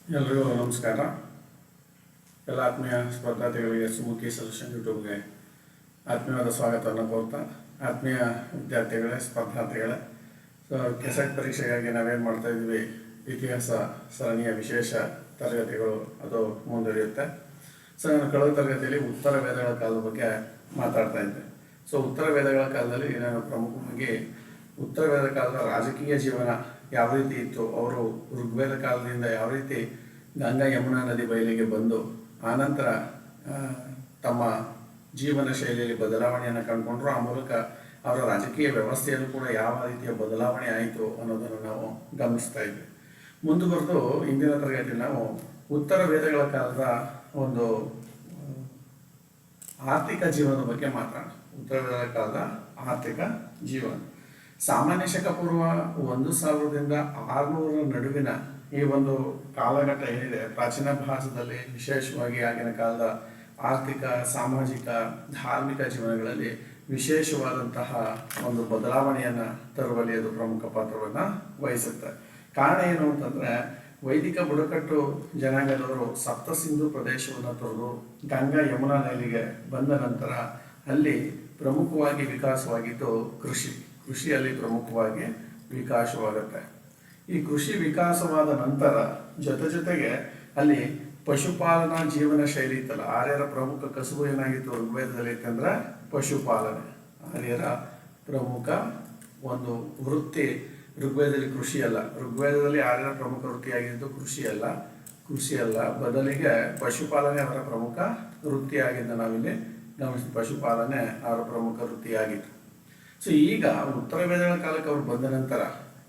ಎಲ್ರಿಗೂ ನಮಸ್ಕಾರ. ಎಲ್ಲ ಆತ್ಮೀಯ ಸ್ಪರ್ಧಾರ್ಥಿಗಳಿಗೆ ಸುಮುಖಿ ಸೊಲ್ಯೂಷನ್ ಯೂಟ್ಯೂಬ್ಗೆ ಆತ್ಮೀಯವಾದ ಸ್ವಾಗತವನ್ನು ಕೋರ್ತಾ, ಆತ್ಮೀಯ ವಿದ್ಯಾರ್ಥಿಗಳೇ, ಸ್ಪರ್ಧಾರ್ಥಿಗಳೇ, ಸೊ ಕೆಸೆಟ್ ಪರೀಕ್ಷೆಗಾಗಿ ನಾವೇನು ಮಾಡ್ತಾ ಇದ್ವಿ, ಇತಿಹಾಸ ಸರಣಿಯ ವಿಶೇಷ ತರಗತಿಗಳು ಅದು ಮುಂದುವರಿಯುತ್ತೆ. ಸೊ ನಾನು ಕಳೆದ ತರಗತಿಯಲ್ಲಿ ಉತ್ತರ ವೇದಗಳ ಕಾಲದ ಬಗ್ಗೆ ಮಾತಾಡ್ತಾ ಇದ್ದೆ. ಸೊ ಉತ್ತರ ವೇದಗಳ ಕಾಲದಲ್ಲಿ ನಾನು ಪ್ರಮುಖವಾಗಿ ಉತ್ತರ ವೇದ ಕಾಲದ ರಾಜಕೀಯ ಜೀವನ ಯಾವ ರೀತಿ ಇತ್ತು, ಅವರು ಋಗ್ವೇದ ಕಾಲದಿಂದ ಯಾವ ರೀತಿ ಗಂಗಾ ಯಮುನಾ ನದಿ ಬಯಲಿಗೆ ಬಂದು ಆನಂತರ ತಮ್ಮ ಜೀವನ ಶೈಲಿಯಲ್ಲಿ ಬದಲಾವಣೆಯನ್ನು ಕಂಡುಕೊಂಡ್ರು, ಆ ಮೂಲಕ ಅವರ ರಾಜಕೀಯ ವ್ಯವಸ್ಥೆಯಲ್ಲೂ ಕೂಡ ಯಾವ ರೀತಿಯ ಬದಲಾವಣೆ ಆಯಿತು ಅನ್ನೋದನ್ನು ನಾವು ಗಮನಿಸ್ತಾ ಇದ್ವಿ. ಮುಂದುವರೆದು ಇಂದಿನ ತರಗತಿಯಲ್ಲಿ ನಾವು ಉತ್ತರ ವೇದಗಳ ಕಾಲದ ಒಂದು ಆರ್ಥಿಕ ಜೀವನದ ಬಗ್ಗೆ ಮಾತಾಡೋಣ. ಉತ್ತರ ವೇದಗಳ ಕಾಲದ ಆರ್ಥಿಕ ಜೀವನ ಸಾಮಾನ್ಯ ಶಕ ಪೂರ್ವ 1000ರಿಂದ 600 ನಡುವಿನ ಈ ಒಂದು ಕಾಲಘಟ್ಟ ಏನಿದೆ, ಪ್ರಾಚೀನ ಭಾರತದಲ್ಲಿ ವಿಶೇಷವಾಗಿ ಆಗಿನ ಕಾಲದ ಆರ್ಥಿಕ, ಸಾಮಾಜಿಕ, ಧಾರ್ಮಿಕ ಜೀವನಗಳಲ್ಲಿ ವಿಶೇಷವಾದಂತಹ ಒಂದು ಬದಲಾವಣೆಯನ್ನು ತರುವಲ್ಲಿ ಅದು ಪ್ರಮುಖ ಪಾತ್ರವನ್ನು ವಹಿಸುತ್ತೆ. ಕಾರಣ ಏನು ಅಂತಂದರೆ, ವೈದಿಕ ಬುಡಕಟ್ಟು ಜನಾಂಗದವರು ಸಪ್ತ ಸಿಂಧು ಪ್ರದೇಶವನ್ನು ತೊರೆದು ಗಂಗಾ ಯಮುನಾ ನದಿಗೆ ಬಂದ ನಂತರ ಅಲ್ಲಿ ಪ್ರಮುಖವಾಗಿ ವಿಕಾಸವಾಗಿದ್ದು ಕೃಷಿಯಲ್ಲಿ ಪ್ರಮುಖವಾಗಿ ವಿಕಾಸವಾಗುತ್ತೆ. ಈ ಕೃಷಿ ವಿಕಾಸವಾದ ನಂತರ ಜೊತೆಗೆ ಅಲ್ಲಿ ಪಶುಪಾಲನಾ ಜೀವನ ಶೈಲಿ ಇತ್ತಲ್ಲ, ಆರ್ಯರ ಪ್ರಮುಖ ಕಸುಬು ಏನಾಗಿತ್ತು ಋಗ್ವೇದದಲ್ಲಿ ಇತ್ತಂದ್ರೆ ಪಶುಪಾಲನೆ. ಆರ್ಯರ ಪ್ರಮುಖ ಒಂದು ವೃತ್ತಿ ಋಗ್ವೇದದಲ್ಲಿ ಕೃಷಿ ಅಲ್ಲ. ಋಗ್ವೇದದಲ್ಲಿ ಆರ್ಯರ ಪ್ರಮುಖ ವೃತ್ತಿಯಾಗಿದ್ದು ಕೃಷಿ ಅಲ್ಲ, ಬದಲಿಗೆ ಪಶುಪಾಲನೆ ಅವರ ಪ್ರಮುಖ ವೃತ್ತಿಯಾಗಿದ್ದು ನಾವಿಲ್ಲಿ ಗಮನಿಸಿ. ಪಶುಪಾಲನೆ ಅವರ ಪ್ರಮುಖ ವೃತ್ತಿಯಾಗಿತ್ತು. ಸೊ ಈಗ ಉತ್ತರ ವೇದಗಳ ಕಾಲಕ್ಕೆ ಅವರು ಬಂದ ನಂತರ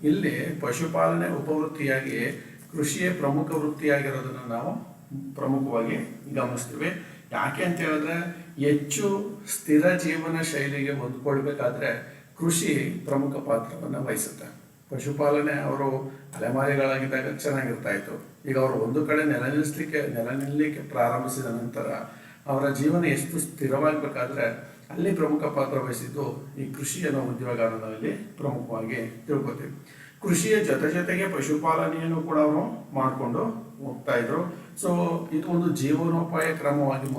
ಇಲ್ಲಿ ಪಶುಪಾಲನೆ ಉಪವೃತ್ತಿಯಾಗಿ ಕೃಷಿಯೇ ಪ್ರಮುಖ ವೃತ್ತಿಯಾಗಿರೋದನ್ನು ನಾವು ಪ್ರಮುಖವಾಗಿ ಗಮನಿಸ್ತೀವಿ. ಯಾಕೆ ಅಂತ ಹೇಳಿದ್ರೆ, ಹೆಚ್ಚು ಸ್ಥಿರ ಜೀವನ ಶೈಲಿಗೆ ಹೊಂದ್ಕೊಳ್ಬೇಕಾದ್ರೆ ಕೃಷಿ ಪ್ರಮುಖ ಪಾತ್ರವನ್ನು ವಹಿಸುತ್ತೆ. ಪಶುಪಾಲನೆ ಅವರು ಅಲೆಮಾರಿಗಳಾಗಿದ್ದಾಗ ಚೆನ್ನಾಗಿರ್ತಾ ಇತ್ತು. ಈಗ ಅವರು ಒಂದು ಕಡೆ ನೆಲ ನಿಲ್ಲಲಿಕ್ಕೆ ಪ್ರಾರಂಭಿಸಿದ ನಂತರ ಅವರ ಜೀವನ ಎಷ್ಟು ಸ್ಥಿರವಾಗಬೇಕಾದ್ರೆ ಅಲ್ಲಿ ಪ್ರಮುಖ ಪಾತ್ರ ವಹಿಸಿದ್ದು ಈ ಕೃಷಿ ಅನ್ನೋ ಉದ್ಯೋಗ ಅನ್ನೋದಲ್ಲಿ ಪ್ರಮುಖವಾಗಿ ತಿಳ್ಕೊತೀವಿ. ಕೃಷಿಯ ಜೊತೆಗೆ ಪಶುಪಾಲನೆಯನ್ನು ಕೂಡ ಅವರು ಮಾಡಿಕೊಂಡು ಹೋಗ್ತಾ ಇದ್ರು. ಸೊ ಇದು ಒಂದು ಜೀವನೋಪಾಯ ಕ್ರಮವಾಗಿ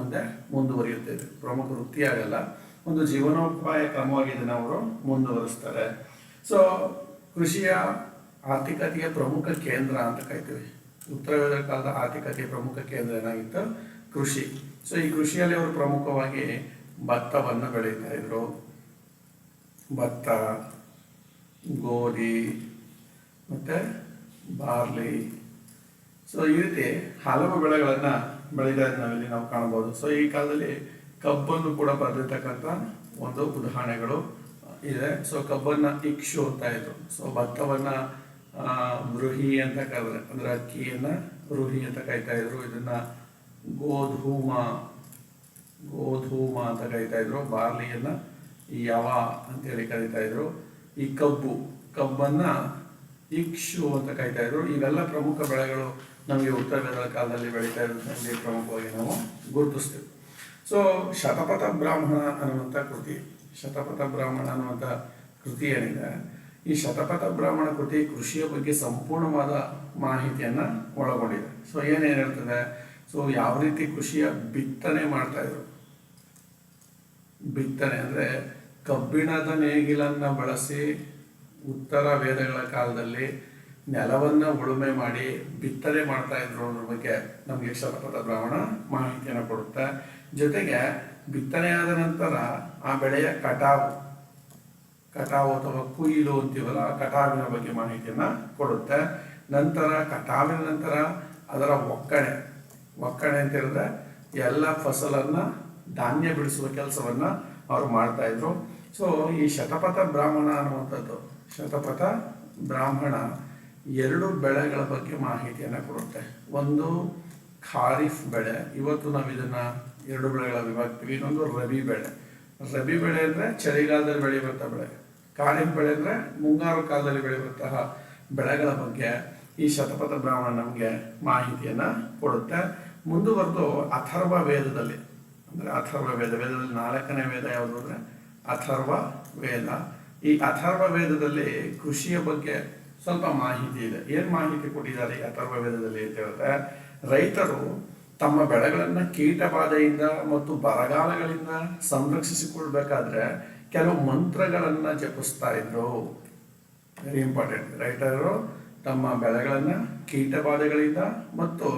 ಮುಂದುವರಿಯುತ್ತೆ. ಪ್ರಮುಖ ವೃತ್ತಿಯಾಗಲ್ಲ, ಒಂದು ಜೀವನೋಪಾಯ ಕ್ರಮವಾಗಿ ಇದನ್ನು ಅವರು ಮುಂದುವರಿಸ್ತಾರೆ. ಸೊ ಕೃಷಿಯ ಆರ್ಥಿಕತೆಯ ಪ್ರಮುಖ ಕೇಂದ್ರ ಅಂತ ಕರಿತೀವಿ. ಉತ್ತರ ವೇದ ಕಾಲದ ಆರ್ಥಿಕತೆಯ ಪ್ರಮುಖ ಕೇಂದ್ರ ಏನಾಗಿತ್ತು, ಕೃಷಿ. ಸೊ ಈ ಕೃಷಿಯಲ್ಲಿ ಅವರು ಪ್ರಮುಖವಾಗಿ ಭತ್ತವನ್ನು ಬೆಳೀತಾ ಇದ್ರು. ಭತ್ತ, ಗೋಧಿ ಮತ್ತು ಬಾರ್ಲಿ, ಸೊ ಈ ರೀತಿ ಹಲವು ಬೆಳೆಗಳನ್ನು ಬೆಳೀತಾ ಇದ್ದು ನಾವಿಲ್ಲಿ ನಾವು ಕಾಣ್ಬೋದು. ಸೊ ಈ ಕಾಲದಲ್ಲಿ ಕಬ್ಬನ್ನು ಕೂಡ ಬರೆದಿರ್ತಕ್ಕಂಥ ಒಂದು ಉದಾಹರಣೆಗಳು ಇದೆ. ಸೊ ಕಬ್ಬನ್ನು ಇಕ್ಷು ಅಂತ ಇದ್ರು. ಸೊ ಭತ್ತವನ್ನು ಬೃಹಿ ಅಂತ ಕರೆದ್ರೆ, ಅಂದರೆ ಅಕ್ಕಿಯನ್ನು ಬೃಹಿ ಅಂತ ಕರಿತಾ ಇದ್ರು. ಇದನ್ನು ಗೋಧೂಮ ಅಂತ ಕರಿತಾ ಇದ್ರು. ಬಾರ್ಲಿಯನ್ನು ಯಾವ ಅಂತೇಳಿ ಕರಿತಾ ಇದ್ರು. ಈ ಕಬ್ಬನ್ನು ಇಕ್ಷು ಅಂತ ಕರಿತಾ ಇದ್ರು. ಇವೆಲ್ಲ ಪ್ರಮುಖ ಬೆಳೆಗಳು ನಮಗೆ ಉತ್ತರ ವೇದಗಳ ಕಾಲದಲ್ಲಿ ಬೆಳೀತಾ ಇರೋದ್ರಲ್ಲಿ ಪ್ರಮುಖವಾಗಿ ನಾವು ಗುರುತಿಸ್ತೀವಿ. ಸೊ ಶತಪಥ ಬ್ರಾಹ್ಮಣ ಅನ್ನುವಂಥ ಕೃತಿ ಏನಿದೆ, ಈ ಶತಪಥ ಬ್ರಾಹ್ಮಣ ಕೃತಿ ಕೃಷಿಯ ಬಗ್ಗೆ ಸಂಪೂರ್ಣವಾದ ಮಾಹಿತಿಯನ್ನು ಒಳಗೊಂಡಿದೆ. ಸೊ ಏನೇನಿರ್ತದೆ, ಸೊ ಯಾವ ರೀತಿ ಕೃಷಿಯ ಬಿತ್ತನೆ ಮಾಡ್ತಾ ಇದ್ರು. ಬಿತ್ತನೆ ಅಂದರೆ ಕಬ್ಬಿಣದ ನೇಗಿಲನ್ನು ಬಳಸಿ ಉತ್ತರ ವೇದಗಳ ಕಾಲದಲ್ಲಿ ನೆಲವನ್ನು ಉಳುಮೆ ಮಾಡಿ ಬಿತ್ತನೆ ಮಾಡ್ತಾ ಇದ್ರು ಅನ್ನೋದ್ರ ಬಗ್ಗೆ ನಮಗೆ ಶತಪಥ ಬ್ರಾಹ್ಮಣ ಮಾಹಿತಿಯನ್ನು ಕೊಡುತ್ತೆ. ಜೊತೆಗೆ ಬಿತ್ತನೆಯಾದ ನಂತರ ಆ ಬೆಳೆಯ ಕಟಾವು ಅಥವಾ ಕುಯಿಲು ಅಂತೀವಲ್ಲ, ಕಟಾವಿನ ಬಗ್ಗೆ ಮಾಹಿತಿಯನ್ನು ಕೊಡುತ್ತೆ. ಕಟಾವಿನ ನಂತರ ಅದರ ಒಕ್ಕಣೆ ಅಂತ ಹೇಳಿದ್ರೆ ಎಲ್ಲ ಫಸಲನ್ನು ಧಾನ್ಯ ಬಿಡಿಸುವ ಕೆಲಸವನ್ನು ಅವರು ಮಾಡ್ತಾ ಇದ್ರು. ಸೊ ಈ ಶತಪಥ ಬ್ರಾಹ್ಮಣ ಅನ್ನುವಂಥದ್ದು, ಶತಪಥ ಬ್ರಾಹ್ಮಣ 2 ಬೆಳೆಗಳ ಬಗ್ಗೆ ಮಾಹಿತಿಯನ್ನು ಕೊಡುತ್ತೆ. ಒಂದು ಖಾರಿಫ್ ಬೆಳೆ, ಇವತ್ತು ನಾವು ಇದನ್ನು 2 ಬೆಳೆಗಳ ವಿಭಾಗ್ತೀವಿ. ಇನ್ನೊಂದು ರಬಿ ಬೆಳೆ ಅಂದರೆ ಚಳಿಗಾಲದಲ್ಲಿ ಬೆಳೆಯುವಂಥ ಬೆಳೆ. ಖಾರಿಫ್ ಬೆಳೆ ಅಂದರೆ ಮುಂಗಾರು ಕಾಲದಲ್ಲಿ ಬೆಳೆಯುವಂತಹ ಬೆಳೆಗಳ ಬಗ್ಗೆ ಈ ಶತಪಥ ಬ್ರಾಹ್ಮಣ ನಮಗೆ ಮಾಹಿತಿಯನ್ನು ಕೊಡುತ್ತೆ. ಮುಂದುವರೆದು ಅಥರ್ವ ವೇದದಲ್ಲಿ, ವೇದದಲ್ಲಿ 4ನೇ ವೇದ ಯಾವುದು ಅಂದರೆ ಅಥರ್ವ ವೇದ. ಈ ಅಥರ್ವ ವೇದದಲ್ಲಿ ಕೃಷಿಯ ಬಗ್ಗೆ ಸ್ವಲ್ಪ ಮಾಹಿತಿ ಇದೆ. ಏನು ಮಾಹಿತಿ ಕೊಟ್ಟಿದ್ದಾರೆ ಅಥರ್ವ ವೇದದಲ್ಲಿ ಅಂತ ಹೇಳಿದ್ರೆ, ರೈತರು ತಮ್ಮ ಬೆಳೆಗಳನ್ನು ಕೀಟಬಾಧೆಯಿಂದ ಮತ್ತು ಬರಗಾಲಗಳಿಂದ ಸಂರಕ್ಷಿಸಿಕೊಳ್ಬೇಕಾದ್ರೆ ಕೆಲವು ಮಂತ್ರಗಳನ್ನು ಜಪಿಸ್ತಾ ಇದ್ರು. Very important. ರೈತರು ತಮ್ಮ ಬೆಳೆಗಳನ್ನು ಕೀಟಬಾಧೆಗಳಿಂದ ಮತ್ತು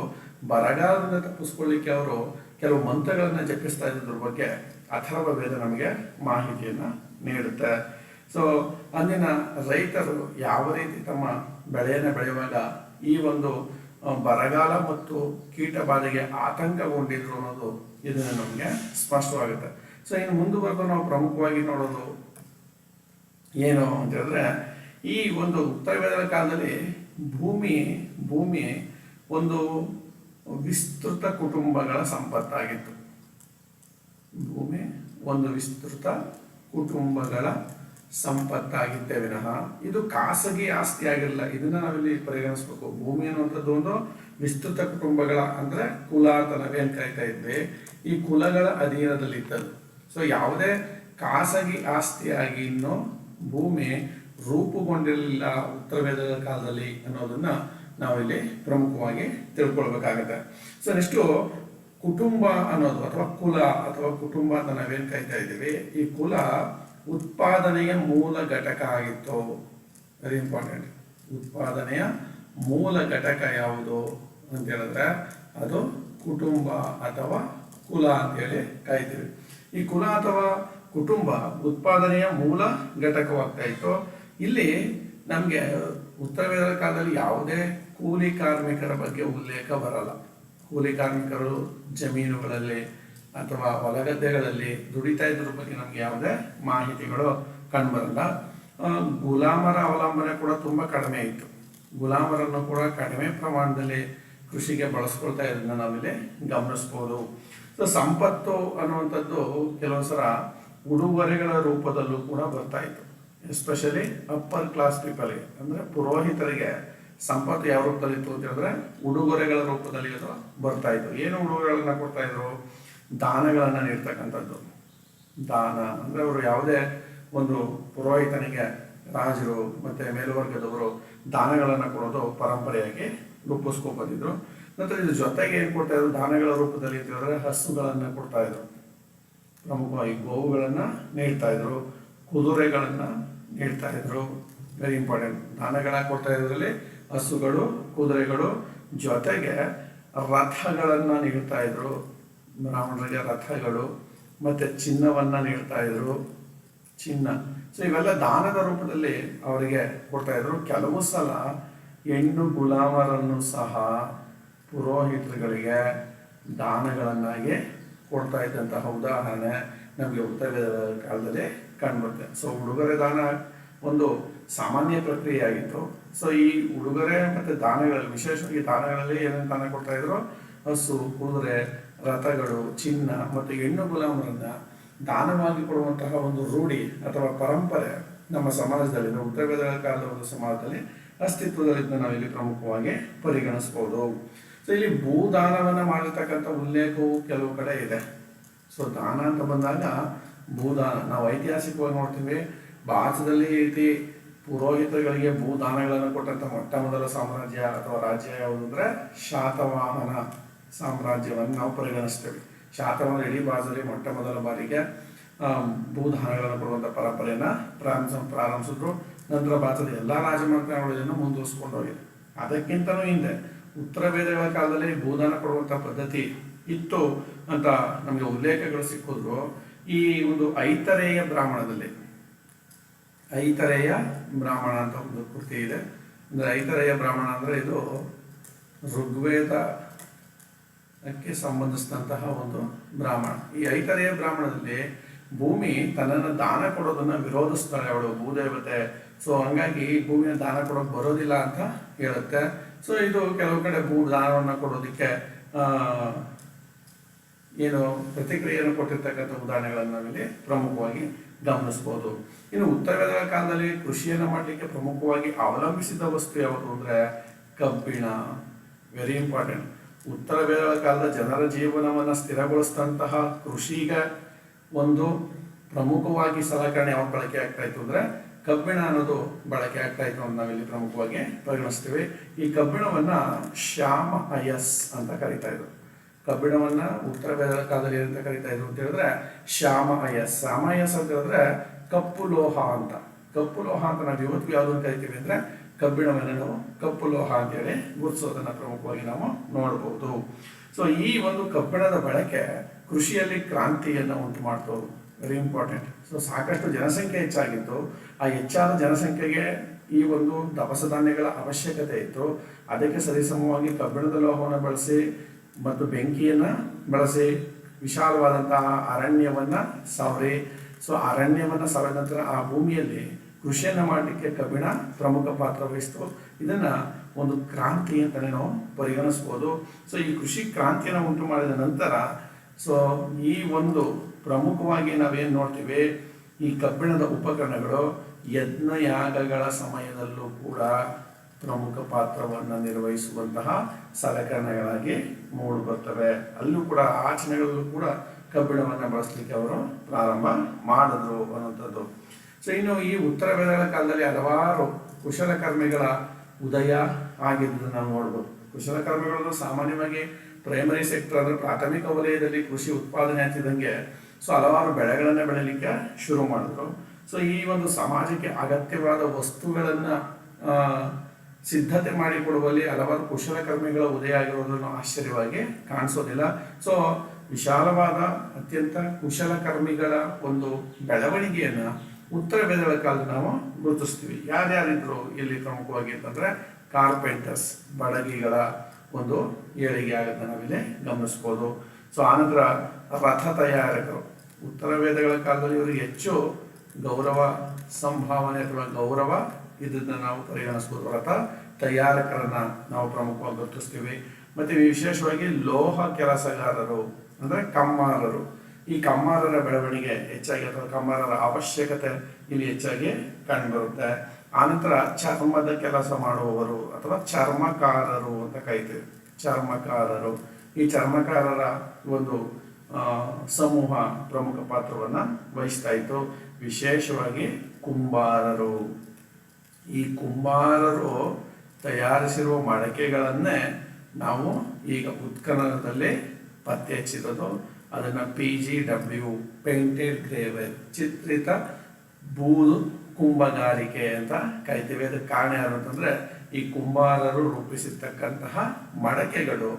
ಬರಗಾಲದಿಂದ ತಪ್ಪಿಸ್ಕೊಳ್ಳಿಕ್ಕೆ ಅವರು ಕೆಲವು ಮಂತ್ರಗಳನ್ನು ಜಪಿಸ್ತಾ ಇದ್ದದ್ರ ಬಗ್ಗೆ ಅಥರ್ವ ವೇದ ನಮಗೆ ಮಾಹಿತಿಯನ್ನು ನೀಡುತ್ತೆ. ಸೊ ಅಂದಿನ ರೈತರು ಯಾವ ರೀತಿ ತಮ್ಮ ಬೆಳೆಯನ್ನು ಬೆಳೆಯುವಾಗ ಈ ಒಂದು ಬರಗಾಲ ಮತ್ತು ಕೀಟಬಾಧೆಗೆ ಆತಂಕಗೊಂಡಿದ್ರು ಅನ್ನೋದು ಇದನ್ನು ನಮಗೆ ಸ್ಪಷ್ಟವಾಗುತ್ತೆ. ಸೊ ಇನ್ನು ಮುಂದುವರೆದು ನಾವು ಪ್ರಮುಖವಾಗಿ ನೋಡೋದು ಏನು ಅಂತ ಹೇಳಿದ್ರೆ, ಈ ಒಂದು ಉತ್ತರ ವೇದದ ಕಾಲದಲ್ಲಿ ಭೂಮಿ ಒಂದು ವಿಸ್ತೃತ ಕುಟುಂಬಗಳ ಸಂಪತ್ತಾಗಿತ್ತು. ಭೂಮಿ ಒಂದು ವಿಸ್ತೃತ ಕುಟುಂಬಗಳ ಸಂಪತ್ತಾಗಿದ್ದೇ ವಿನಃ ಇದು ಖಾಸಗಿ ಆಸ್ತಿ ಆಗಿರಲಿಲ್ಲ. ಇದನ್ನ ನಾವಿಲ್ಲಿ ಪರಿಗಣಿಸ್ಬೇಕು. ಭೂಮಿ ಅನ್ನುವಂಥದ್ದು ಒಂದು ವಿಸ್ತೃತ ಕುಟುಂಬಗಳ ಅಂದ್ರೆ ಕುಲ ಅಂತ ನಾವೇನು ಕರಿತಾ ಇದ್ವಿ, ಈ ಕುಲಗಳ ಅಧೀನದಲ್ಲಿದ್ದದ್ದು. ಸೊ ಯಾವುದೇ ಖಾಸಗಿ ಆಸ್ತಿಯಾಗಿ ಇನ್ನೂ ಭೂಮಿ ರೂಪುಗೊಂಡಿರಲಿಲ್ಲ ಉತ್ತರ ವೇದದ ಕಾಲದಲ್ಲಿ ಅನ್ನೋದನ್ನ ನಾವಿಲ್ಲಿ ಪ್ರಮುಖವಾಗಿ ತಿಳ್ಕೊಳ್ಬೇಕಾಗತ್ತೆ. ಸೊ ನೆಕ್ಸ್ಟು ಕುಟುಂಬ ಅನ್ನೋದು ಅಥವಾ ಕುಲ ಅಥವಾ ಕುಟುಂಬ ಅಂತ ನಾವೇನು ಕರಿತಾ ಇದ್ದೀವಿ, ಈ ಕುಲ ಉತ್ಪಾದನೆಯ ಮೂಲ ಘಟಕ ಆಗಿತ್ತು. Very important. ಉತ್ಪಾದನೆಯ ಮೂಲ ಘಟಕ ಯಾವುದು ಅಂತ ಹೇಳಿದ್ರೆ ಅದು ಕುಟುಂಬ ಅಥವಾ ಕುಲ ಅಂತೇಳಿ ಕರಿತೀವಿ. ಈ ಕುಲ ಅಥವಾ ಕುಟುಂಬ ಉತ್ಪಾದನೆಯ ಮೂಲ ಘಟಕವಾಗ್ತಾ ಇತ್ತು. ಇಲ್ಲಿ ನಮಗೆ ಉತ್ತರ ವೇದದ ಕಾಲದಲ್ಲಿ ಯಾವುದೇ ಕೂಲಿ ಕಾರ್ಮಿಕರ ಬಗ್ಗೆ ಉಲ್ಲೇಖ ಬರಲ್ಲ. ಕೂಲಿ ಕಾರ್ಮಿಕರು ಜಮೀನುಗಳಲ್ಲಿ ಅಥವಾ ಹೊಲಗದ್ದೆಗಳಲ್ಲಿ ದುಡಿತಾ ಇದ್ರ ಬಗ್ಗೆ ನಮ್ಗೆ ಯಾವುದೇ ಮಾಹಿತಿಗಳು ಕಂಡುಬರಲ್ಲ. ಗುಲಾಮರ ಅವಲಂಬನೆ ಕೂಡ ತುಂಬ ಕಡಿಮೆ ಇತ್ತು. ಗುಲಾಮರನ್ನು ಕೂಡ ಕಡಿಮೆ ಪ್ರಮಾಣದಲ್ಲಿ ಕೃಷಿಗೆ ಬಳಸ್ಕೊಳ್ತಾ ಇರೋದನ್ನ ನಾವಿಲ್ಲಿ ಗಮನಿಸ್ಬೋದು. ಸೊ ಸಂಪತ್ತು ಅನ್ನುವಂಥದ್ದು ಕೆಲವು ಸಲ ಉಡುಗೊರೆಗಳ ರೂಪದಲ್ಲೂ ಕೂಡ ಬರ್ತಾ ಇತ್ತು. ಎಸ್ಪೆಷಲಿ ಅಪ್ಪರ್ ಕ್ಲಾಸ್ ಪೀಪಲ್ಗೆ ಅಂದರೆ ಪುರೋಹಿತರಿಗೆ ಸಂಪತ್ತು ಯಾವ ರೂಪದಲ್ಲಿ ಇತ್ತು ಅಂತ ಹೇಳಿದ್ರೆ ಉಡುಗೊರೆಗಳ ರೂಪದಲ್ಲಿ ಅದು ಬರ್ತಾ ಇತ್ತು. ಏನು ಉಡುಗೊರೆಗಳನ್ನ ಕೊಡ್ತಾ ಇದ್ರು? ದಾನಗಳನ್ನು ನೀಡ್ತಕ್ಕಂಥದ್ದು. ದಾನ ಅಂದರೆ ಅವರು ಯಾವುದೇ ಒಂದು ಪುರೋಹಿತನಿಗೆ ರಾಜರು ಮತ್ತು ಮೇಲ್ವರ್ಗದವರು ದಾನಗಳನ್ನು ಕೊಡೋದು ಪರಂಪರೆಯಾಗಿ ರೂಪಿಸ್ಕೊಂಡ್ಬಂದಿದ್ರು. ನಂತರ ಇದ್ರ ಜೊತೆಗೆ ಏನು ಕೊಡ್ತಾ ಇದ್ರು ದಾನಗಳ ರೂಪದಲ್ಲಿ ಅಂತ ಹೇಳಿದ್ರೆ ಹಸುಗಳನ್ನು ಕೊಡ್ತಾ ಇದ್ರು. ಪ್ರಮುಖವಾಗಿ ಗೋವುಗಳನ್ನು ನೀಡ್ತಾ ಇದ್ರು, ಕುದುರೆಗಳನ್ನು ನೀಡ್ತಾ ಇದ್ರು. Very important. ದಾನಗಳ ಕೊಡ್ತಾ ಇದ್ರಲ್ಲಿ ಹಸುಗಳು, ಕುದುರೆಗಳು, ಜೊತೆಗೆ ರಥಗಳನ್ನು ನೀಡ್ತಾ ಇದ್ರು. ಬ್ರಾಹ್ಮಣರಿಗೆ ರಥಗಳು ಮತ್ತು ಚಿನ್ನವನ್ನು ನೀಡ್ತಾ ಇದ್ರು. ಚಿನ್ನ. ಸೊ ಇವೆಲ್ಲ ದಾನದ ರೂಪದಲ್ಲಿ ಅವರಿಗೆ ಕೊಡ್ತಾ ಇದ್ರು. ಕೆಲವು ಸಲ ಹೆಣ್ಣು ಗುಲಾಮರನ್ನು ಸಹ ಪುರೋಹಿತರುಗಳಿಗೆ ದಾನಗಳನ್ನಾಗಿ ಕೊಡ್ತಾ ಇದ್ದಂತಹ ಉದಾಹರಣೆ ನಮಗೆ ಉತ್ತರ ಕಾಲದಲ್ಲಿ ಕಂಡುಬರುತ್ತೆ. ಸೊ ಉಡುಗೊರೆ ದಾನ ಒಂದು ಸಾಮಾನ್ಯ ಪ್ರಕ್ರಿಯೆಯಾಗಿತ್ತು. ಸೊ ಈ ಉಡುಗೊರೆ ಮತ್ತು ದಾನಗಳಲ್ಲಿ, ವಿಶೇಷವಾಗಿ ದಾನಗಳಲ್ಲಿ ಏನೇನು ದಾನ ಕೊಡ್ತಾ ಇದ್ರು? ಹಸು, ಕುದುರೆ, ರಥಗಳು, ಚಿನ್ನ ಮತ್ತು ಹೆಣ್ಣು ಗುಲಾಮರನ್ನ ದಾನವಾಗಿ ಕೊಡುವಂತಹ ಒಂದು ರೂಢಿ ಅಥವಾ ಪರಂಪರೆ ನಮ್ಮ ಸಮಾಜದಲ್ಲಿ, ಉತ್ತರ ವೇದಗಳ ಕಾಲದ ಒಂದು ಸಮಾಜದಲ್ಲಿ ಅಸ್ತಿತ್ವದಲ್ಲಿದ್ದ ನಾವಿಲ್ಲಿ ಪ್ರಮುಖವಾಗಿ ಪರಿಗಣಿಸ್ಬೋದು. ಸೊ ಇಲ್ಲಿ ಭೂದಾನವನ್ನು ಮಾಡಿರ್ತಕ್ಕಂಥ ಉಲ್ಲೇಖವು ಕೆಲವು ಕಡೆ ಇದೆ. ಸೊ ದಾನ ಅಂತ ಬಂದಾಗ ಭೂದಾನ ನಾವು ಐತಿಹಾಸಿಕವಾಗಿ ನೋಡ್ತೀವಿ. ಭಾರತದಲ್ಲಿ ಈ ರೀತಿ ಪುರೋಹಿತರುಗಳಿಗೆ ಭೂದಾನಗಳನ್ನು ಕೊಟ್ಟಂಥ ಮೊಟ್ಟ ಮೊದಲ ಸಾಮ್ರಾಜ್ಯ ಅಥವಾ ರಾಜ್ಯ ಯಾವುದು ಅಂದರೆ ಶಾತವಾಹನ ಸಾಮ್ರಾಜ್ಯವನ್ನು ನಾವು ಪರಿಗಣಿಸ್ತೇವೆ. ಶಾತವಾಹನ ಇಡೀ ಭಾರತದಲ್ಲಿ ಮೊಟ್ಟ ಮೊದಲ ಬಾರಿಗೆ ಭೂದಾನಗಳನ್ನು ಕೊಡುವಂಥ ಪರಂಪರೆಯನ್ನು ಪ್ರಾರಂಭಿಸಿದ್ರು. ನಂತರ ಭಾರತದ ಎಲ್ಲ ರಾಜಮನೆತನಗಳು ಇದನ್ನು ಮುಂದುವರಿಸ್ಕೊಂಡು ಹೋಗಿದೆ. ಅದಕ್ಕಿಂತಲೂ ಹಿಂದೆ ಉತ್ತರ ವೇದಗಳ ಕಾಲದಲ್ಲಿ ಭೂದಾನ ಕೊಡುವಂಥ ಪದ್ಧತಿ ಇತ್ತು ಅಂತ ನಮಗೆ ಉಲ್ಲೇಖಗಳು ಸಿಕ್ಕಿದ್ರು. ಈ ಒಂದು ಐತರೇಯ ಬ್ರಾಹ್ಮಣದಲ್ಲಿ, ಐತರೇಯ ಬ್ರಾಹ್ಮಣ ಅಂತ ಒಂದು ಕೃತಿ ಇದೆ. ಅಂದರೆ ಐತರೇಯ ಬ್ರಾಹ್ಮಣ ಅಂದರೆ ಇದು ಋಗ್ವೇದಕ್ಕೆ ಸಂಬಂಧಿಸಿದಂತಹ ಒಂದು ಬ್ರಾಹ್ಮಣ. ಈ ಐತರೇಯ ಬ್ರಾಹ್ಮಣದಲ್ಲಿ ಭೂಮಿ ತನ್ನನ್ನು ದಾನ ಕೊಡೋದನ್ನು ವಿರೋಧಿಸ್ತಾಳೆ ಅವಳು, ಭೂದೇವತೆ. ಸೊ ಹಂಗಾಗಿ ಭೂಮಿಯ ದಾನ ಕೊಡೋಕೆ ಬರೋದಿಲ್ಲ ಅಂತ ಹೇಳುತ್ತೆ. ಸೊ ಇದು ಕೆಲವು ಕಡೆ ಭೂ ದಾನವನ್ನು ಕೊಡೋದಕ್ಕೆ ಏನು ಪ್ರತಿಕ್ರಿಯೆಯನ್ನು ಕೊಟ್ಟಿರ್ತಕ್ಕಂಥ ಉದಾಹರಣೆಗಳನ್ನು ನಾವಿಲ್ಲಿ ಪ್ರಮುಖವಾಗಿ ಗಮನಿಸ್ಬೋದು. ಇನ್ನು ಉತ್ತರ ವೇದಗಳ ಕಾಲದಲ್ಲಿ ಕೃಷಿಯನ್ನು ಮಾಡಲಿಕ್ಕೆ ಪ್ರಮುಖವಾಗಿ ಅವಲಂಬಿಸಿದ ವಸ್ತು ಯಾವುದು ಅಂದರೆ ಕಬ್ಬಿಣ. Very important. ಉತ್ತರ ವೇದಗಳ ಕಾಲದ ಜನರ ಜೀವನವನ್ನು ಸ್ಥಿರಗೊಳಿಸಿದಂತಹ ಕೃಷಿಗೆ ಒಂದು ಪ್ರಮುಖವಾಗಿ ಸಲಕರಣೆ ಯಾವಾಗ ಬಳಕೆ ಆಗ್ತಾ ಇತ್ತು ಅಂದರೆ ಕಬ್ಬಿಣ ಅನ್ನೋದು ಬಳಕೆ ಆಗ್ತಾ ಇತ್ತು ಅಂತ ನಾವಿಲ್ಲಿ ಪ್ರಮುಖವಾಗಿ ಪರಿಗಣಿಸ್ತೀವಿ. ಈ ಕಬ್ಬಿಣವನ್ನ ಶ್ಯಾಮ ಅಯಸ್ ಅಂತ ಕರೀತಾ ಇದ್ರು. ಕಬ್ಬಿಣವನ್ನ ಉತ್ತರ ವೇದಗಳ ಕಾಲದಲ್ಲಿ ಏನಂತ ಕರೀತಾ ಇದ್ರು ಅಂತ ಹೇಳಿದ್ರೆ ಶ್ಯಾಮ ಅಯಸ್. ಶ್ಯಾಮ ಅಯಸ್ ಅಂತ ಹೇಳಿದ್ರೆ ಕಪ್ಪು ಲೋಹ ಅಂತ. ಕಪ್ಪು ಲೋಹ ಅಂತ ನಾವು ಇವತ್ತಿಗೂ ಯಾವ್ದನ್ನು ಕರಿತೀವಿ ಅಂದ್ರೆ ಕಬ್ಬಿಣವನ್ನು ನಾವು ಕಪ್ಪು ಲೋಹ ಅಂತೇಳಿ ಗುರುತಿಸೋದನ್ನ ಪ್ರಮುಖವಾಗಿ ನಾವು ನೋಡಬಹುದು. ಸೊ ಈ ಒಂದು ಕಬ್ಬಿಣದ ಬಳಕೆ ಕೃಷಿಯಲ್ಲಿ ಕ್ರಾಂತಿಯನ್ನು ಉಂಟು ಮಾಡ್ತು. Very important. ಸೊ ಸಾಕಷ್ಟು ಜನಸಂಖ್ಯೆ ಹೆಚ್ಚಾಗಿತ್ತು. ಆ ಹೆಚ್ಚಾದ ಜನಸಂಖ್ಯೆಗೆ ಈ ಒಂದು ದವಸ ಧಾನ್ಯಗಳ ಅವಶ್ಯಕತೆ ಇತ್ತು. ಅದಕ್ಕೆ ಸರಿಸಮವಾಗಿ ಕಬ್ಬಿಣದ ಲೋಹವನ್ನು ಬಳಸಿ ಮತ್ತು ಬೆಂಕಿಯನ್ನು ಬಳಸಿ ವಿಶಾಲವಾದಂತಹ ಅರಣ್ಯವನ್ನ ಸವರಿ, ಸೊ ಅರಣ್ಯವನ್ನ ಸವರಿದ ನಂತರ ಆ ಭೂಮಿಯಲ್ಲಿ ಕೃಷಿಯನ್ನು ಮಾಡಲಿಕ್ಕೆ ಕಬ್ಬಿಣ ಪ್ರಮುಖ ಪಾತ್ರ ವಹಿಸ್ತು. ಇದನ್ನ ಒಂದು ಕ್ರಾಂತಿ ಅಂತಾನೆ ನಾವು ಪರಿಗಣಿಸ್ಬೋದು. ಸೊ ಈ ಕೃಷಿ ಕ್ರಾಂತಿಯನ್ನು ಉಂಟು ಮಾಡಿದ ನಂತರ ಸೊ ಈ ಒಂದು ಪ್ರಮುಖವಾಗಿ ನಾವೇನು ನೋಡ್ತೀವಿ, ಈ ಕಬ್ಬಿಣದ ಉಪಕರಣಗಳು ಯಜ್ಞಯಾಗಗಳ ಸಮಯದಲ್ಲೂ ಕೂಡ ಪ್ರಮುಖ ಪಾತ್ರವನ್ನು ನಿರ್ವಹಿಸುವಂತಹ ಸಲಕರಣೆಗಳಾಗಿ ಮೂಡಿ ಬರ್ತವೆ. ಅಲ್ಲೂ ಕೂಡ ಆಚರಣೆಗಳಲ್ಲೂ ಕೂಡ ಕಬ್ಬಿಣವನ್ನು ಬಳಸಲಿಕ್ಕೆ ಅವರು ಪ್ರಾರಂಭ ಮಾಡಿದ್ರು ಅನ್ನುವಂಥದ್ದು. ಸೊ ಇನ್ನು ಈ ಉತ್ತರ ವೇದಗಳ ಕಾಲದಲ್ಲಿ ಹಲವಾರು ಕುಶಲಕರ್ಮಿಗಳ ಉದಯ ಆಗಿದ್ದನ್ನು ನಾವು ನೋಡ್ಬೋದು. ಕುಶಲಕರ್ಮಿಗಳನ್ನು ಸಾಮಾನ್ಯವಾಗಿ ಪ್ರೈಮರಿ ಸೆಕ್ಟರ್ ಅಂದರೆ ಪ್ರಾಥಮಿಕ ವಲಯದಲ್ಲಿ ಕೃಷಿ ಉತ್ಪಾದನೆ ಆಗ್ತಿದ್ದಂಗೆ ಸೊ ಹಲವಾರು ಬೆಳೆಗಳನ್ನು ಬೆಳೀಲಿಕ್ಕೆ ಶುರು ಮಾಡಿದ್ರು. ಸೊ ಈ ಒಂದು ಸಮಾಜಕ್ಕೆ ಅಗತ್ಯವಾದ ವಸ್ತುಗಳನ್ನು ಸಿದ್ಧತೆ ಮಾಡಿಕೊಡುವಲ್ಲಿ ಹಲವಾರು ಕುಶಲಕರ್ಮಿಗಳ ಉದಯ ಆಗಿರೋದನ್ನು ಆಶ್ಚರ್ಯವಾಗಿ ಕಾಣಿಸೋದಿಲ್ಲ. ಸೊ ವಿಶಾಲವಾದ ಅತ್ಯಂತ ಕುಶಲಕರ್ಮಿಗಳ ಒಂದು ಬೆಳವಣಿಗೆಯನ್ನು ಉತ್ತರ ವೇದಗಳ ಕಾಲದಲ್ಲಿ ನಾವು ಗುರುತಿಸ್ತೀವಿ. ಯಾರ್ಯಾರಿದ್ರು ಇಲ್ಲಿ ಪ್ರಮುಖವಾಗಿ ಅಂತಂದ್ರೆ ಕಾರ್ಪೆಂಟರ್ಸ್, ಬಡಗಿಗಳ ಒಂದು ಏಳಿಗೆ ಆಗೋದನ್ನ ನಾವಿಲ್ಲಿ ಗಮನಿಸ್ಬೋದು. ಸೊ ಆನಂತರ ರಥ ತಯಾರಕರು, ಉತ್ತರ ವೇದಗಳ ಕಾಲದಲ್ಲಿ ಇವರಿಗೆ ಹೆಚ್ಚು ಗೌರವ ಸಂಭಾವನೆ ಅಥವಾ ಗೌರವ ಇದನ್ನ ನಾವು ಪರಿಗಣಿಸ್ಬೋದು. ರಥ ತಯಾರಕರನ್ನ ನಾವು ಪ್ರಮುಖವಾಗಿ ಗುರುತಿಸ್ತೀವಿ. ಮತ್ತೆ ವಿಶೇಷವಾಗಿ ಲೋಹ ಕೆಲಸಗಾರರು ಅಂದ್ರೆ ಕಮ್ಮಾರರು, ಈ ಕಮ್ಮಾರರ ಬೆಳವಣಿಗೆ ಹೆಚ್ಚಾಗಿ ಅಥವಾ ಕಮ್ಮಾರರ ಅವಶ್ಯಕತೆ ಇಲ್ಲಿ ಹೆಚ್ಚಾಗಿ ಕಂಡುಬರುತ್ತೆ. ಆನಂತರ ಚರ್ಮದ ಕೆಲಸ ಮಾಡುವವರು ಅಥವಾ ಚರ್ಮಕಾರರು ಅಂತ ಕರಿತೀವಿ. ಚರ್ಮಕಾರರು, ಈ ಚರ್ಮಕಾರರ ಒಂದು ಸಮೂಹ ಪ್ರಮುಖ ಪಾತ್ರವನ್ನು ವಹಿಸ್ತಾ ಇತ್ತು. ವಿಶೇಷವಾಗಿ ಕುಂಬಾರರು, ಈ ಕುಂಬಾರರು ತಯಾರಿಸಿರುವ ಮಡಕೆಗಳನ್ನೇ ನಾವು ಈಗ ಉತ್ಖನನದಲ್ಲಿ ಪತ್ತೆ ಹಚ್ಚಿರೋದು. ಅದನ್ನು PGW ಪೇಂಟೆಡ್ ಗ್ರೇವರ್, ಚಿತ್ರಿತ ಬೂದು ಕುಂಭಗಾರಿಕೆ ಅಂತ ಕರಿತೀವಿ. ಅದಕ್ಕೆ ಕಾರಣ ಯಾರು ಅಂತಂದ್ರೆ ಈ ಕುಂಬಾರರು ರೂಪಿಸಿರ್ತಕ್ಕಂತಹ ಮಡಕೆಗಳು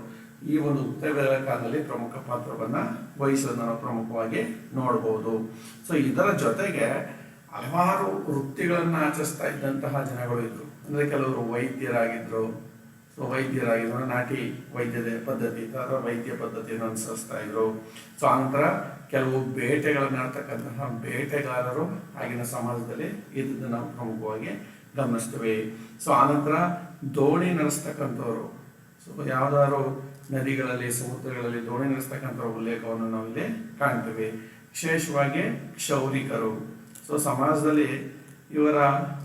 ಈ ಒಂದು ಉತ್ತರ ವೇದಗಳ ಕಾಲದಲ್ಲಿ ಪ್ರಮುಖ ಪಾತ್ರವನ್ನು ವಹಿಸೋದನ್ನು ನಾವು ಪ್ರಮುಖವಾಗಿ ನೋಡ್ಬೋದು. ಸೊ ಇದರ ಜೊತೆಗೆ ಹಲವಾರು ವೃತ್ತಿಗಳನ್ನು ಆಚರಿಸ್ತಾ ಇದ್ದಂತಹ ಜನಗಳು ಇದ್ರು. ಅಂದ್ರೆ ಕೆಲವರು ವೈದ್ಯರಾಗಿದ್ರು. ಸೊ ವೈದ್ಯರಾಗಿದ್ರು, ನಾಟಿ ವೈದ್ಯದ ಪದ್ಧತಿ ಅಥವಾ ವೈದ್ಯ ಪದ್ಧತಿಯನ್ನು ಅನುಸರಿಸ್ತಾ ಇದ್ರು. ಸೊ ಆನಂತರ ಕೆಲವು ಬೇಟೆಗಳನ್ನು ಆಡ್ತಕ್ಕಂತಹ ಬೇಟೆಗಾರರು ಆಗಿನ ಸಮಾಜದಲ್ಲಿ ಇದನ್ನು ನಾವು ಪ್ರಮುಖವಾಗಿ ಗಮನಿಸ್ತೀವಿ. ಸೊ ಆನಂತರ ದೋಣಿ ನಡೆಸ್ತಕ್ಕಂಥವ್ರು, ಸೊ ಯಾವ್ದಾದ್ರು ನದಿಗಳಲ್ಲಿ ಸಮುದ್ರಗಳಲ್ಲಿ ದೋಣಿ ನಡೆಸ್ತಕ್ಕಂಥ ಉಲ್ಲೇಖವನ್ನು ನಾವಿಲ್ಲಿ ಕಾಣ್ತೀವಿ. ವಿಶೇಷವಾಗಿ ಕ್ಷೌರಿಕರು, ಸೊ ಸಮಾಜದಲ್ಲಿ ಇವರ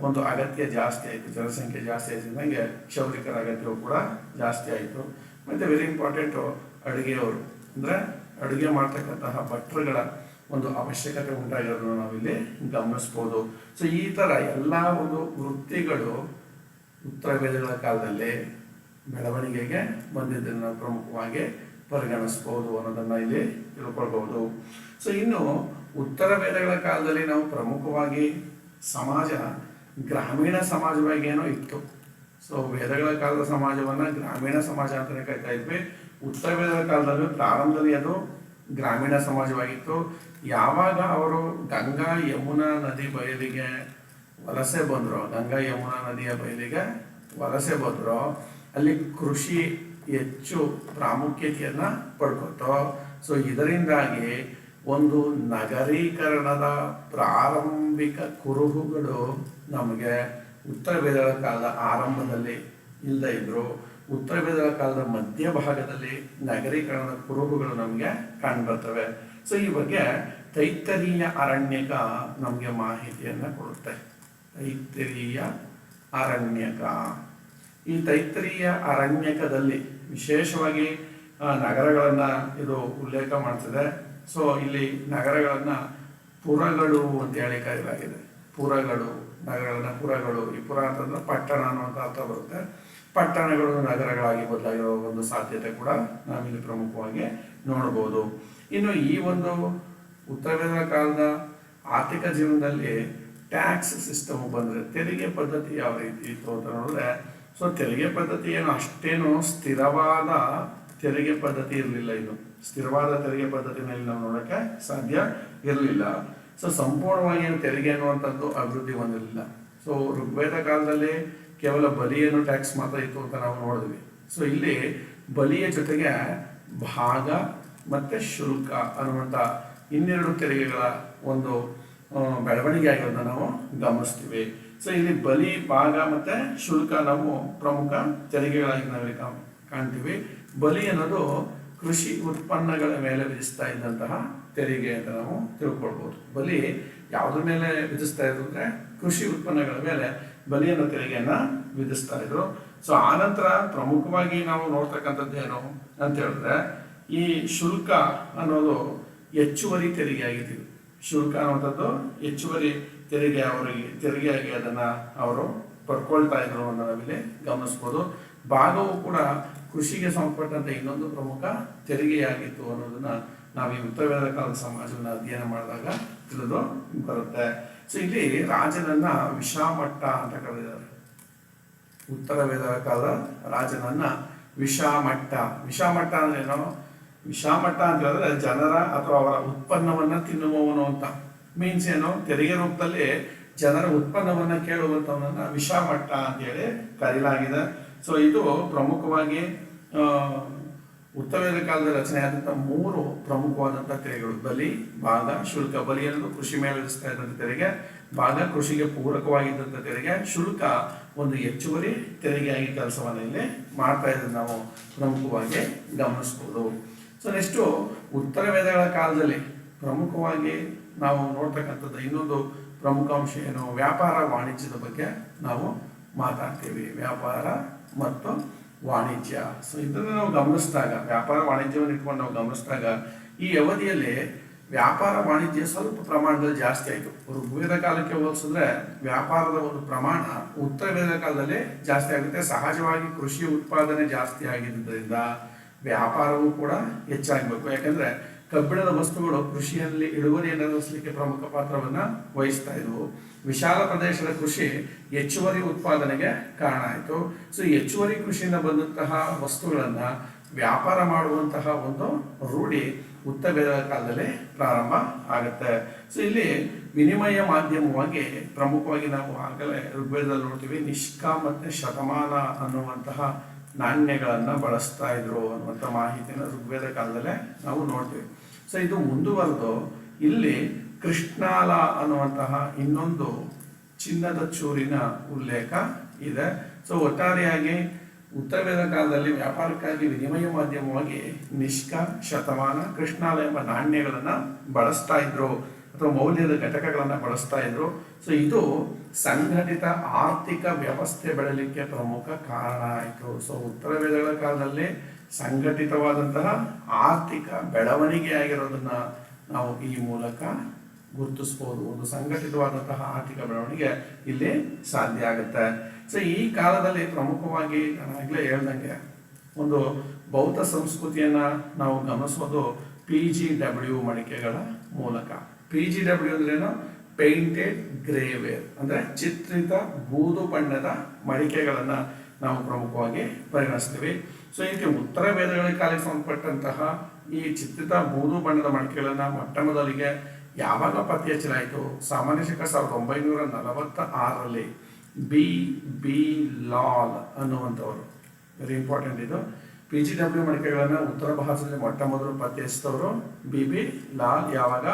ಒಂದು ಅಗತ್ಯ ಜಾಸ್ತಿ ಆಯಿತು, ಜನಸಂಖ್ಯೆ ಜಾಸ್ತಿ ಆಯ್ತಿದ್ದಂಗೆ ಕ್ಷೌರಿಕರ ಅಗತ್ಯವು ಕೂಡ ಜಾಸ್ತಿ ಆಯಿತು. ಮತ್ತು ವೆರಿ ಇಂಪಾರ್ಟೆಂಟು ಅಡುಗೆಯವರು, ಅಂದರೆ ಅಡುಗೆ ಮಾಡ್ತಕ್ಕಂತಹ ಭಟ್ರುಗಳ ಒಂದು ಅವಶ್ಯಕತೆ ಉಂಟಾಗಿರೋದನ್ನು ನಾವಿಲ್ಲಿ ಗಮನಿಸ್ಬೋದು. ಸೊ ಈ ಥರ ಎಲ್ಲ ಒಂದು ವೃತ್ತಿಗಳು ಉತ್ತರ ವೇದಗಳ ಕಾಲದಲ್ಲಿ ಬೆಳವಣಿಗೆಗೆ ಬಂದಿದ್ದನ್ನು ನಾವು ಪ್ರಮುಖವಾಗಿ ಪರಿಗಣಿಸ್ಬೋದು ಅನ್ನೋದನ್ನು ಇಲ್ಲಿ ತಿಳ್ಕೊಳ್ಬಹುದು. ಸೊ ಇನ್ನು ಉತ್ತರ ವೇದಗಳ ಕಾಲದಲ್ಲಿ ನಾವು ಪ್ರಮುಖವಾಗಿ ಸಮಾಜ ಗ್ರಾಮೀಣ ಸಮಾಜವಾಗಿ ಏನೋ ಇತ್ತು. ಸೊ ವೇದಗಳ ಕಾಲದ ಸಮಾಜವನ್ನು ಗ್ರಾಮೀಣ ಸಮಾಜ ಅಂತಲೇ ಕರಿತಾ ಇದ್ವಿ. ಉತ್ತರ ವೇದಗಳ ಕಾಲದಲ್ಲಿ ಪ್ರಾರಂಭದಲ್ಲಿ ಅದು ಗ್ರಾಮೀಣ ಸಮಾಜವಾಗಿತ್ತು. ಯಾವಾಗ ಅವರು ಗಂಗಾ ಯಮುನಾ ನದಿ ಬಯಲಿಗೆ ವಲಸೆ ಬಂದರು, ಗಂಗಾ ಯಮುನಾ ನದಿಯ ಬಯಲಿಗೆ ವಲಸೆ ಬಂದರು, ಅಲ್ಲಿ ಕೃಷಿ ಹೆಚ್ಚು ಪ್ರಾಮುಖ್ಯತೆಯನ್ನು ಪಡ್ಕೊತೋ. ಸೊ ಇದರಿಂದಾಗಿ ಒಂದು ನಗರೀಕರಣದ ಪ್ರಾರಂಭಿಕ ಕುರುಹುಗಳು ನಮಗೆ ಉತ್ತರ ವೇದಗಳ ಕಾಲದ ಆರಂಭದಲ್ಲಿ ಇಲ್ಲದೇ ಇದ್ರು. ಉತ್ತರ ವೇದಗಳ ಕಾಲದ ಮಧ್ಯಭಾಗದಲ್ಲಿ ನಗರೀಕರಣದ ಕುರುಹುಗಳು ನಮಗೆ ಕಂಡುಬರ್ತವೆ. ಸೊ ಈ ಬಗ್ಗೆ ತೈತ್ತರೀಯ ಅರಣ್ಯಕ ನಮಗೆ ಮಾಹಿತಿಯನ್ನು ಕೊಡುತ್ತೆ. ತೈತ್ತರೀಯ ಅರಣ್ಯಕ, ಈ ತೈತ್ತರೀಯ ಅರಣ್ಯಕದಲ್ಲಿ ವಿಶೇಷವಾಗಿ ನಗರಗಳನ್ನು ಇದು ಉಲ್ಲೇಖ ಮಾಡ್ತದೆ. ಸೊ ಇಲ್ಲಿ ನಗರಗಳನ್ನು ಪುರಗಳು ಅಂತೇಳಿ ಕರೆಯಲಾಗಿದೆ. ಪುರಗಳು ನಗರಗಳನ್ನ ಪುರಗಳು, ಈ ಪುರ ಅಂತಂದ್ರೆ ಪಟ್ಟಣ ಅನ್ನುವಂಥ ಅರ್ಥ ಬರುತ್ತೆ. ಪಟ್ಟಣಗಳು ನಗರಗಳಾಗಿ ಬದಲಾಗಿರೋ ಒಂದು ಸಾಧ್ಯತೆ ಕೂಡ ನಾವಿಲ್ಲಿ ಪ್ರಮುಖವಾಗಿ ನೋಡ್ಬೋದು. ಇನ್ನು ಈ ಒಂದು ಉತ್ತರ ವೇದಗಳ ಕಾಲದ ಆರ್ಥಿಕ ಜೀವನದಲ್ಲಿ ಟ್ಯಾಕ್ಸ್ ಸಿಸ್ಟಮ್ ಬಂದರೆ, ತೆರಿಗೆ ಪದ್ಧತಿ ಯಾವ ರೀತಿ ಇತ್ತು ಅಂತ ನೋಡಿದ್ರೆ, ಸೊ ತೆರಿಗೆ ಪದ್ಧತಿ ಏನು ಅಷ್ಟೇನು ಸ್ಥಿರವಾದ ತೆರಿಗೆ ಪದ್ಧತಿ ಇರಲಿಲ್ಲ. ಇದು ಸ್ಥಿರವಾದ ತೆರಿಗೆ ಪದ್ಧತಿನಲ್ಲಿ ನಾವು ನೋಡೋಕ್ಕೆ ಸಾಧ್ಯ ಇರಲಿಲ್ಲ. ಸೊ ಸಂಪೂರ್ಣವಾಗಿ ತೆರಿಗೆ ಅನ್ನುವಂಥದ್ದು ಅಭಿವೃದ್ಧಿ ಹೊಂದಿರಲಿಲ್ಲ. ಸೊ ಋಗ್ವೇದ ಕಾಲದಲ್ಲಿ ಕೇವಲ ಬಲಿಯನ್ನು ಟ್ಯಾಕ್ಸ್ ಮಾತ್ರ ಇತ್ತು ಅಂತ ನಾವು ನೋಡಿದ್ವಿ. ಸೊ ಇಲ್ಲಿ ಬಲಿಯ ಜೊತೆಗೆ ಭಾಗ ಮತ್ತು ಶುಲ್ಕ ಅನ್ನುವಂಥ ಇನ್ನೆರಡು ತೆರಿಗೆಗಳ ಒಂದು ಬೆಳವಣಿಗೆ ಆಗಿರೋದನ್ನ ನಾವು ಗಮನಿಸ್ತೀವಿ. ಸೊ ಇಲ್ಲಿ ಬಲಿ, ಭಾಗ ಮತ್ತು ಶುಲ್ಕ ನಾವು ಪ್ರಮುಖ ತೆರಿಗೆಗಳಾಗಿ ನಾವಿಲ್ಲಿ ಕಾಣ್ತೀವಿ. ಬಲಿ ಅನ್ನೋದು ಕೃಷಿ ಉತ್ಪನ್ನಗಳ ಮೇಲೆ ವಿಧಿಸ್ತಾ ಇದ್ದಂತಹ ತೆರಿಗೆ ಅಂತ ನಾವು ತಿಳ್ಕೊಳ್ಬೋದು. ಬಲಿ ಯಾವುದ್ರ ಮೇಲೆ ವಿಧಿಸ್ತಾ ಇದ್ರು ಅಂದರೆ ಕೃಷಿ ಉತ್ಪನ್ನಗಳ ಮೇಲೆ ಬಲಿಯನ್ನು ತೆರಿಗೆಯನ್ನು ವಿಧಿಸ್ತಾ ಇದ್ರು. ಸೊ ಆನಂತರ ಪ್ರಮುಖವಾಗಿ ನಾವು ನೋಡ್ತಕ್ಕಂಥದ್ದು ಏನು ಅಂತ ಹೇಳಿದ್ರೆ, ಈ ಶುಲ್ಕ ಅನ್ನೋದು ಹೆಚ್ಚುವರಿ ತೆರಿಗೆ ಆಗಿತ್ತು. ಶುಲ್ಕ ಅನ್ನುವಂಥದ್ದು ಹೆಚ್ಚುವರಿ ತೆರಿಗೆಯಾಗಿ ಅದನ್ನು ಅವರು ಪಡ್ಕೊಳ್ತಾ ಇದ್ರು ಅನ್ನೋ ನಾವಿಲ್ಲಿ ಗಮನಿಸ್ಬೋದು. ಭಾಗವು ಕೂಡ ಕೃಷಿಗೆ ಸಂಬಂಧಪಟ್ಟಂತೆ ಇನ್ನೊಂದು ಪ್ರಮುಖ ತೆರಿಗೆಯಾಗಿತ್ತು ಅನ್ನೋದನ್ನ ನಾವು ಈ ಉತ್ತರ ವೇದ ಕಾಲದ ಸಮಾಜವನ್ನು ಅಧ್ಯಯನ ಮಾಡಿದಾಗ ತಿಳಿದು ಬರುತ್ತೆ. ಸೊ ಇಲ್ಲಿ ರಾಜನನ್ನ ವಿಷಾಮಟ್ಟ ಅಂತ ಕರೆದಿದ್ದಾರೆ. ಉತ್ತರ ವೇದ ಕಾಲದ ರಾಜನನ್ನ ವಿಷಾಮಟ್ಟ. ವಿಷಾಮಟ್ಟ ಅಂದ್ರೆ ಏನೋ? ವಿಷಾಮಟ್ಟ ಅಂತ ಹೇಳಿದ್ರೆ ಜನರ ಅಥವಾ ಅವರ ಉತ್ಪನ್ನವನ್ನ ತಿನ್ನುವವನು ಅಂತ. ಮೀನ್ಸ್ ಏನು? ತೆರಿಗೆ ರೂಪದಲ್ಲಿ ಜನರ ಉತ್ಪನ್ನವನ್ನ ಕೇಳುವಂಥವನ್ನ ವಿಷಾಮಟ್ಟ ಅಂತ ಹೇಳಿ ಕರೆಯಲಾಗಿದೆ. ಸೊ ಇದು ಪ್ರಮುಖವಾಗಿ ಉತ್ತರ ವೇದ ಕಾಲದ ರಚನೆಯಾದಂಥ 3 ಪ್ರಮುಖವಾದಂಥ ತೆರಿಗೆಗಳು: ಬಲಿ, ಭಾಗ, ಶುಲ್ಕ. ಬಲಿ ಅನ್ನೋದು ಕೃಷಿ ಮೇಲೆ ವಿಧಿಸ್ತಾ ಇದ್ದಂಥ ತೆರಿಗೆ, ಭಾಗ ಕೃಷಿಗೆ ಪೂರಕವಾಗಿದ್ದಂಥ ತೆರಿಗೆ, ಶುಲ್ಕ ಒಂದು ಹೆಚ್ಚುವರಿ ತೆರಿಗೆಯಾಗಿ ಕೆಲಸವನ್ನು ಇಲ್ಲಿ ಮಾಡ್ತಾ ಇದ್ದನ್ನು ನಾವು ಪ್ರಮುಖವಾಗಿ ಗಮನಿಸ್ಬೋದು. ಸೊ ನೆಕ್ಸ್ಟು ಉತ್ತರ ವೇದಗಳ ಕಾಲದಲ್ಲಿ ಪ್ರಮುಖವಾಗಿ ನಾವು ನೋಡ್ತಕ್ಕಂಥದ್ದು ಇನ್ನೊಂದು ಪ್ರಮುಖ ಅಂಶ ಏನು? ವ್ಯಾಪಾರ ವಾಣಿಜ್ಯದ ಬಗ್ಗೆ ನಾವು ಮಾತಾಡ್ತೀವಿ. ವ್ಯಾಪಾರ ಮತ್ತು ವಾಣಿಜ್ಯ. ಸೊ ಇದನ್ನು ನಾವು ಗಮನಿಸಿದಾಗ, ವ್ಯಾಪಾರ ವಾಣಿಜ್ಯವನ್ನು ಇಟ್ಕೊಂಡು ನಾವು ಗಮನಿಸಿದಾಗ, ಈ ಅವಧಿಯಲ್ಲಿ ವ್ಯಾಪಾರ ವಾಣಿಜ್ಯ ಸ್ವಲ್ಪ ಪ್ರಮಾಣದಲ್ಲಿ ಜಾಸ್ತಿ ಆಯಿತು. ಋಗ್ವೇದ ಕಾಲಕ್ಕೆ ಹೋಲಿಸಿದ್ರೆ ವ್ಯಾಪಾರದ ಒಂದು ಪ್ರಮಾಣ ಉತ್ತರ ವೇದ ಕಾಲದಲ್ಲಿ ಜಾಸ್ತಿ ಆಗುತ್ತೆ. ಸಹಜವಾಗಿ ಕೃಷಿ ಉತ್ಪಾದನೆ ಜಾಸ್ತಿ ಆಗಿದ್ದರಿಂದ ವ್ಯಾಪಾರವೂ ಕೂಡ ಹೆಚ್ಚಾಗಬೇಕು. ಯಾಕಂದ್ರೆ ಕಬ್ಬಿಣದ ವಸ್ತುಗಳು ಕೃಷಿಯಲ್ಲಿ ಇಳುವರಿಯನ್ನು ನಡೆಸಲಿಕ್ಕೆ ಪ್ರಮುಖ ಪಾತ್ರವನ್ನು ವಹಿಸ್ತಾ ಇದ್ವು. ವಿಶಾಲ ಪ್ರದೇಶದ ಕೃಷಿ ಹೆಚ್ಚುವರಿ ಉತ್ಪಾದನೆಗೆ ಕಾರಣ ಆಯಿತು. ಸೊ ಹೆಚ್ಚುವರಿ ಕೃಷಿಯಿಂದ ಬಂದಂತಹ ವಸ್ತುಗಳನ್ನು ವ್ಯಾಪಾರ ಮಾಡುವಂತಹ ಒಂದು ರೂಢಿ ಉತ್ತರ ವೇದ ಕಾಲದಲ್ಲಿ ಪ್ರಾರಂಭ ಆಗುತ್ತೆ. ಸೊ ಇಲ್ಲಿ ವಿನಿಮಯ ಮಾಧ್ಯಮವಾಗಿ ಪ್ರಮುಖವಾಗಿ ನಾವು ಆಗಲೇ ಋಗ್ವೇದದಲ್ಲಿ ನೋಡ್ತೀವಿ, ನಿಷ್ಕ ಮತ್ತು ಶತಮಾನ ಅನ್ನುವಂತಹ ನಾಣ್ಯಗಳನ್ನು ಬಳಸ್ತಾ ಇದ್ರು ಅನ್ನುವಂಥ ಮಾಹಿತಿಯನ್ನು ಋಗ್ವೇದ ಕಾಲದಲ್ಲೇ ನಾವು ನೋಡ್ತೀವಿ. ಸೊ ಇದು ಮುಂದುವರೆದು ಇಲ್ಲಿ ಕೃಷ್ಣಾಲ ಅನ್ನುವಂತಹ ಇನ್ನೊಂದು ಚಿನ್ನದ ಚೂರಿನ ಉಲ್ಲೇಖ ಇದೆ. ಸೊ ಒಟ್ಟಾರೆಯಾಗಿ ಉತ್ತರ ವೇದ ಕಾಲದಲ್ಲಿ ವ್ಯಾಪಾರಕ್ಕಾಗಿ ವಿನಿಮಯ ಮಾಧ್ಯಮವಾಗಿ ನಿಷ್ಕ, ಶತಮಾನ, ಕೃಷ್ಣಾಲ ಎಂಬ ನಾಣ್ಯಗಳನ್ನು ಬಳಸ್ತಾ ಇದ್ರು ಅಥವಾ ಮೌಲ್ಯದ ಘಟಕಗಳನ್ನು ಬಳಸ್ತಾ ಇದ್ರು. ಸೊ ಇದು ಸಂಘಟಿತ ಆರ್ಥಿಕ ವ್ಯವಸ್ಥೆ ಬೆಳಲಿಕ್ಕೆ ಪ್ರಮುಖ ಕಾರಣ ಆಯಿತು. ಸೊ ಉತ್ತರ ವೇದಗಳ ಕಾಲದಲ್ಲಿ ಸಂಘಟಿತವಾದಂತಹ ಆರ್ಥಿಕ ಬೆಳವಣಿಗೆ ಆಗಿರೋದನ್ನ ನಾವು ಈ ಮೂಲಕ ಗುರುತಿಸ್ಬೋದು. ಒಂದು ಸಂಘಟಿತವಾದಂತಹ ಆರ್ಥಿಕ ಬೆಳವಣಿಗೆ ಇಲ್ಲಿ ಸಾಧ್ಯ ಆಗುತ್ತೆ. ಸೊ ಈ ಕಾಲದಲ್ಲಿ ಪ್ರಮುಖವಾಗಿ ನಾನು ಆಗಲೇ ಹೇಳ್ದಂಗೆ ಒಂದು ಬೌದ್ಧ ಸಂಸ್ಕೃತಿಯನ್ನು ನಾವು ಗಮನಿಸೋದು PGW ಮಡಿಕೆಗಳ ಮೂಲಕ. PGW ಅಂದ್ರೇನು? ಪೇಂಟೆಡ್ ಗ್ರೇವೇರ್, ಅಂದರೆ ಚಿತ್ರಿತ ಬೂದು ಬಣ್ಣದ ಮಡಿಕೆಗಳನ್ನು ನಾವು ಪ್ರಮುಖವಾಗಿ ಪರಿಗಣಿಸ್ತೀವಿ. ಸೊ ಇದಕ್ಕೆ ಉತ್ತರ ವೇದಗಳ ಕಾಲಕ್ಕೆ ಸಂಬಂಧಪಟ್ಟಂತಹ ಈ ಚಿತ್ರಿತ ಬೂದು ಬಣ್ಣದ ಮಡಿಕೆಗಳನ್ನು ಮೊಟ್ಟ ಮೊದಲಿಗೆ ಯಾವಾಗ ಪತ್ತೆ ಹಚ್ಚಲಾಯಿತು? ಸಾಮಾನ್ಯ ಶಕ 1946ರಲ್ಲಿ ಬಿ ಲಾಲ್ ಅನ್ನುವಂಥವರು, ವೆರಿ ಇಂಪಾರ್ಟೆಂಟ್ ಇದು. PGW ಮಡಿಕೆಗಳನ್ನು ಉತ್ತರ ಭಾರತದಲ್ಲಿ ಮೊಟ್ಟ ಮೊದಲು ಪತ್ತೆ ಹಚ್ಚಿದವರು ಬಿ ಲಾಲ್. ಯಾವಾಗ?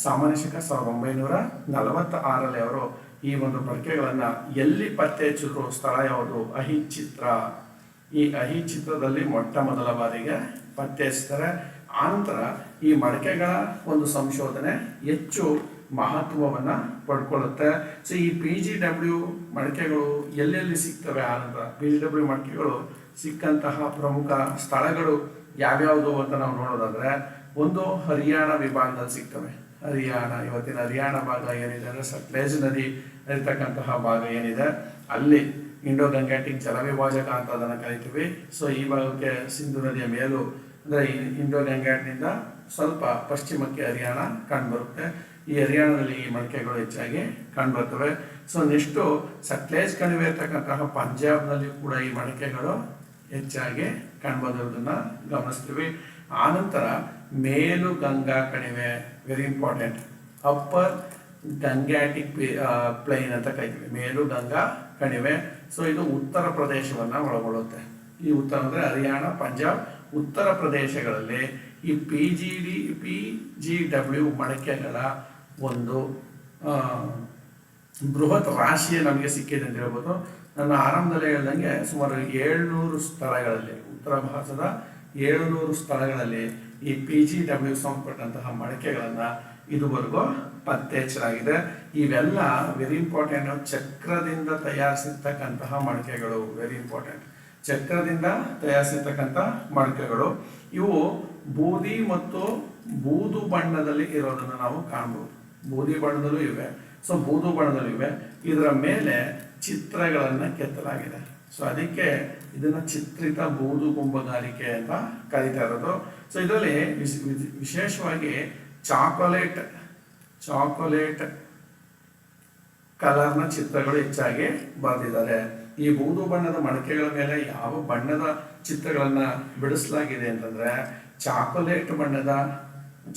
ಸಾಮಾನ್ಯ ಶಕ 1946ರಲ್ಲಿ ಅವರು ಈ ಒಂದು ಮಡಿಕೆಗಳನ್ನು ಎಲ್ಲಿ ಪತ್ತೆ ಹಚ್ಚಿದ್ರು? ಸ್ಥಳ ಯಾವುದು? ಅಹಿಚಿತ್ರ. ಈ ಅಹಿಚಿತ್ರದಲ್ಲಿ ಮೊಟ್ಟ ಮೊದಲ ಬಾರಿಗೆ ಪತ್ತೆ ಹಚ್ತಾರೆ. ಆನಂತರ ಈ ಮಡಿಕೆಗಳ ಒಂದು ಸಂಶೋಧನೆ ಹೆಚ್ಚು ಮಹತ್ವವನ್ನು ಪಡ್ಕೊಳ್ಳುತ್ತೆ. ಸೊ ಈ PGW ಮಡಿಕೆಗಳು ಎಲ್ಲೆಲ್ಲಿ ಸಿಗ್ತವೆ? ಆನಂತರ PGW ಮಡಿಕೆಗಳು ಸಿಕ್ಕಂತಹ ಪ್ರಮುಖ ಸ್ಥಳಗಳು ಯಾವ್ಯಾವುದು ಅಂತ ನಾವು ನೋಡೋದಾದ್ರೆ, ಒಂದು ಹರಿಯಾಣ ವಿಭಾಗದಲ್ಲಿ ಸಿಗ್ತವೆ. ಹರಿಯಾಣ, ಇವತ್ತಿನ ಹರಿಯಾಣ ಭಾಗ ಏನಿದೆ ಅಂದರೆ ಸಟ್ಲೇಜ್ ನದಿ ಹರಿತಕ್ಕಂತಹ ಭಾಗ ಏನಿದೆ ಅಲ್ಲಿ ಇಂಡೋ ಗಂಗ್ಯಾಟಿಕ್ ಜಲವಿಭಾಜಕ ಅಂತ ಅದನ್ನು ಕರಿತೀವಿ. ಸೊ ಈ ಭಾಗಕ್ಕೆ ಸಿಂಧು ನದಿಯ ಮೇಲೂ ಅಂದರೆ ಇಂಡೋ ಗಂಗ್ಯಾಟ್ನಿಂದ ಸ್ವಲ್ಪ ಪಶ್ಚಿಮಕ್ಕೆ ಹರಿಯಾಣ ಕಂಡುಬರುತ್ತೆ. ಈ ಹರಿಯಾಣದಲ್ಲಿ ಈ ಮಡಿಕೆಗಳು ಹೆಚ್ಚಾಗಿ ಕಂಡುಬರ್ತವೆ. ಸೊ ನೆಕ್ಸ್ಟು ಸಟ್ಲೇಜ್ ಕಣಿವೆ ಇರ್ತಕ್ಕಂತಹ ಪಂಜಾಬ್ನಲ್ಲಿ ಕೂಡ ಈ ಮಡಿಕೆಗಳು ಹೆಚ್ಚಾಗಿ ಕಂಡುಬಂದಿರೋದನ್ನು ಗಮನಿಸ್ತೀವಿ. ಆನಂತರ ಮೇಲು ಗಂಗಾ ಕಣಿವೆ, ವೆರಿ ಇಂಪಾರ್ಟೆಂಟ್, ಅಪ್ಪರ್ ಗಂಗ್ಯಾಟಿಕ್ ಪ್ಲೈನ್ ಅಂತ ಕರಿತೀವಿ, ಮೇಲು ಗಂಗಾ ಕಣಿವೆ. ಸೊ ಇದು ಉತ್ತರ ಪ್ರದೇಶವನ್ನು ಒಳಗೊಳ್ಳುತ್ತೆ. ಈ ಉತ್ತರ ಅಂದರೆ ಹರಿಯಾಣ, ಪಂಜಾಬ್, ಉತ್ತರ ಪ್ರದೇಶಗಳಲ್ಲಿ ಈ PGW ಮಡಿಕೆಗಳ ಒಂದು ಬೃಹತ್ ರಾಶಿಯೇ ನಮಗೆ ಸಿಕ್ಕಿದೆ ಅಂತ ಹೇಳ್ಬೋದು. ನನ್ನ ಆರಂಭದಲ್ಲಿ ಹೇಳ್ದಂಗೆ ಸುಮಾರು 700 ಸ್ಥಳಗಳಲ್ಲಿ, ಉತ್ತರ ಭಾರತದ 700 ಸ್ಥಳಗಳಲ್ಲಿ ಈ PGW ಸಂಬಂಧಪಟ್ಟಂತಹ ಮಡಿಕೆಗಳನ್ನು ಇದುವರೆಗೂ ಪತ್ತೆ ಹಚ್ಚಲಾಗಿದೆ. ಇವೆಲ್ಲ ವೆರಿ ಇಂಪಾರ್ಟೆಂಟ್, ಚಕ್ರದಿಂದ ತಯಾರಿಸಿರ್ತಕ್ಕಂತಹ ಮಡಿಕೆಗಳು, ವೆರಿ ಇಂಪಾರ್ಟೆಂಟ್, ಚಕ್ರದಿಂದ ತಯಾರಿಸಿರ್ತಕ್ಕಂಥ ಮಡಿಕೆಗಳು. ಇವು ಬೂದಿ ಮತ್ತು ಬೂದು ಬಣ್ಣದಲ್ಲಿ ಇರೋದನ್ನು ನಾವು ಕಾಣ್ಬೋದು. ಬೂದಿ ಬಣ್ಣದಲ್ಲೂ ಇವೆ, ಸೊ ಬೂದು ಬಣ್ಣದಲ್ಲೂ ಇವೆ. ಇದರ ಮೇಲೆ ಚಿತ್ರಗಳನ್ನು ಕೆತ್ತಲಾಗಿದೆ. ಸೊ ಅದಕ್ಕೆ ಇದನ್ನು ಚಿತ್ರಿತ ಬೂದು ಕುಂಭಗಾರಿಕೆ ಅಂತ ಕರೀತಾ ಇರೋದು. ಸೊ ಇದರಲ್ಲಿ ವಿಶೇಷವಾಗಿ ಚಾಕೊಲೇಟ್ ಕಲರ್ನ ಚಿತ್ರಗಳು ಹೆಚ್ಚಾಗಿ ಬರೆದಿದ್ದಾರೆ. ಈ ಬೂದು ಬಣ್ಣದ ಮಡಿಕೆಗಳ ಮೇಲೆ ಯಾವ ಬಣ್ಣದ ಚಿತ್ರಗಳನ್ನು ಬಿಡಿಸಲಾಗಿದೆ ಅಂತಂದರೆ ಚಾಕೊಲೇಟ್ ಬಣ್ಣದ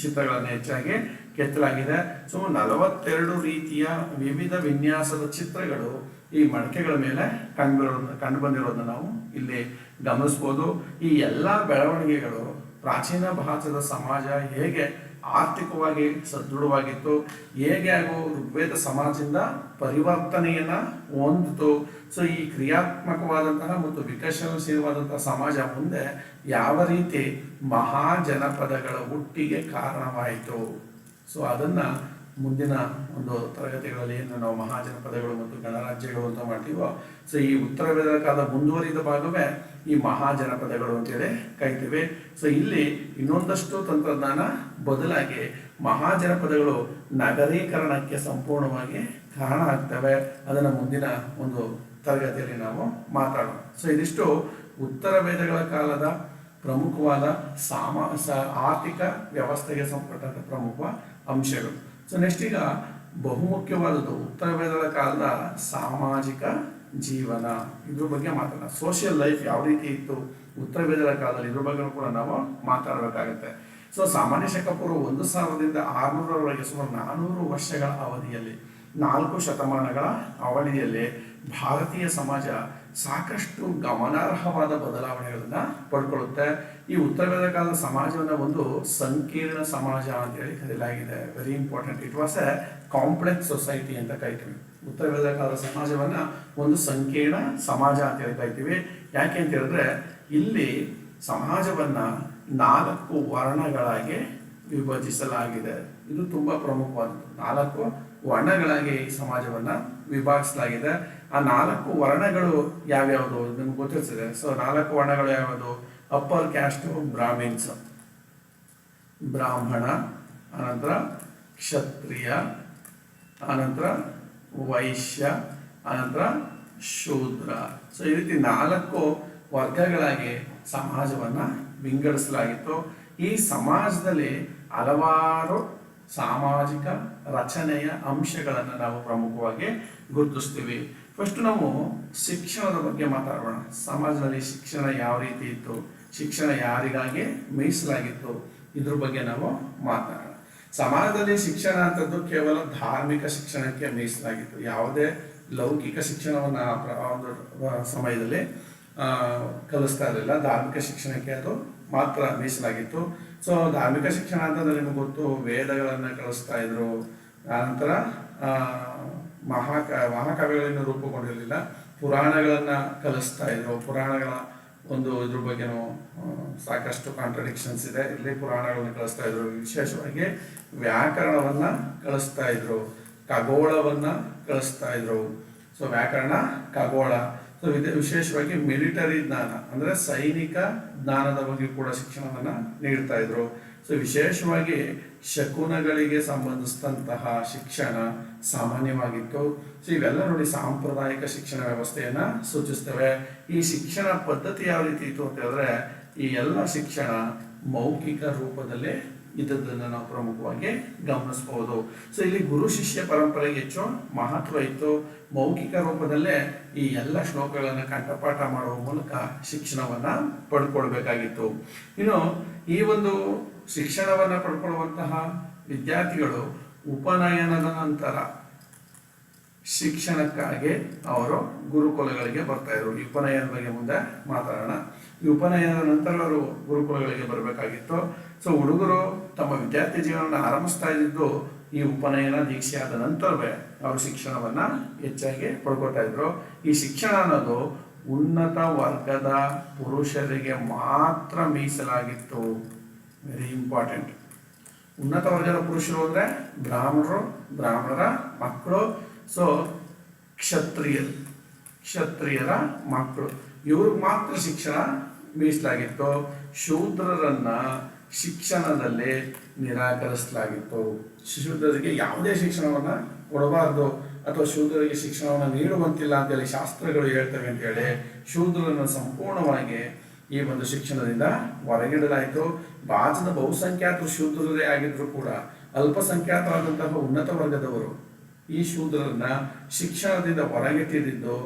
ಚಿತ್ರಗಳನ್ನು ಹೆಚ್ಚಾಗಿ ಕೆತ್ತಲಾಗಿದೆ. ಸೊ 42 ರೀತಿಯ ವಿವಿಧ ವಿನ್ಯಾಸದ ಚಿತ್ರಗಳು ಈ ಮಡಿಕೆಗಳ ಮೇಲೆ ಕಂಡು ಬಂದಿರೋದನ್ನ ನಾವು ಇಲ್ಲಿ ಗಮನಿಸ್ಬೋದು. ಈ ಎಲ್ಲ ಬೆಳವಣಿಗೆಗಳು ಪ್ರಾಚೀನ ಭಾರತದ ಸಮಾಜ ಹೇಗೆ ಆರ್ಥಿಕವಾಗಿ ಸದೃಢವಾಗಿತ್ತು, ಹೇಗೆ ಹಾಗೂ ಋಗ್ವೇದ ಸಮಾಜದಿಂದ ಪರಿವರ್ತನೆಯನ್ನು ಹೊಂದಿತು. ಸೊ ಈ ಕ್ರಿಯಾತ್ಮಕವಾದಂತಹ ಮತ್ತು ವಿಕಸನಶೀಲವಾದಂತಹ ಸಮಾಜ ಮುಂದೆ ಯಾವ ರೀತಿ ಮಹಾಜನಪದಗಳ ಹುಟ್ಟಿಗೆ ಕಾರಣವಾಯಿತು. ಸೊ ಅದನ್ನು ಮುಂದಿನ ಒಂದು ತರಗತಿಗಳಲ್ಲಿ ಏನು ನಾವು ಮಹಾಜನಪದಗಳು ಮತ್ತು ಗಣರಾಜ್ಯಗಳು ಅಂತ ಮಾಡ್ತೀವೋ, ಸೊ ಈ ಉತ್ತರ ವೇದದ ಕಾಲದ ಮುಂದುವರಿದ ಭಾಗವೇ ಈ ಮಹಾಜನಪದಗಳು ಅಂತೇಳಿ ಕರಿತೀವಿ. ಸೊ ಇಲ್ಲಿ ಇನ್ನೊಂದಷ್ಟು ತಂತ್ರಜ್ಞಾನ ಬದಲಾಗಿ ಮಹಾಜನಪದಗಳು ನಗರೀಕರಣಕ್ಕೆ ಸಂಪೂರ್ಣವಾಗಿ ಕಾರಣ ಆಗ್ತವೆ. ಅದನ್ನು ಮುಂದಿನ ಒಂದು ತರಗತಿಯಲ್ಲಿ ನಾವು ಮಾತಾಡೋಣ. ಸೊ ಇದಿಷ್ಟು ಉತ್ತರ ವೇದಗಳ ಕಾಲದ ಪ್ರಮುಖವಾದ ಆರ್ಥಿಕ ವ್ಯವಸ್ಥೆಗೆ ಸಂಬಂಧಪಟ್ಟ ಪ್ರಮುಖ ಅಂಶಗಳು. ಸೊ ನೆಕ್ಸ್ಟ್ ಈಗ ಬಹುಮುಖ್ಯವಾದದ್ದು ಉತ್ತರ ವೇದಗಳ ಕಾಲದ ಸಾಮಾಜಿಕ ಜೀವನ, ಇದ್ರ ಬಗ್ಗೆ ಮಾತಾಡೋಣ. ಸೋಷಿಯಲ್ ಲೈಫ್ ಯಾವ ರೀತಿ ಇತ್ತು ಉತ್ತರ ವೇದಗಳ ಕಾಲದಲ್ಲಿ, ಇದ್ರ ಬಗ್ಗೆ ಕೂಡ ನಾವು ಮಾತಾಡಬೇಕಾಗತ್ತೆ. ಸೊ ಸಾಮಾನ್ಯ ಶಕ ಪೂರ್ವ 1000ರಿಂದ 600ರವರೆಗೆ ಸುಮಾರು 400 ವರ್ಷಗಳ ಅವಧಿಯಲ್ಲಿ, 4 ಶತಮಾನಗಳ ಅವಧಿಯಲ್ಲಿ ಭಾರತೀಯ ಸಮಾಜ ಸಾಕಷ್ಟು ಗಮನಾರ್ಹವಾದ ಬದಲಾವಣೆಗಳನ್ನು ಪಡ್ಕೊಳ್ಳುತ್ತೆ. ಈ ಉತ್ತರ ವೇದ ಕಾಲದ ಸಮಾಜವನ್ನು ಒಂದು ಸಂಕೀರ್ಣ ಸಮಾಜ ಅಂತೇಳಿ ಕರೆಯಲಾಗಿದೆ. Very important, it was A complex society ಅಂತ ಕರಿತೀವಿ. ಉತ್ತರ ವೇದ ಕಾಲದ ಸಮಾಜವನ್ನು ಒಂದು ಸಂಕೀರ್ಣ ಸಮಾಜ ಅಂತೇಳಿ ಕರಿತೀವಿ. ಯಾಕೆ ಅಂತ ಹೇಳಿದ್ರೆ ಇಲ್ಲಿ ಸಮಾಜವನ್ನು 4 ವರ್ಣಗಳಾಗಿ ವಿಭಜಿಸಲಾಗಿದೆ. ಇದು ತುಂಬ ಪ್ರಮುಖವಾದದ್ದು. 4 ವರ್ಣಗಳಾಗಿ ಈ ಸಮಾಜವನ್ನು ವಿಭಾಗಿಸಲಾಗಿದೆ. ಆ 4 ವರ್ಣಗಳು ಯಾವ್ಯಾವುದು ನಿಮ್ಗೆ ಗೊತ್ತಿರ್ತದೆ. ಸೊ 4 ವರ್ಣಗಳು ಯಾವ್ಯಾವುದು? ಅಪ್ಪರ್ ಕ್ಯಾಸ್ಟು ಬ್ರಾಹ್ಮಿನ್ಸ್, ಬ್ರಾಹ್ಮಣ, ಅನಂತರ ಕ್ಷತ್ರಿಯ, ಅನಂತರ ವೈಶ್ಯ, ಅನಂತರ ಶೂದ್ರ. ಸೊ ಈ ರೀತಿ 4 ವರ್ಗಗಳಾಗಿ ಸಮಾಜವನ್ನು ವಿಂಗಡಿಸಲಾಗಿತ್ತು. ಈ ಸಮಾಜದಲ್ಲಿ ಹಲವಾರು ಸಾಮಾಜಿಕ ರಚನೆಯ ಅಂಶಗಳನ್ನು ನಾವು ಪ್ರಮುಖವಾಗಿ ಗುರುತಿಸ್ತೀವಿ. ಫಸ್ಟ್ ನಾವು ಶಿಕ್ಷಣದ ಬಗ್ಗೆ ಮಾತಾಡೋಣ. ಸಮಾಜದಲ್ಲಿ ಶಿಕ್ಷಣ ಯಾವ ರೀತಿ ಇತ್ತು, ಶಿಕ್ಷಣ ಯಾರಿಗಾಗಿ ಮೀಸಲಾಗಿತ್ತು, ಇದ್ರ ಬಗ್ಗೆ ನಾವು ಮಾತಾಡೋಣ. ಸಮಾಜದಲ್ಲಿ ಶಿಕ್ಷಣ ಅಂತದ್ದು ಕೇವಲ ಧಾರ್ಮಿಕ ಶಿಕ್ಷಣಕ್ಕೆ ಮೀಸಲಾಗಿತ್ತು. ಯಾವುದೇ ಲೌಕಿಕ ಶಿಕ್ಷಣವನ್ನು ಒಂದು ಸಮಯದಲ್ಲಿ ಕಲಿಸ್ತಾ ಇರಲಿಲ್ಲ. ಧಾರ್ಮಿಕ ಶಿಕ್ಷಣಕ್ಕೆ ಅದು ಮಾತ್ರ ಮೀಸಲಾಗಿತ್ತು. ಸೊ ಧಾರ್ಮಿಕ ಶಿಕ್ಷಣ ಅಂತಂದ್ರೆ ನಿಮಗೆ ಗೊತ್ತು, ವೇದಗಳನ್ನು ಕಲಿಸ್ತಾ ಇದ್ರು. ಆನಂತರ ಮಹಾಕಾವ್ಯಗಳಿಂದ ರೂಪುಗೊಂಡಿರಲಿಲ್ಲ, ಪುರಾಣಗಳನ್ನು ಕಲಿಸ್ತಾ ಇದ್ರು. ಪುರಾಣಗಳ ಒಂದು ಇದ್ರ ಬಗ್ಗೆನೂ ಸಾಕಷ್ಟು ಕಾಂಟ್ರಡಿಕ್ಷನ್ಸ್ ಇದೆ. ಇಲ್ಲಿ ಪುರಾಣಗಳನ್ನು ಕಲಿಸ್ತಾ ಇದ್ರು. ವಿಶೇಷವಾಗಿ ವ್ಯಾಕರಣವನ್ನು ಕಲಿಸ್ತಾ ಇದ್ರು, ಖಗೋಳವನ್ನು ಕಲಿಸ್ತಾ ಇದ್ರು. ಸೊ ವ್ಯಾಕರಣ, ಖಗೋಳ. ಸೊ ಸೊ ವಿಶೇಷವಾಗಿ ಮಿಲಿಟರಿ ಜ್ಞಾನ ಅಂದರೆ ಸೈನಿಕ ಜ್ಞಾನದ ಬಗ್ಗೆ ಕೂಡ ಶಿಕ್ಷಣವನ್ನು ನೀಡ್ತಾ ಇದ್ರು. ಸೊ ವಿಶೇಷವಾಗಿ ಶಕುನಗಳಿಗೆ ಸಂಬಂಧಿಸಿದಂತಹ ಶಿಕ್ಷಣ ಸಾಮಾನ್ಯವಾಗಿತ್ತು. ಸೊ ಇವೆಲ್ಲ ನೋಡಿ ಸಾಂಪ್ರದಾಯಿಕ ಶಿಕ್ಷಣ ವ್ಯವಸ್ಥೆಯನ್ನು ಸೂಚಿಸ್ತವೆ. ಈ ಶಿಕ್ಷಣ ಪದ್ಧತಿ ಯಾವ ರೀತಿ ಇತ್ತು ಅಂತ ಹೇಳಿದ್ರೆ ಈ ಎಲ್ಲ ಶಿಕ್ಷಣ ಮೌಖಿಕ ರೂಪದಲ್ಲೇ ಇದ್ದದ್ದನ್ನು ನಾವು ಪ್ರಮುಖವಾಗಿ ಗಮನಿಸಬಹುದು. ಸೊ ಇಲ್ಲಿ ಗುರು ಶಿಷ್ಯ ಪರಂಪರೆಗೆ ಹೆಚ್ಚು ಮಹತ್ವ ಇತ್ತು. ಮೌಖಿಕ ರೂಪದಲ್ಲೇ ಈ ಎಲ್ಲ ಶ್ಲೋಕಗಳನ್ನು ಕಂಠಪಾಠ ಮಾಡುವ ಮೂಲಕ ಶಿಕ್ಷಣವನ್ನು ಪಡ್ಕೊಳ್ಬೇಕಾಗಿತ್ತು. ಇನ್ನು ಈ ಒಂದು ಶಿಕ್ಷಣವನ್ನು ಪಡ್ಕೊಳ್ಳುವಂತಹ ವಿದ್ಯಾರ್ಥಿಗಳು ಉಪನಯನದ ನಂತರ ಶಿಕ್ಷಣಕ್ಕಾಗಿ ಅವರು ಗುರುಕುಲಗಳಿಗೆ ಬರ್ತಾ ಇದ್ರು. ಈ ಉಪನಯನದ ಬಗ್ಗೆ ಮುಂದೆ ಮಾತಾಡೋಣ. ಈ ಉಪನಯನದ ನಂತರ ಅವರು ಗುರುಕುಲಗಳಿಗೆ ಬರಬೇಕಾಗಿತ್ತು. ಸೊ ಹುಡುಗರು ತಮ್ಮ ವಿದ್ಯಾರ್ಥಿ ಜೀವನವನ್ನು ಆರಂಭಿಸ್ತಾ ಇದ್ದಿದ್ದು ಈ ಉಪನಯನ ದೀಕ್ಷೆ ಆದ ನಂತರವೇ ಅವರು ಶಿಕ್ಷಣವನ್ನು ಹೆಚ್ಚಾಗಿ ಪಡ್ಕೊತಾ ಇದ್ರು. ಈ ಶಿಕ್ಷಣ ಅನ್ನೋದು ಉನ್ನತ ವರ್ಗದ ಪುರುಷರಿಗೆ ಮಾತ್ರ ಮೀಸಲಾಗಿತ್ತು. Very important. ಉನ್ನತ ವರ್ಗದ ಪುರುಷರು ಅಂದರೆ ಬ್ರಾಹ್ಮಣರ ಮಕ್ಕಳು. ಸೊ ಕ್ಷತ್ರಿಯರ ಮಕ್ಕಳು ಇವ್ರಿಗೆ ಮಾತ್ರ ಶಿಕ್ಷಣ ಮೀಸಲಾಗಿತ್ತು. ಶೂದ್ರರನ್ನ ಶಿಕ್ಷಣದಲ್ಲಿ ನಿರಾಕರಿಸಲಾಗಿತ್ತು. ಶೂದ್ರರಿಗೆ ಯಾವುದೇ ಶಿಕ್ಷಣವನ್ನು ಕೊಡಬಾರ್ದು ಅಥವಾ ಶೂದ್ರರಿಗೆ ಶಿಕ್ಷಣವನ್ನು ನೀಡುವಂತಿಲ್ಲ ಅಂತೇಳಿ ಶಾಸ್ತ್ರಗಳು ಹೇಳ್ತವೆ ಅಂತೇಳಿ ಶೂದ್ರರನ್ನು ಸಂಪೂರ್ಣವಾಗಿ ಈ ಒಂದು ಶಿಕ್ಷಣದಿಂದ ಹೊರಗಿಡಲಾಯಿತು. ಭಾರತದ ಬಹುಸಂಖ್ಯಾತರು ಶೂದ್ರರೇ ಆಗಿದ್ರು ಕೂಡ ಅಲ್ಪಸಂಖ್ಯಾತರಾದಂತಹ ಉನ್ನತ ವರ್ಗದವರು ಈ ಶೂದ್ರರನ್ನ ಶಿಕ್ಷಣದಿಂದ ಹೊರಗಿಟ್ಟಿದ್ದು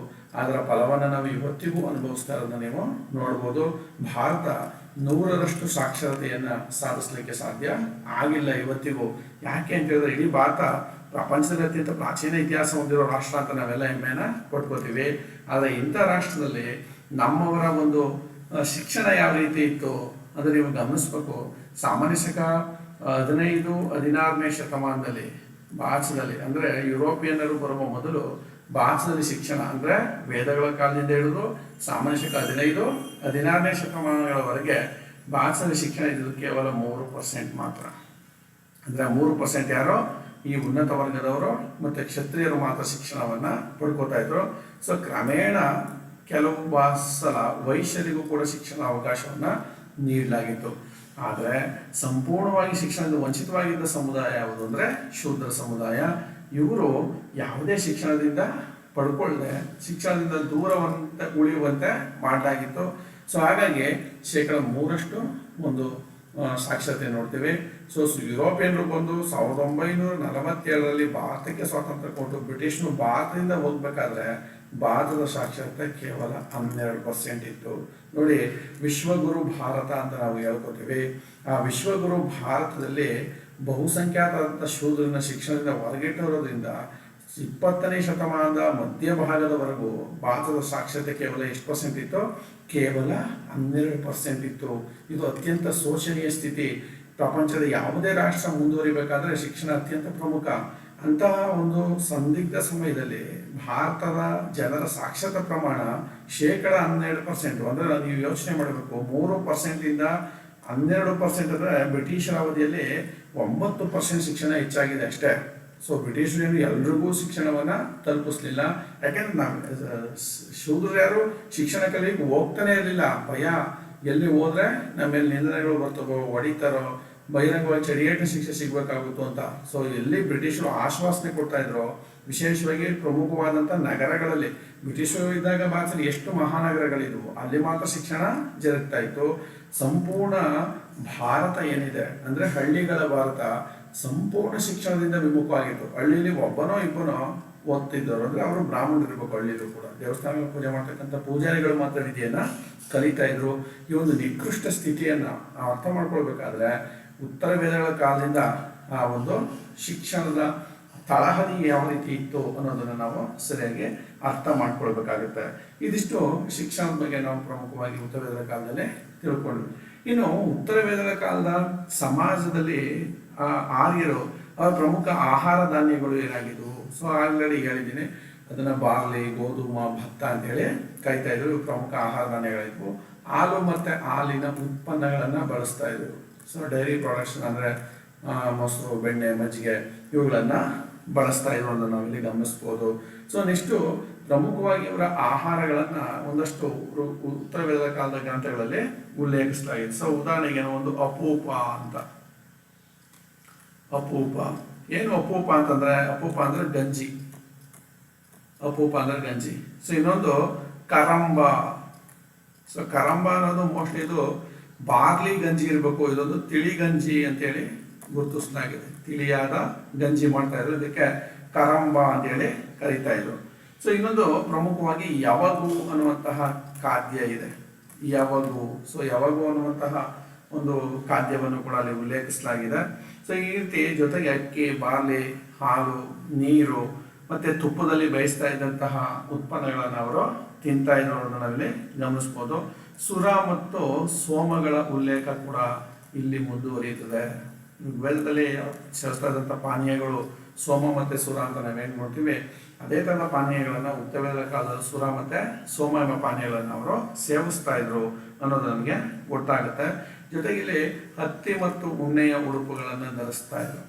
ಅದರ ಫಲವನ್ನು ನಾವು ಇವತ್ತಿಗೂ ಅನುಭವಿಸ್ತಾ ಇರೋದನ್ನ ನೀವು ನೋಡ್ಬೋದು. ಭಾರತ 100ರಷ್ಟು ಸಾಕ್ಷರತೆಯನ್ನು ಸಾಧಿಸಲಿಕ್ಕೆ ಸಾಧ್ಯ ಆಗಿಲ್ಲ ಇವತ್ತಿಗೂ. ಯಾಕೆ ಅಂತ ಹೇಳಿದ್ರೆ ಇಡೀ ಭಾರತ ಪ್ರಪಂಚದಲ್ಲಿ ಅತ್ಯಂತ ಪ್ರಾಚೀನ ಇತಿಹಾಸ ಹೊಂದಿರೋ ರಾಷ್ಟ್ರ ಅಂತ ನಾವೆಲ್ಲ ಹೆಮ್ಮೆನ ಪಡ್ಕೋತೀವಿ. ಆದರೆ ಇಂಥ ರಾಷ್ಟ್ರದಲ್ಲಿ ನಮ್ಮವರ ಒಂದು ಶಿಕ್ಷಣ ಯಾವ ರೀತಿ ಇತ್ತು ಅಂದರೆ ನೀವು ಗಮನಿಸ್ಬೇಕು. ಸಾಮಾನ್ಯ ಶಕ 15-16ನೇ ಶತಮಾನದಲ್ಲಿ ಭಾರತದಲ್ಲಿ ಅಂದರೆ ಯುರೋಪಿಯನ್ನರು ಬರುವ ಮೊದಲು ಭಾರತದಲ್ಲಿ ಶಿಕ್ಷಣ ಅಂದರೆ ವೇದಗಳ ಕಾಲದಿಂದ ಹಿಡಿದು ಸಾಮಾನ್ಯ ಶಕ 15-16ನೇ ಶತಮಾನಗಳವರೆಗೆ ಭಾರತದಲ್ಲಿ ಶಿಕ್ಷಣ ಇದ್ದಿದ್ದು ಕೇವಲ 3% ಮಾತ್ರ. ಅಂದರೆ 3% ಯಾರೋ ಈ ಉನ್ನತ ವರ್ಗದವರು ಮತ್ತು ಕ್ಷತ್ರಿಯರು ಮಾತ್ರ ಶಿಕ್ಷಣವನ್ನು ಪಡ್ಕೋತಾ ಇದ್ರು. ಸೊ ಕ್ರಮೇಣ ಕೆಲವು ಸಲ ವೈಶ್ಯರಿಗೂ ಕೂಡ ಶಿಕ್ಷಣ ಅವಕಾಶವನ್ನು ನೀಡಲಾಗಿತ್ತು. ಆದರೆ ಸಂಪೂರ್ಣವಾಗಿ ಶಿಕ್ಷಣದಿಂದ ವಂಚಿತವಾಗಿದ್ದ ಸಮುದಾಯ ಯಾವುದು ಅಂದರೆ ಶೂದ್ರ ಸಮುದಾಯ. ಇವರು ಯಾವುದೇ ಶಿಕ್ಷಣದಿಂದ ಪಡ್ಕೊಳ್ಳದೆ ಶಿಕ್ಷಣದಿಂದ ಉಳಿಯುವಂತೆ ಮಾಡಲಾಗಿತ್ತು. ಸೊ ಹಾಗಾಗಿ 3% ಒಂದು ಸಾಕ್ಷರತೆ ನೋಡ್ತೀವಿ. ಸೊ ಯುರೋಪಿಯನ್ರು ಬಂದು 1947ರಲ್ಲಿ ಭಾರತಕ್ಕೆ ಸ್ವಾತಂತ್ರ್ಯ ಕೊಟ್ಟು ಬ್ರಿಟಿಷ್ರು ಭಾರತದಿಂದ ಹೋಗ್ಬೇಕಾದ್ರೆ ಭಾರತದ ಸಾಕ್ಷರತೆ ಕೇವಲ 12% ಇತ್ತು. ನೋಡಿ, ವಿಶ್ವಗುರು ಭಾರತ ಅಂತ ನಾವು ಹೇಳ್ಕೊತೀವಿ. ಆ ವಿಶ್ವಗುರು ಭಾರತದಲ್ಲಿ ಬಹುಸಂಖ್ಯಾತ ಶೂದ್ರನ ಶಿಕ್ಷಣದಿಂದ ಹೊರಗಿಟ್ಟಿರೋದ್ರಿಂದ 20ನೇ ಶತಮಾನದ ಮಧ್ಯಭಾಗದವರೆಗೂ ಭಾರತದ ಸಾಕ್ಷರತೆ ಕೇವಲ ಎಷ್ಟು ಪರ್ಸೆಂಟ್ ಇತ್ತು? ಕೇವಲ 12% ಇತ್ತು. ಇದು ಅತ್ಯಂತ ಶೋಚನೀಯ ಸ್ಥಿತಿ. ಪ್ರಪಂಚದ ಯಾವುದೇ ರಾಷ್ಟ್ರ ಮುಂದುವರಿಬೇಕಾದ್ರೆ ಶಿಕ್ಷಣ ಅತ್ಯಂತ ಪ್ರಮುಖ. ಅಂತಹ ಒಂದು ಸಂದಿಗ್ಧ ಸಮಯದಲ್ಲಿ ಭಾರತದ ಜನರ ಸಾಕ್ಷರತಾ ಪ್ರಮಾಣ 12% ಅಂದರೆ ನೀವು ಯೋಚನೆ ಮಾಡಬೇಕು. 3%ಇಂದ 12% ಅಂದರೆ ಬ್ರಿಟಿಷರ ಅವಧಿಯಲ್ಲಿ 9% ಶಿಕ್ಷಣ ಹೆಚ್ಚಾಗಿದೆ ಅಷ್ಟೇ. ಸೊ ಬ್ರಿಟಿಷರು ಎಲ್ರಿಗೂ ಶಿಕ್ಷಣವನ್ನು ತಲುಪಿಸ್ಲಿಲ್ಲ. ಯಾಕೆಂದ್ರೆ ನಾವು ಶೂದ್ರರು ಯಾರು ಶಿಕ್ಷಣ ಕಲಿಯಕ್ಕೆ ಹೋಗ್ತಾನೆ ಇರಲಿಲ್ಲ. ಭಯ, ಎಲ್ಲಿ ಹೋದ್ರೆ ನಮ್ಮ ಮೇಲೆ ನಿಂದನೆಗಳು ಬರ್ತವೋ, ಹೊಡಿತಾರೋ, ಬಹಿರಂಗವಾಗಿ ಚಡಿಯೇಟ ಶಿಕ್ಷೆ ಸಿಗಬೇಕಾಗುತ್ತೋ ಅಂತ. ಸೊ ಎಲ್ಲಿ ಬ್ರಿಟಿಷರು ಆಶ್ವಾಸನೆ ಕೊಡ್ತಾ ಇದ್ರು, ವಿಶೇಷವಾಗಿ ಪ್ರಮುಖವಾದಂಥ ನಗರಗಳಲ್ಲಿ ಬ್ರಿಟಿಷರು ಇದ್ದಾಗ ಭಾರತದಲ್ಲಿ ಎಷ್ಟು ಮಹಾನಗರಗಳಿದ್ವು ಅಲ್ಲಿ ಮಾತ್ರ ಶಿಕ್ಷಣ ಜರುಗ್ತಾ ಇತ್ತು. ಸಂಪೂರ್ಣ ಭಾರತ ಏನಿದೆ ಅಂದರೆ ಹಳ್ಳಿಗಳ ಭಾರತ ಸಂಪೂರ್ಣ ಶಿಕ್ಷಣದಿಂದ ವಿಮುಖವಾಗಿತ್ತು. ಹಳ್ಳಿಲಿ ಒಬ್ಬನೋ ಇಬ್ಬನೋ ಓದ್ತಿದ್ದವರು ಅಂದರೆ ಅವರು ಬ್ರಾಹ್ಮಣರು ಇರಬೇಕು. ಹಳ್ಳಿಲೂ ಕೂಡ ದೇವಸ್ಥಾನಗಳು ಪೂಜೆ ಮಾಡ್ತಕ್ಕಂಥ ಪೂಜಾರಿಗಳು ಮಾತ್ರ ವಿಧಿಯನ್ನು ಕಲಿತಾ ಇದ್ರು. ಈ ಒಂದು ನಿಕೃಷ್ಟ ಸ್ಥಿತಿಯನ್ನು ನಾವು ಅರ್ಥ ಮಾಡ್ಕೊಳ್ಬೇಕಾದ್ರೆ ಉತ್ತರ ವೇದಗಳ ಕಾಲದಿಂದ ಆ ಒಂದು ಶಿಕ್ಷಣದ ತಳಹದಿ ಯಾವ ರೀತಿ ಇತ್ತು ಅನ್ನೋದನ್ನು ನಾವು ಸರಿಯಾಗಿ ಅರ್ಥ ಮಾಡ್ಕೊಳ್ಬೇಕಾಗುತ್ತೆ. ಇದಿಷ್ಟು ಶಿಕ್ಷಣದ ಬಗ್ಗೆ ನಾವು ಪ್ರಮುಖವಾಗಿ ಉತ್ತರ ವೇದಗಳ ಕಾಲದಲ್ಲೇ ತಿಳ್ಕೊಂಡ್ವಿ. ಇನ್ನು ಉತ್ತರ ವೇದಗಳ ಕಾಲದ ಸಮಾಜದಲ್ಲಿ ಆರ್ಯರು ಅವರ ಪ್ರಮುಖ ಆಹಾರ ಧಾನ್ಯಗಳು ಏನಾಗಿದ್ವು? ಸೊ ಆಲ್ರೆಡಿ ಹೇಳಿದ್ದೀನಿ, ಅದನ್ನು ಬಾರ್ಲಿ, ಗೋಧುಮ, ಭತ್ತ ಅಂತೇಳಿ ಕಾಯ್ತಾ ಇದ್ರು. ಇವು ಪ್ರಮುಖ ಆಹಾರ ಧಾನ್ಯಗಳಿದ್ವು. ಹಾಲು ಮತ್ತು ಹಾಲಿನ ಉತ್ಪನ್ನಗಳನ್ನು ಬಳಸ್ತಾ ಇದ್ರು. ಸೊ ಡೈರಿ ಪ್ರಾಡಕ್ಟ್ಸ್ ಅಂದರೆ ಮೊಸರು, ಬೆಣ್ಣೆ, ಮಜ್ಜಿಗೆ ಇವುಗಳನ್ನು ಬಳಸ್ತಾ ಇದ್ರು ಅಂತ ನಾವಿಲ್ಲಿ ಗಮನಿಸ್ಬೋದು. ಸೊ ನೆಕ್ಸ್ಟು ಪ್ರಮುಖವಾಗಿ ಇವರ ಆಹಾರಗಳನ್ನು ಒಂದಷ್ಟು ಉತ್ತರ ವೇದದ ಕಾಲದ ಗ್ರಂಥಗಳಲ್ಲಿ ಉಲ್ಲೇಖಿಸಲಾಗಿದೆ. ಸೊ ಉದಾಹರಣೆಗೆ ಒಂದು ಅಪೂಪ ಅಂತ. ಅಪೂಪ ಏನು ಅಪೂಪ ಅಂತಂದ್ರೆ, ಅಪೂಪ ಅಂದ್ರೆ ಗಂಜಿ. ಅಪೂಪ ಅಂದ್ರೆ ಗಂಜಿ. ಸೊ ಇನ್ನೊಂದು ಕರಂಬ. ಸೊ ಕರಂಬ ಅನ್ನೋದು ಮೋಸ್ಟ್ಲಿ ಇದು ಬಾರ್ಲಿ ಗಂಜಿ ಇರಬೇಕು. ಇದೊಂದು ತಿಳಿ ಗಂಜಿ ಅಂತೇಳಿ ಗುರುತಿಸಲಾಗಿದೆ. ತಿಳಿಯಾದ ಗಂಜಿ ಮಾಡ್ತಾ ಇದ್ರು, ಇದಕ್ಕೆ ಕರಂಬ ಅಂತೇಳಿ ಕರೀತಾ ಇದ್ರು. ಸೊ ಇನ್ನೊಂದು ಪ್ರಮುಖವಾಗಿ ಯವಗು ಅನ್ನುವಂತಹ ಖಾದ್ಯ ಇದೆ. ಯವಗು. ಸೊ ಯವಗು ಅನ್ನುವಂತಹ ಒಂದು ಖಾದ್ಯವನ್ನು ಕೂಡ ಅಲ್ಲಿ ಉಲ್ಲೇಖಿಸಲಾಗಿದೆ. ಸೊ ಈ ರೀತಿ ಜೊತೆಗೆ ಅಕ್ಕಿ, ಬಾರ್ಲಿ, ಹಾಲು, ನೀರು ಮತ್ತೆ ತುಪ್ಪದಲ್ಲಿ ಬೇಯಿಸ್ತಾ ಇದ್ದಂತಹ ಉತ್ಪನ್ನಗಳನ್ನು ಅವರು ತಿಂತಾ ಇದ್ರು ಅನ್ನೋದನ್ನ ನಾವಿಲ್ಲಿ ಗಮನಿಸ್ಬೋದು. ಸುರ ಮತ್ತು ಸೋಮಗಳ ಉಲ್ಲೇಖ ಕೂಡ ಇಲ್ಲಿ ಮುಂದುವರಿಯುತ್ತದೆ. ವೇದದಲ್ಲಿ ಸೇರಿಸ್ತಾ ಇದ್ದಂಥ ಪಾನೀಯಗಳು ಸೋಮ ಮತ್ತು ಸುರ ಅಂತ ನಾವೇನು ನೋಡ್ತೀವಿ, ಅದೇ ಥರದ ಪಾನೀಯಗಳನ್ನು ಉತ್ತರ ವೇದದ ಕಾಲದಲ್ಲಿ ಸುರ ಮತ್ತು ಸೋಮ ಎಂಬ ಪಾನೀಯಗಳನ್ನು ಅವರು ಸೇವಿಸ್ತಾ ಇದ್ರು ಅನ್ನೋದು ನಮಗೆ ಗೊತ್ತಾಗುತ್ತೆ. ಜೊತೆಗೆ ಇಲ್ಲಿ ಹತ್ತಿ ಮತ್ತು ಉಣ್ಣೆಯ ಉಡುಪುಗಳನ್ನು ಧರಿಸ್ತಾ ಇದ್ರು.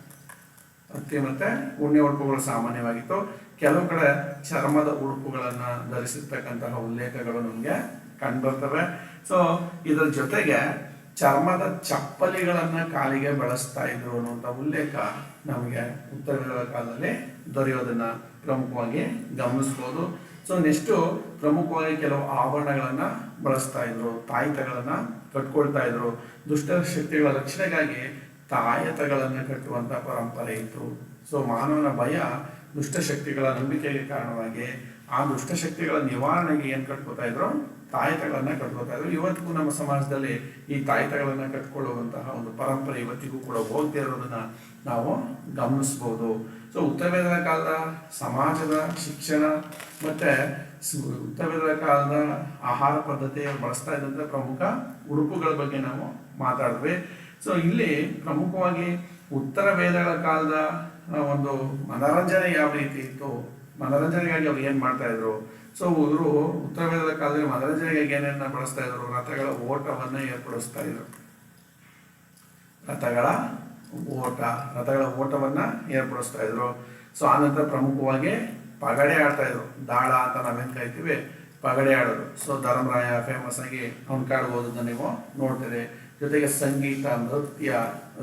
ಹತ್ತಿ ಮತ್ತು ಉಣ್ಣೆ ಉಡುಪುಗಳು ಸಾಮಾನ್ಯವಾಗಿತ್ತು. ಕೆಲವು ಕಡೆ ಚರ್ಮದ ಉಡುಪುಗಳನ್ನು ಧರಿಸಿರ್ತಕ್ಕಂತಹ ಉಲ್ಲೇಖಗಳು ನಮಗೆ ಕಂಡುಬರ್ತವೆ. ಸೊ ಇದರ ಜೊತೆಗೆ ಚರ್ಮದ ಚಪ್ಪಲಿಗಳನ್ನು ಕಾಲಿಗೆ ಬಳಸ್ತಾ ಇದ್ರು ಅನ್ನುವಂಥ ಉಲ್ಲೇಖ ನಮಗೆ ಉತ್ತರ ವೇದದ ಕಾಲದಲ್ಲಿ ದೊರೆಯೋದನ್ನ ಪ್ರಮುಖವಾಗಿ ಗಮನಿಸ್ಬೋದು. ಸೊ ನೆಕ್ಸ್ಟು ಪ್ರಮುಖವಾಗಿ ಕೆಲವು ಆಭರಣಗಳನ್ನು ಬಳಸ್ತಾ ಇದ್ರು, ತಾಯಿತಗಳನ್ನು ಕಟ್ಕೊಳ್ತಾ ಇದ್ರು. ದುಷ್ಟ ಶಕ್ತಿಗಳ ರಕ್ಷಣೆಗಾಗಿ ತಾಯತಗಳನ್ನು ಕಟ್ಟುವಂಥ ಪರಂಪರೆ ಇತ್ತು. ಸೊ ಮಾನವನ ಭಯ ದುಷ್ಟಶಕ್ತಿಗಳ ನಂಬಿಕೆಗೆ ಕಾರಣವಾಗಿ ಆ ದುಷ್ಟಶಕ್ತಿಗಳ ನಿವಾರಣೆಗೆ ಏನು ಕಟ್ಕೋತಾ ಇದ್ರು, ತಾಯತಗಳನ್ನು ಕಟ್ಕೋತಾ ಇದ್ರು. ಇವತ್ತಿಗೂ ನಮ್ಮ ಸಮಾಜದಲ್ಲಿ ಈ ತಾಯತಗಳನ್ನು ಕಟ್ಕೊಳ್ಳುವಂತಹ ಒಂದು ಪರಂಪರೆ ಇವತ್ತಿಗೂ ಕೂಡ ಹೋಗ್ತಾ ಇರೋದನ್ನ ನಾವು ಗಮನಿಸ್ಬೋದು. ಸೊ ಉತ್ತರ ವೇದದ ಕಾಲದ ಸಮಾಜದ ಶಿಕ್ಷಣ ಮತ್ತೆ ಉತ್ತರ ವೇದದ ಕಾಲದ ಆಹಾರ ಪದ್ಧತಿ ಬಳಸ್ತಾ ಇದ್ದಂಥ ಪ್ರಮುಖ ಉಡುಪುಗಳ ಬಗ್ಗೆ ನಾವು ಮಾತಾಡಿದ್ವಿ. ಸೊ ಇಲ್ಲಿ ಪ್ರಮುಖವಾಗಿ ಉತ್ತರ ವೇದಗಳ ಕಾಲದ ಒಂದು ಮನರಂಜನೆ ಯಾವ ರೀತಿ ಇತ್ತು, ಮನರಂಜನೆಗಾಗಿ ಅವ್ರು ಏನು ಮಾಡ್ತಾ ಇದ್ರು. ಸೊ ಇವರು ಉತ್ತರ ವೇದದ ಕಾಲದಲ್ಲಿ ಮನರಂಜನೆಗಾಗಿ ಏನೇನ ಬಳಸ್ತಾ ಇದ್ರು, ರಥಗಳ ಓಟವನ್ನು ಏರ್ಪಡಿಸ್ತಾ ಇದ್ರು. ರಥಗಳ ಓಟವನ್ನು ಏರ್ಪಡಿಸ್ತಾ ಇದ್ರು. ಸೊ ಆನಂತರ ಪ್ರಮುಖವಾಗಿ ಪಗಡೆ ಆಡ್ತಾ ಇದ್ರು. ದಾಳ ಅಂತ ನಾವೇನು ಕರಿತೀವಿ, ಪಗಡೆ ಆಡೋದು. ಸೊ ಧರ್ಮರಾಯ ಫೇಮಸ್ ಆಗಿ ಅವ್ನ ಕಾಡು ಓದೋದನ್ನ ನೀವು ನೋಡ್ತೀರಿ. ಜೊತೆಗೆ ಸಂಗೀತ, ನೃತ್ಯ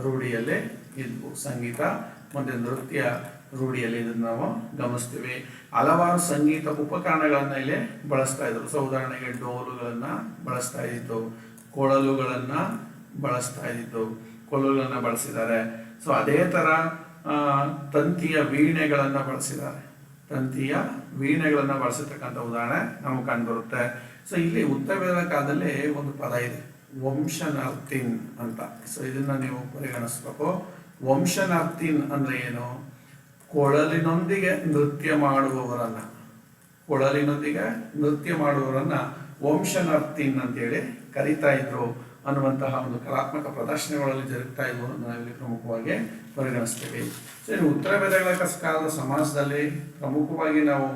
ರೂಢಿಯಲ್ಲಿ ಇದ್ವು. ಸಂಗೀತ ಮತ್ತು ನೃತ್ಯ ರೂಢಿಯಲ್ಲಿ ಇದನ್ನು ನಾವು ಗಮನಿಸ್ತೀವಿ. ಹಲವಾರು ಸಂಗೀತ ಉಪಕರಣಗಳನ್ನು ಇಲ್ಲಿ ಬಳಸ್ತಾ ಇದ್ರು. ಸೊ ಉದಾಹರಣೆಗೆ ಡೋಲುಗಳನ್ನು ಬಳಸ್ತಾ ಇದ್ದು, ಕೊಳಲುಗಳನ್ನು ಬಳಸಿದ್ದಾರೆ. ಸೊ ಅದೇ ಥರ ತಂತಿಯ ವೀಣೆಗಳನ್ನು ಬಳಸಿರ್ತಕ್ಕಂಥ ಉದಾಹರಣೆ ನಮಗೆ ಕಂಡುಬರುತ್ತೆ. ಸೊ ಇಲ್ಲಿ ಉತ್ತರ ವೇದದ ಕಾಲದಲ್ಲಿ ಒಂದು ಪದ ಇದೆ, ವಂಶನರ್ತಿನ್ ಅಂತ. ಸೊ ಇದನ್ನ ನೀವು ಪರಿಗಣಿಸ್ಬೇಕು. ವಂಶನರ್ತಿನ್ ಅಂದ್ರೆ ಏನು? ಕೊಳಲಿನೊಂದಿಗೆ ನೃತ್ಯ ಮಾಡುವವರನ್ನ ವಂಶನರ್ತಿನ್ ಅಂತೇಳಿ ಕರೀತಾ ಇದ್ರು ಅನ್ನುವಂತಹ ಒಂದು ಕಲಾತ್ಮಕ ಪ್ರದರ್ಶನಗಳಲ್ಲಿ ಜರುಗ್ತಾ ಇದ್ವು ಅನ್ನೋದನ್ನ ನಾವಿಲ್ಲಿ ಪ್ರಮುಖವಾಗಿ ಪರಿಗಣಿಸ್ತೀವಿ. ಸೊ ಇನ್ನು ಉತ್ತರ ವೇದಗಳ ಕಾಲದ ಸಮಾಜದಲ್ಲಿ ಪ್ರಮುಖವಾಗಿ ನಾವು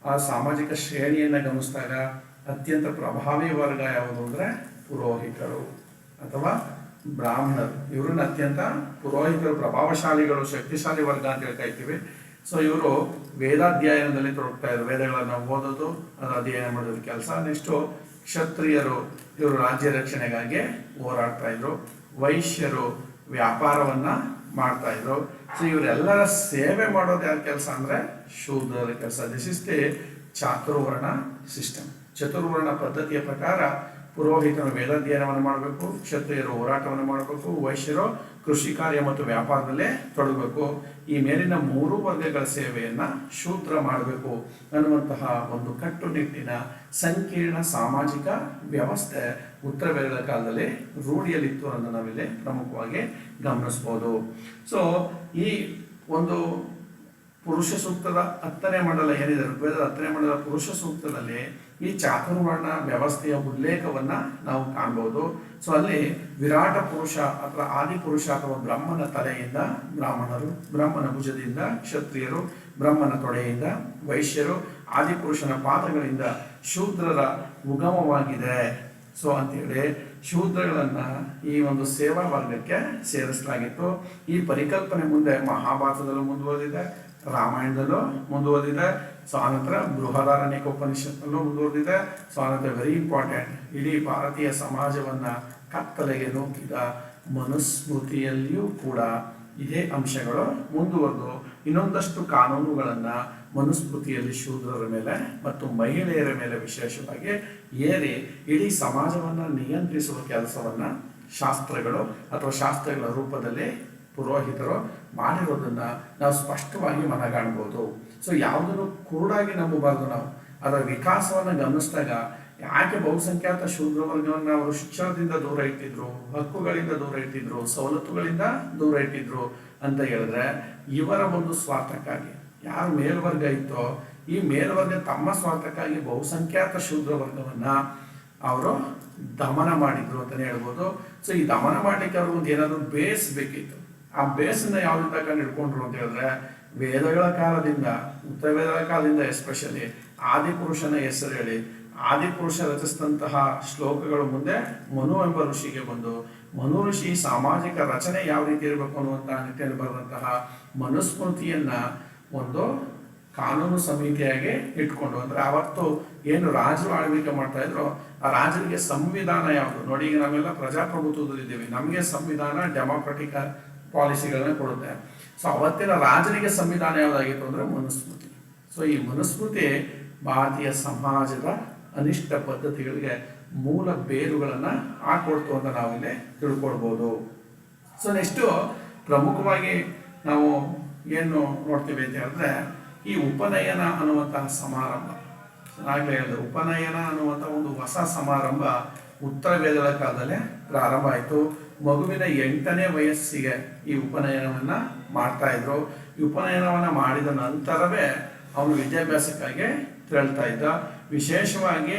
ಆ ಸಾಮಾಜಿಕ ಶ್ರೇಣಿಯನ್ನು ಗಮನಿಸಿದಾಗ ಅತ್ಯಂತ ಪ್ರಭಾವಿ ವರ್ಗ ಯಾವುದು ಅಂದರೆ ಪುರೋಹಿತರು ಅಥವಾ ಬ್ರಾಹ್ಮಣರು. ಇವ್ರನ್ನ ಅತ್ಯಂತ ಪುರೋಹಿತರು, ಪ್ರಭಾವಶಾಲಿಗಳು, ಶಕ್ತಿಶಾಲಿ ವರ್ಗ ಅಂತ ಹೇಳ್ತಾ ಇದ್ದೀವಿ. ಸೊ ಇವರು ವೇದಾಧ್ಯಯನದಲ್ಲಿ ತೊಡಗ್ತಾ ಇದ್ರು. ವೇದಗಳನ್ನು ಓದೋದು, ಅದು ಅಧ್ಯಯನ ಮಾಡೋದ್ರ ಕೆಲಸ. ನೆಕ್ಸ್ಟು ಕ್ಷತ್ರಿಯರು, ಇವರು ರಾಜ್ಯ ರಕ್ಷಣೆಗಾಗಿ ಹೋರಾಡ್ತಾ ಇದ್ರು. ವೈಶ್ಯರು ವ್ಯಾಪಾರವನ್ನ ಮಾಡ್ತಾ ಇದ್ರು. ಸೊ ಇವರೆಲ್ಲರ ಸೇವೆ ಮಾಡೋದು ಯಾರ ಕೆಲಸ ಅಂದ್ರೆ ಶೂದ್ರರ ಕೆಲಸ. This is the Chaturvarna system. ಚತುರ್ವರ್ಣ ಪದ್ಧತಿಯ ಪ್ರಕಾರ ಪುರೋಹಿತರು ವೇದಾಧ್ಯಯನವನ್ನು ಮಾಡಬೇಕು, ಕ್ಷತ್ರಿಯರು ಹೋರಾಟವನ್ನು ಮಾಡಬೇಕು, ವೈಶ್ಯರು ಕೃಷಿ ಕಾರ್ಯ ಮತ್ತು ವ್ಯಾಪಾರದಲ್ಲೇ ತೊಡಗಬೇಕು. ಈ ಮೇಲಿನ 3 ವರ್ಗಗಳ ಸೇವೆಯನ್ನ ಶೂದ್ರ ಮಾಡಬೇಕು ಅನ್ನುವಂತಹ ಒಂದು ಕಟ್ಟುನಿಟ್ಟಿನ ಸಂಕೀರ್ಣ ಸಾಮಾಜಿಕ ವ್ಯವಸ್ಥೆ ಉತ್ತರ ವೇದದ ಕಾಲದಲ್ಲಿ ರೂಢಿಯಲ್ಲಿತ್ತು ಅನ್ನೋದನ್ನು ನಾವಿಲ್ಲಿ ಪ್ರಮುಖವಾಗಿ ಗಮನಿಸ್ಬೋದು. ಸೊ ಈ ಒಂದು ಪುರುಷ ಸೂಕ್ತದ 10ನೇ ಮಂಡಲ ಏನಿದೆ, ಋಗ್ವೇದದ 10ನೇ ಮಂಡಲ ಪುರುಷ ಸೂಕ್ತದಲ್ಲಿ ಈ ಚಾತುರ್ವರ್ಣ ವ್ಯವಸ್ಥೆಯ ಉಲ್ಲೇಖವನ್ನ ನಾವು ಕಾಣಬಹುದು. ಸೊ ಅಲ್ಲಿ ವಿರಾಟ ಪುರುಷ ಅಥವಾ ಆದಿಪುರುಷ ಅಥವಾ ಬ್ರಹ್ಮನ ತಲೆಯಿಂದ ಬ್ರಾಹ್ಮಣರು, ಬ್ರಹ್ಮನ ಭುಜದಿಂದ ಕ್ಷತ್ರಿಯರು, ಬ್ರಹ್ಮನ ತೊಡೆಯಿಂದ ವೈಶ್ಯರು, ಆದಿಪುರುಷನ ಪಾದಗಳಿಂದ ಶೂದ್ರರ ಉಗಮವಾಗಿದೆ. ಸೊ ಅಂತೇಳಿ ಶೂದ್ರಗಳನ್ನ ಈ ಒಂದು ಸೇವಾ ವರ್ಗಕ್ಕೆ ಸೇರಿಸಲಾಗಿತ್ತು. ಈ ಪರಿಕಲ್ಪನೆ ಮುಂದೆ ಮಹಾಭಾರತದಲ್ಲೂ ಮುಂದುವರೆದಿದೆ, ರಾಮಾಯಣದಲ್ಲೂ ಮುಂದುವರೆದಿದೆ. ಸೊ ಆನಂತರ ಬೃಹದಾರಣ್ಯಕ ಉಪನಿಷತ್ನಲ್ಲೂ ಮುಂದುವರೆದಿದೆ. ಸೊ ಆನಂತರ ವೆರಿ ಇಂಪಾರ್ಟೆಂಟ್, ಇಡೀ ಭಾರತೀಯ ಸಮಾಜವನ್ನು ಕತ್ತಲೆಗೆ ನೂಕಿದ ಮನುಸ್ಮೃತಿಯಲ್ಲಿಯೂ ಕೂಡ ಇದೇ ಅಂಶಗಳು ಮುಂದುವರೆದು ಇನ್ನೊಂದಷ್ಟು ಕಾನೂನುಗಳನ್ನು ಮನುಸ್ಮೃತಿಯಲ್ಲಿ ಶೂದ್ರರ ಮೇಲೆ ಮತ್ತು ಮಹಿಳೆಯರ ಮೇಲೆ ವಿಶೇಷವಾಗಿ ಏರಿ ಇಡೀ ಸಮಾಜವನ್ನು ನಿಯಂತ್ರಿಸುವ ಕೆಲಸವನ್ನು ಶಾಸ್ತ್ರಗಳು ಅಥವಾ ಶಾಸ್ತ್ರಗಳ ರೂಪದಲ್ಲಿ ಪುರೋಹಿತರು ಮಾಡಿರೋದನ್ನು ನಾವು ಸ್ಪಷ್ಟವಾಗಿ ಮನಗಾಣ್ಬೋದು. ಸೊ ಯಾವುದನ್ನು ಕುರುಡಾಗಿ ನಂಬಬಾರ್ದು. ನಾವು ಅದರ ವಿಕಾಸವನ್ನು ಗಮನಿಸಿದಾಗ ಯಾಕೆ ಬಹುಸಂಖ್ಯಾತ ಶೂದ್ರ ವರ್ಗವನ್ನು ಅವರು ಶಿಕ್ಷಣದಿಂದ ದೂರ ಇಟ್ಟಿದ್ರು, ಹಕ್ಕುಗಳಿಂದ ದೂರ ಇಟ್ಟಿದ್ರು, ಸವಲತ್ತುಗಳಿಂದ ದೂರ ಇಟ್ಟಿದ್ರು ಅಂತ ಹೇಳಿದ್ರೆ ಇವರ ಒಂದು ಸ್ವಾರ್ಥಕ್ಕಾಗಿ. ಯಾರು ಮೇಲ್ವರ್ಗ ಇತ್ತೋ ಈ ಮೇಲ್ವರ್ಗ ತಮ್ಮ ಸ್ವಾರ್ಥಕ್ಕಾಗಿ ಬಹುಸಂಖ್ಯಾತ ಶೂದ್ರ ವರ್ಗವನ್ನು ಅವರು ದಮನ ಮಾಡಿದ್ರು ಅಂತಲೇ ಹೇಳ್ಬೋದು. ಸೊ ಈ ದಮನ ಮಾಡಲಿಕ್ಕೆ ಅವ್ರಿಗೊಂದು ಏನಾದರೂ ಬೇಸ್ ಬೇಕಿತ್ತು. ಆ ಬೇಸನ್ನು ಯಾವುದರಿಂದ ಕಂಡು ಹಿಡ್ಕೊಂಡ್ರು ಅಂತ ಹೇಳಿದ್ರೆ ವೇದಗಳ ಕಾಲದಿಂದ, ಉತ್ತರ ವೇದಗಳ ಕಾಲದಿಂದ ಎಸ್ಪೆಷಲಿ ಆದಿಪುರುಷನ ಹೆಸರು ಹೇಳಿ ಆದಿಪುರುಷ ರಚಿಸಿದಂತಹ ಶ್ಲೋಕಗಳು ಮುಂದೆ ಮನು ಎಂಬ ಋಷಿಗೆ ಬಂದು ಮನು ಋಷಿ ಸಾಮಾಜಿಕ ರಚನೆ ಯಾವ ರೀತಿ ಇರಬೇಕು ಅನ್ನುವಂತಹ ನಿಟ್ಟಿನಲ್ಲಿ ಬರೆದಂತಹ ಮನುಸ್ಮೃತಿಯನ್ನ ಒಂದು ಕಾನೂನು ಸಮಿತಿಯಾಗಿ ಇಟ್ಕೊಂಡು, ಅಂದ್ರೆ ಅವತ್ತು ಏನು ರಾಜರು ಆಳ್ವಿಕೆ ಮಾಡ್ತಾ ಇದ್ರು ಆ ರಾಜರಿಗೆ ಸಂವಿಧಾನ ಯಾವುದು ನೋಡಿ. ಈಗ ನಾವೆಲ್ಲ ಪ್ರಜಾಪ್ರಭುತ್ವದಲ್ಲಿದ್ದೀವಿ, ನಮಗೆ ಸಂವಿಧಾನ ಡೆಮೋಕ್ರೆಟಿಕ್ ಪಾಲಿಸಿಗಳನ್ನ ಕೊಡುತ್ತೆ. ಸೊ ಅವತ್ತಿನ ರಾಜರಿಗೆ ಸಂವಿಧಾನ ಯಾವುದಾಗಿತ್ತು ಅಂದ್ರೆ ಮನುಸ್ಮೃತಿ. ಸೊ ಈ ಮನುಸ್ಮೃತಿ ಭಾರತೀಯ ಸಮಾಜದ ಅನಿಷ್ಟ ಪದ್ಧತಿಗಳಿಗೆ ಮೂಲ ಬೇರುಗಳನ್ನು ಹಾಕೊಡ್ತು ಅಂತ ನಾವಿಲ್ಲಿ ತಿಳ್ಕೊಳ್ಬೋದು. ಸೊ ನೆಕ್ಸ್ಟು ಪ್ರಮುಖವಾಗಿ ನಾವು ಏನು ನೋಡ್ತೀವಿ ಅಂತ ಹೇಳಿದ್ರೆ ಈ ಉಪನಯನ ಅನ್ನುವಂತಹ ಸಮಾರಂಭ. ಆಗಲೇ ಹೇಳಿದೆ, ಉಪನಯನ ಅನ್ನುವಂಥ ಒಂದು ಹೊಸ ಸಮಾರಂಭ ಉತ್ತರ ವೇದಗಳ ಕಾಲದಲ್ಲೇ ಪ್ರಾರಂಭ ಆಯಿತು. ಮಗುವಿನ 8ನೇ ವಯಸ್ಸಿಗೆ ಈ ಉಪನಯನವನ್ನು ಮಾಡ್ತಾ ಇದ್ರು. ಈ ಉಪನಯನವನ್ನು ಮಾಡಿದ ನಂತರವೇ ಅವನು ವಿದ್ಯಾಭ್ಯಾಸಕ್ಕಾಗಿ ತೆರಳ್ತಾ ಇದ್ದ. ವಿಶೇಷವಾಗಿ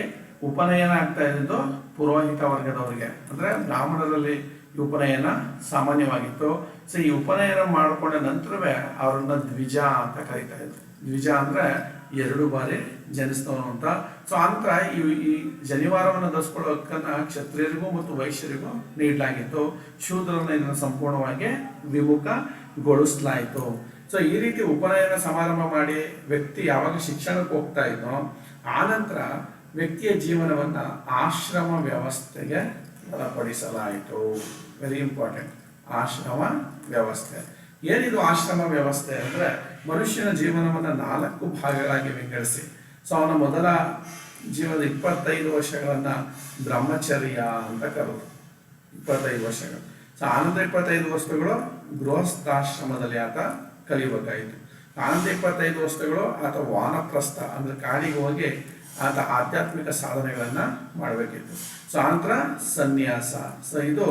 ಉಪನಯನ ಆಗ್ತಾ ಇದ್ದು ಪುರೋಹಿತ ವರ್ಗದವರಿಗೆ, ಅಂದರೆ ಬ್ರಾಹ್ಮಣರಲ್ಲಿ ಈ ಉಪನಯನ ಸಾಮಾನ್ಯವಾಗಿತ್ತು. ಸೊ ಈ ಉಪನಯನ ಮಾಡಿಕೊಂಡ ನಂತರವೇ ಅವರನ್ನ ದ್ವಿಜ ಅಂತ ಕರೀತಾ ಇದ್ರು. ದ್ವಿಜ ಅಂದರೆ 2 ಬಾರಿ ಜನಿಸಿದವನು ಅಂತ. ಸೊ ಅಂತರ ಈ ಜನಿವಾರವನ್ನು ಧರಿಸ್ಕೊಳ್ಳೋ ಹಕ್ಕನ್ನು ಕ್ಷತ್ರಿಯರಿಗೂ ಮತ್ತು ವೈಶ್ಯರಿಗೂ ನೀಡಲಾಗಿತ್ತು. ಶೂದ್ರರನ್ನ ಇದನ್ನು ಸಂಪೂರ್ಣವಾಗಿ ವಿಮುಖಗೊಳಿಸಲಾಯಿತು. ಸೊ ಈ ರೀತಿ ಉಪನಯನ ಸಮಾರಂಭ ಮಾಡಿ ವ್ಯಕ್ತಿ ಯಾವಾಗ ಶಿಕ್ಷಣಕ್ಕೆ ಹೋಗ್ತಾ ಇದ್ದೋ ಆನಂತರ ವ್ಯಕ್ತಿಯ ಜೀವನವನ್ನು ಆಶ್ರಮ ವ್ಯವಸ್ಥೆಗೆ ಒಳಪಡಿಸಲಾಯಿತು. ವೆರಿ ಇಂಪಾರ್ಟೆಂಟ್, ಆಶ್ರಮ ವ್ಯವಸ್ಥೆ. ಏನಿದು ಆಶ್ರಮ ವ್ಯವಸ್ಥೆ ಅಂದರೆ ಮನುಷ್ಯನ ಜೀವನವನ್ನು 4 ಭಾಗಗಳಾಗಿ ವಿಂಗಡಿಸಿ, ಸೊ ಅವನ ಮೊದಲ ಜೀವನದ 25 ವರ್ಷಗಳನ್ನು ಬ್ರಹ್ಮಚರ್ಯ ಅಂತ ಕರೆದು 25 ವರ್ಷಗಳು. ಸೊ ಆನಂತರ 25 ವರ್ಷಗಳು ಗೃಹಸ್ಥಾಶ್ರಮದಲ್ಲಿ ಆತ ಕಲಿಬೇಕಾಯಿತು. ಆನಂತರ 25 ವರ್ಷಗಳು ಆತ ವಾನಪ್ರಸ್ಥ ಅಂದರೆ ಕಾಡಿಗೆ ಹೋಗಿ ಆತ ಆಧ್ಯಾತ್ಮಿಕ ಸಾಧನೆಗಳನ್ನು ಮಾಡಬೇಕಿತ್ತು. ಸೊ ಆನಂತರ ಸನ್ಯಾಸ. ಸೊ ಇದು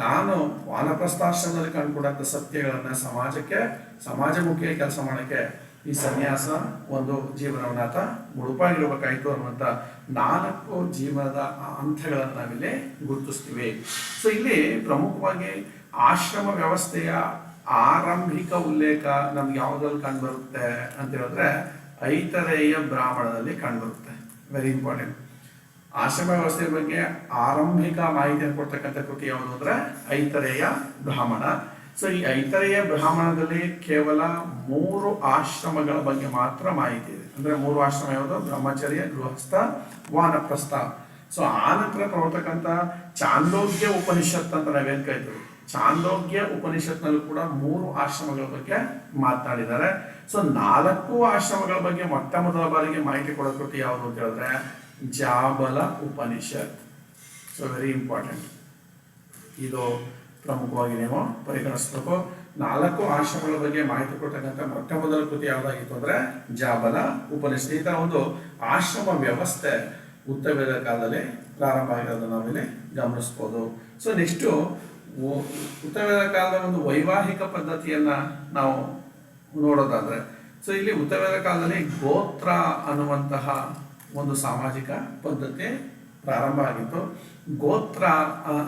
ತಾನು ವಾನಪ್ರಸ್ಥಾಶ್ರಮದಲ್ಲಿ ಕಂಡುಕೊಂಡಂಥ ಸತ್ಯಗಳನ್ನು ಸಮಾಜಮುಖಿ ಕೆಲಸ ಮಾಡೋಕ್ಕೆ ಈ ಸನ್ಯಾಸ ಒಂದು ಜೀವನವನ್ನು ಆತ ಮುಡುಪಾಗಿರ್ಬೇಕಾಯಿತು ಅನ್ನುವಂಥ 4 ಜೀವನದ ಹಂತಗಳನ್ನು ನಾವಿಲ್ಲಿ ಗುರುತಿಸ್ತೀವಿ. ಸೊ ಇಲ್ಲಿ ಪ್ರಮುಖವಾಗಿ ಆಶ್ರಮ ವ್ಯವಸ್ಥೆಯ ಆರಂಭಿಕ ಉಲ್ಲೇಖ ನಮ್ಗೆ ಯಾವುದ್ರಲ್ಲಿ ಕಂಡುಬರುತ್ತೆ ಅಂತ ಹೇಳಿದ್ರೆ ಐತರೇಯ ಬ್ರಾಹ್ಮಣದಲ್ಲಿ ಕಂಡುಬರುತ್ತೆ. Very important. ಆಶ್ರಮ ವ್ಯವಸ್ಥೆಯ ಬಗ್ಗೆ ಆರಂಭಿಕ ಮಾಹಿತಿಯನ್ನು ಕೊಡ್ತಕ್ಕಂಥ ಕೃತಿ ಯಾವುದು ಅಂದರೆ ಐತರೇಯ ಬ್ರಾಹ್ಮಣ. ಸೊ ಈ ಐತರೇಯ ಬ್ರಾಹ್ಮಣದಲ್ಲಿ ಕೇವಲ 3 ಆಶ್ರಮಗಳ ಬಗ್ಗೆ ಮಾತ್ರ ಮಾಹಿತಿ ಇದೆ. ಅಂದರೆ 3 ಆಶ್ರಮ ಯಾವುದು? ಬ್ರಹ್ಮಚರ್ಯ, ಗೃಹಸ್ಥ, ವಾನಪ್ರಸ್ಥ. ಸೊ ಆ ನಂತರ ಬರ್ತಕ್ಕಂಥ ಚಾಂದೋಗ್ಯ ಉಪನಿಷತ್ ಅಂತ ನಾವೇನು ಕರಿತೀವಿ, ಚಾಂದೋಗ್ಯ ಉಪನಿಷತ್ನಲ್ಲೂ ಕೂಡ 3 ಆಶ್ರಮಗಳ ಬಗ್ಗೆ ಮಾತನಾಡಿದ್ದಾರೆ. ಸೊ 4 ಆಶ್ರಮಗಳ ಬಗ್ಗೆ ಮೊಟ್ಟ ಮೊದಲ ಬಾರಿಗೆ ಮಾಹಿತಿ ಕೊಡೋ ಕೃತಿ ಯಾವುದು ಅಂತ ಹೇಳಿದ್ರೆ ಜಾಬಲ ಉಪನಿಷತ್. ಸೊ ವೆರಿ ಇಂಪಾರ್ಟೆಂಟ್, ಇದು ಪ್ರಮುಖವಾಗಿ ನೀವು ಪರಿಗಣಿಸಬೇಕು. 4 ಆಶ್ರಮಗಳ ಬಗ್ಗೆ ಮಾಹಿತಿ ಕೊಡ್ತಕ್ಕಂಥ ಮೊಟ್ಟ ಮೊದಲ ಕೃತಿ ಯಾವುದಾಗಿತ್ತು ಅಂದರೆ ಜಾಬಲ ಉಪನಿಷತ್. ಈ ಥರ ಒಂದು ಆಶ್ರಮ ವ್ಯವಸ್ಥೆ ಉತ್ತರ ವೇದ ಕಾಲದಲ್ಲಿ ಪ್ರಾರಂಭ ಆಗಿರೋದನ್ನು ನಾವಿಲ್ಲಿ ಗಮನಿಸ್ಬೋದು. ಸೊ ನೆಕ್ಸ್ಟು ಉತ್ತರ ವೇದ ಕಾಲದ ಒಂದು ವೈವಾಹಿಕ ಪದ್ಧತಿಯನ್ನ ನಾವು ನೋಡೋದಾದ್ರೆ, ಸೊ ಇಲ್ಲಿ ಉತ್ತರ ವೇದ ಕಾಲದಲ್ಲಿ ಗೋತ್ರ ಅನ್ನುವಂತಹ ಒಂದು ಸಾಮಾಜಿಕ ಪದ್ಧತಿ ಪ್ರಾರಂಭ ಆಗಿತ್ತು. ಗೋತ್ರ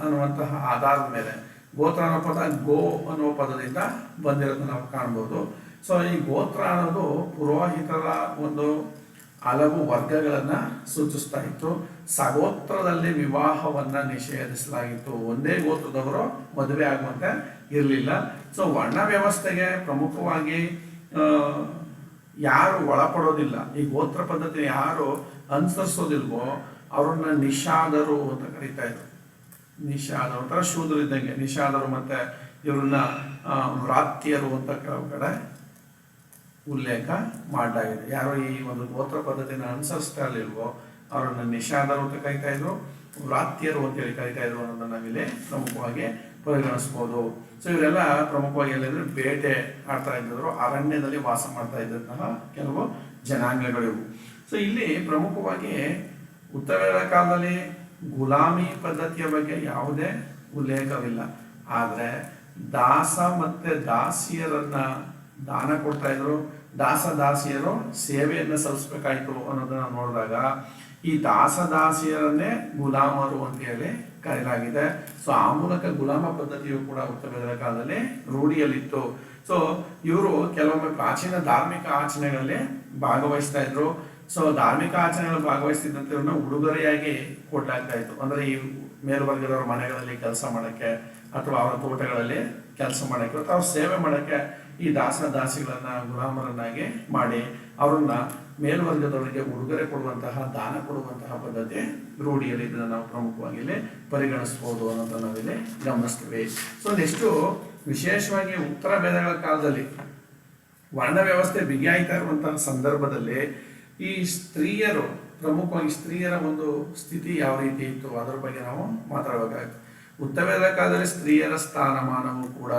ಅನ್ನುವಂತಹ ಆಧಾರದ ಮೇಲೆ, ಗೋತ್ರ ಅನ್ನೋ ಪದ ಗೋ ಅನ್ನುವ ಪದದಿಂದ ಬಂದಿರೋದನ್ನು ನಾವು ಕಾಣ್ಬೋದು. ಸೊ ಈ ಗೋತ್ರ ಅನ್ನೋದು ಪುರೋಹಿತರ ಒಂದು ಹಲವು ವರ್ಗಗಳನ್ನು ಸೂಚಿಸ್ತಾ ಇತ್ತು. ಸಗೋತ್ರದಲ್ಲಿ ವಿವಾಹವನ್ನು ನಿಷೇಧಿಸಲಾಗಿತ್ತು. ಒಂದೇ ಗೋತ್ರದವರು ಮದುವೆ ಆಗುವಂತೆ ಇರಲಿಲ್ಲ. ಸೊ ವರ್ಣ ವ್ಯವಸ್ಥೆಗೆ ಪ್ರಮುಖವಾಗಿ ಯಾರು ಒಳಪಡೋದಿಲ್ಲ, ಈ ಗೋತ್ರ ಪದ್ಧತಿ ಯಾರು ಅನುಸರಿಸೋದಿಲ್ವೋ ಅವ್ರನ್ನ ನಿಷಾದರು ಅಂತ ಕರೀತಾ ಇದ್ರು. ನಿಷಾದರು ಒಂಥರ ಶೂದ್ರ ಇದ್ದಂಗೆ. ನಿಷಾದರು ಮತ್ತೆ ಇವ್ರನ್ನ ವ್ರಾತ್ಯರು ಅಂತ ಕೆಲವು ಕಡೆ ಉಲ್ಲೇಖ ಮಾಡಲಾಗಿದೆ. ಯಾರು ಈ ಒಂದು ಗೋತ್ರ ಪದ್ಧತಿನ ಅನುಸರಿಸ್ತಾ ಇರಲಿಲ್ವೋ ಅವರನ್ನ ನಿಷಾದರು ಅಂತ ಕರೀತಾ ಇದ್ರು, ವ್ರಾತ್ಯರು ಅಂತೇಳಿ ಕರೀತಾ ಇದ್ರು ಅನ್ನೋದನ್ನ ನಾವಿಲ್ಲಿ ಪ್ರಮುಖವಾಗಿ ಪರಿಗಣಿಸ್ಬೋದು. ಸೊ ಇವರೆಲ್ಲ ಪ್ರಮುಖವಾಗಿ ಎಲ್ಲಂದ್ರೆ ಬೇಟೆ ಆಡ್ತಾ ಇದ್ದರು, ಅರಣ್ಯದಲ್ಲಿ ವಾಸ ಮಾಡ್ತಾ ಇದ್ದಂತಹ ಕೆಲವು ಜನಾಂಗಗಳಿವು. ಸೊ ಇಲ್ಲಿ ಪ್ರಮುಖವಾಗಿ ಉತ್ತರಗಳ ಕಾಲದಲ್ಲಿ ಗುಲಾಮಿ ಪದ್ಧತಿಯ ಬಗ್ಗೆ ಯಾವುದೇ ಉಲ್ಲೇಖವಿಲ್ಲ. ಆದರೆ ದಾಸ ಮತ್ತೆ ದಾಸಿಯರನ್ನ ದಾನ ಕೊಡ್ತಾ ಇದ್ರು, ದಾಸ ದಾಸಿಯರು ಸೇವೆಯನ್ನು ಸಲ್ಲಿಸಬೇಕಾಯಿತು ಅನ್ನೋದನ್ನ ನೋಡಿದಾಗ ಈ ದಾಸ ದಾಸಿಯರನ್ನೇ ಗುಲಾಮರು ಅಂತ ಹೇಳಿ ಕರೆಯಲಾಗಿದೆ. ಸೊ ಆ ಮೂಲಕ ಗುಲಾಮ ಪದ್ಧತಿಯು ಕೂಡ ಉತ್ತರಗಳ ಕಾಲದಲ್ಲಿ ರೂಢಿಯಲ್ಲಿತ್ತು. ಸೊ ಇವರು ಕೆಲವೊಮ್ಮೆ ಪ್ರಾಚೀನ ಧಾರ್ಮಿಕ ಆಚರಣೆಗಳಲ್ಲಿ ಭಾಗವಹಿಸ್ತಾ ಇದ್ರು. ಸೊ ಧಾರ್ಮಿಕ ಆಚರಣೆಗಳು ಭಾಗವಹಿಸ್ತಿದ್ದಂತೆ ಇವ್ರನ್ನ ಉಡುಗೊರೆಯಾಗಿ ಕೊಡ್ಲಾಗ್ತಾ ಇತ್ತು. ಅಂದ್ರೆ ಈ ಮೇಲ್ವರ್ಗದವ್ರ ಮನೆಗಳಲ್ಲಿ ಕೆಲಸ ಮಾಡಕ್ಕೆ ಅಥವಾ ಅವರ ತೋಟಗಳಲ್ಲಿ ಕೆಲಸ ಮಾಡಕ್ಕೆ ಅಥವಾ ಅವ್ರ ಸೇವೆ ಮಾಡಕ್ಕೆ ಈ ದಾಸ ದಾಸಿಗಳನ್ನ ಗುಲಾಮರನ್ನಾಗಿ ಮಾಡಿ ಅವ್ರನ್ನ ಮೇಲ್ವರ್ಗದವರಿಗೆ ಉಡುಗೊರೆ ಕೊಡುವಂತಹ ದಾನ ಕೊಡುವಂತಹ ಪದ್ಧತಿ ರೂಢಿಯಲ್ಲಿ ಇದನ್ನು ನಾವು ಪ್ರಮುಖವಾಗಿ ಇಲ್ಲಿ ಪರಿಗಣಿಸ್ಬೋದು ಅನ್ನೋದನ್ನ ನಾವಿಲ್ಲಿ ಗಮನಿಸ್ತೀವಿ. ಸೊ ನೆಕ್ಸ್ಟು ವಿಶೇಷವಾಗಿ ಉತ್ತರ ವೇದಗಳ ಕಾಲದಲ್ಲಿ ವರ್ಣ ವ್ಯವಸ್ಥೆ ಬಿಗಿಯಾಯ್ತಾ ಇರುವಂತಹ ಸಂದರ್ಭದಲ್ಲಿ ಈ ಸ್ತ್ರೀಯರು ಪ್ರಮುಖವಾಗಿ ಸ್ತ್ರೀಯರ ಒಂದು ಸ್ಥಿತಿ ಯಾವ ರೀತಿ ಇತ್ತು ಅದರ ಬಗ್ಗೆ ನಾವು ಮಾತಾಡಬೇಕಾಗಿತ್ತು. ಉತ್ತರ ವೇದಗಳ ಕಾಲದಲ್ಲಿ ಸ್ತ್ರೀಯರ ಸ್ಥಾನಮಾನವು ಕೂಡ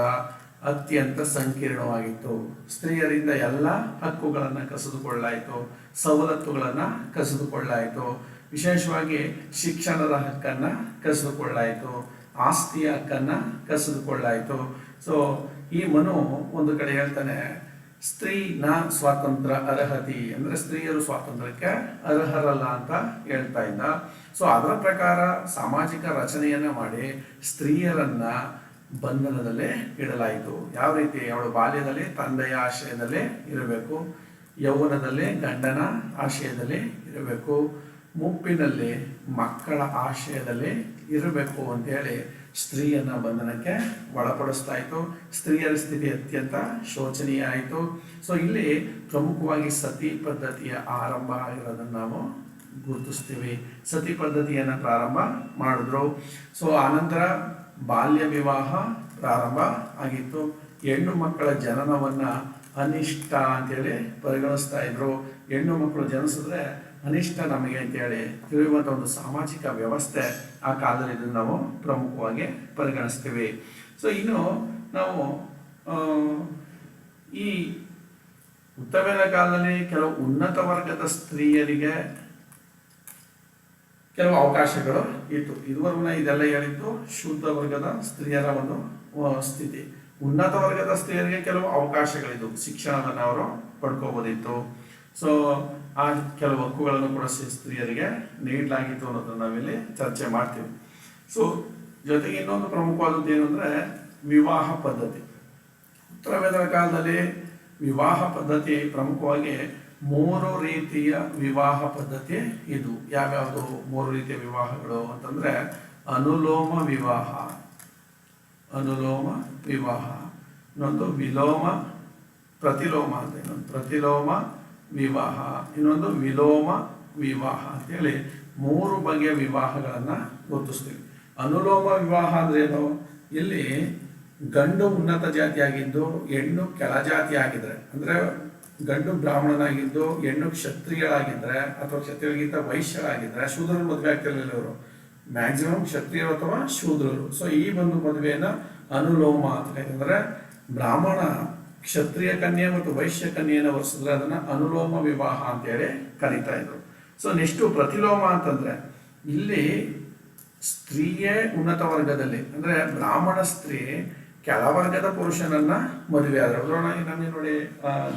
ಅತ್ಯಂತ ಸಂಕೀರ್ಣವಾಗಿತ್ತು. ಸ್ತ್ರೀಯರಿಂದ ಎಲ್ಲ ಹಕ್ಕುಗಳನ್ನು ಕಸಿದುಕೊಳ್ಳಾಯಿತು, ಸವಲತ್ತುಗಳನ್ನು ಕಸಿದುಕೊಳ್ಳಾಯಿತು. ವಿಶೇಷವಾಗಿ ಶಿಕ್ಷಣದ ಹಕ್ಕನ್ನು ಕಸಿದುಕೊಳ್ಳಾಯಿತು, ಆಸ್ತಿಯ ಹಕ್ಕನ್ನು ಕಸಿದುಕೊಳ್ಳಾಯಿತು. ಸೊ ಈ ಮನು ಒಂದು ಕಡೆ ಹೇಳ್ತಾನೆ, ಸ್ತ್ರೀ ನ ಸ್ವಾತಂತ್ರ್ಯ ಅರ್ಹತಿ, ಅಂದ್ರೆ ಸ್ತ್ರೀಯರು ಸ್ವಾತಂತ್ರ್ಯಕ್ಕೆ ಅರ್ಹರಲ್ಲ ಅಂತ ಹೇಳ್ತಾ ಇದ್ದ. ಸೊ ಅದರ ಪ್ರಕಾರ ಸಾಮಾಜಿಕ ರಚನೆಯನ್ನ ಮಾಡಿ ಸ್ತ್ರೀಯರನ್ನ ಬಂಧನದಲ್ಲೇ ಇಡಲಾಯಿತು. ಯಾವ ರೀತಿ? ಅವಳು ಬಾಲ್ಯದಲ್ಲಿ ತಂದೆಯ ಆಶ್ರಯದಲ್ಲೇ ಇರಬೇಕು, ಯೌವನದಲ್ಲಿ ಗಂಡನ ಆಶ್ರಯದಲ್ಲಿ ಇರಬೇಕು, ಮುಪ್ಪಿನಲ್ಲಿ ಮಕ್ಕಳ ಆಶ್ರಯದಲ್ಲಿ ಇರಬೇಕು ಅಂತೇಳಿ ಸ್ತ್ರೀಯನ್ನ ಬಂಧನಕ್ಕೆ ಒಳಪಡಿಸ್ತಾ ಇತ್ತು. ಸ್ತ್ರೀಯರ ಸ್ಥಿತಿ ಅತ್ಯಂತ ಶೋಚನೀಯ ಆಯಿತು. ಸೊ ಇಲ್ಲಿ ಪ್ರಮುಖವಾಗಿ ಸತಿ ಪದ್ಧತಿಯ ಆರಂಭ ಆಗಿರೋದನ್ನು ನಾವು ಗುರುತಿಸ್ತೀವಿ. ಸತಿ ಪದ್ಧತಿಯನ್ನು ಪ್ರಾರಂಭ ಮಾಡಿದ್ರು. ಸೊ ಆನಂತರ ಬಾಲ್ಯ ವಿವಾಹ ಪ್ರಾರಂಭ ಆಗಿತ್ತು. ಹೆಣ್ಣು ಮಕ್ಕಳ ಜನನವನ್ನ ಅನಿಷ್ಟ ಅಂತೇಳಿ ಪರಿಗಣಿಸ್ತಾ ಇದ್ರು. ಹೆಣ್ಣು ಮಕ್ಕಳು ಜನಿಸಿದ್ರೆ ಅನಿಷ್ಟ ನಮಗೆ ಅಂತೇಳಿ ತಿಳಿಯುವಂಥ ಒಂದು ಸಾಮಾಜಿಕ ವ್ಯವಸ್ಥೆ ಆ ಕಾಲದಲ್ಲಿ ಇದನ್ನು ನಾವು ಪ್ರಮುಖವಾಗಿ ಪರಿಗಣಿಸ್ತೀವಿ. ಸೊ ಇನ್ನು ನಾವು ಈ ಉತ್ತರವೇದ ಕಾಲದಲ್ಲಿ ಕೆಲವು ಉನ್ನತ ವರ್ಗದ ಸ್ತ್ರೀಯರಿಗೆ ಕೆಲವು ಅವಕಾಶಗಳು ಇತ್ತು. ಇದುವರೆಗೂ ಇದೆಲ್ಲ ಹೇಳಿದ್ದು ಶುದ್ಧ ವರ್ಗದ ಸ್ತ್ರೀಯರ ಒಂದು ಸ್ಥಿತಿ. ಉನ್ನತ ವರ್ಗದ ಸ್ತ್ರೀಯರಿಗೆ ಕೆಲವು ಅವಕಾಶಗಳಿದ್ದು ಶಿಕ್ಷಣವನ್ನು ಅವರು ಪಡ್ಕೋಬೋದಿತ್ತು. ಸೊ ಆ ಕೆಲವು ಹಕ್ಕುಗಳನ್ನು ಕೂಡ ಸ್ತ್ರೀಯರಿಗೆ ನೀಡಲಾಗಿತ್ತು ಅನ್ನೋದನ್ನು ನಾವಿಲ್ಲಿ ಚರ್ಚೆ ಮಾಡ್ತೀವಿ. ಸೊ ಜೊತೆಗೆ ಇನ್ನೊಂದು ಪ್ರಮುಖವಾದದ್ದು ಏನು ಅಂದರೆ ವಿವಾಹ ಪದ್ಧತಿ. ಉತ್ತರ ವೇದದ ಕಾಲದಲ್ಲಿ ವಿವಾಹ ಪದ್ಧತಿ ಪ್ರಮುಖವಾಗಿ 3 ರೀತಿಯ ವಿವಾಹ ಪದ್ಧತಿ ಇದು. ಯಾವ್ಯಾವುದು 3 ರೀತಿಯ ವಿವಾಹಗಳು ಅಂತಂದ್ರೆ ಅನುಲೋಮ ವಿವಾಹ, ಅನುಲೋಮ ವಿವಾಹ, ಇನ್ನೊಂದು ವಿಲೋಮ ಪ್ರತಿಲೋಮ ಅಂತ, ಇನ್ನೊಂದು ಪ್ರತಿಲೋಮ ವಿವಾಹ, ಇನ್ನೊಂದು ವಿಲೋಮ ವಿವಾಹ ಅಂತೇಳಿ 3 ಬಗೆಯ ವಿವಾಹಗಳನ್ನು ಗುರುತಿಸ್ತೀವಿ. ಅನುಲೋಮ ವಿವಾಹ ಅಂದ್ರೆ ಏನು? ಇಲ್ಲಿ ಗಂಡು ಉನ್ನತ ಜಾತಿಯಾಗಿದ್ದು ಹೆಣ್ಣು ಕೆಳಜಾತಿ ಆಗಿದ್ರೆ, ಅಂದ್ರೆ ಗಂಡು ಬ್ರಾಹ್ಮಣನಾಗಿದ್ದು ಹೆಣ್ಣು ಕ್ಷತ್ರಿಯಳಾಗಿದ್ರೆ ಅಥವಾ ಕ್ಷತ್ರಿಯರಿಗಿಂತ ವೈಶ್ಯಳಾಗಿದ್ರೆ, ಶೂದ್ರರು ಮದುವೆ ಆಗ್ತಿರ್ಲಿಲ್ಲ ಇವರು, ಮ್ಯಾಕ್ಸಿಮಮ್ ಕ್ಷತ್ರಿಯರು ಅಥವಾ ಶೂದ್ರರು. ಸೊ ಈ ಒಂದು ಮದುವೆಯನ್ನ ಅನುಲೋಮ ಅಂತ ಅಂದ್ರೆ ಬ್ರಾಹ್ಮಣ ಕ್ಷತ್ರಿಯ ಕನ್ಯೆ ಮತ್ತು ವೈಶ್ಯ ಕನ್ಯೆಯನ್ನು ವರಿಸಿದ್ರೆ ಅದನ್ನ ಅನುಲೋಮ ವಿವಾಹ ಅಂತೇಳಿ ಕರೀತಾ ಇದ್ರು. ಸೊ ನೆಕ್ಸ್ಟ್ ಪ್ರತಿಲೋಮ ಅಂತಂದ್ರೆ ಇಲ್ಲಿ ಸ್ತ್ರೀಯೇ ಉನ್ನತ ವರ್ಗದಲ್ಲಿ, ಅಂದ್ರೆ ಬ್ರಾಹ್ಮಣ ಸ್ತ್ರೀ ಕೆಳವರ್ಗದ ಪುರುಷನನ್ನ ಮದುವೆ ಆದ್ರೆ, ಉದಾಹರಣೆಗೆ ನಮಗೆ ನೋಡಿ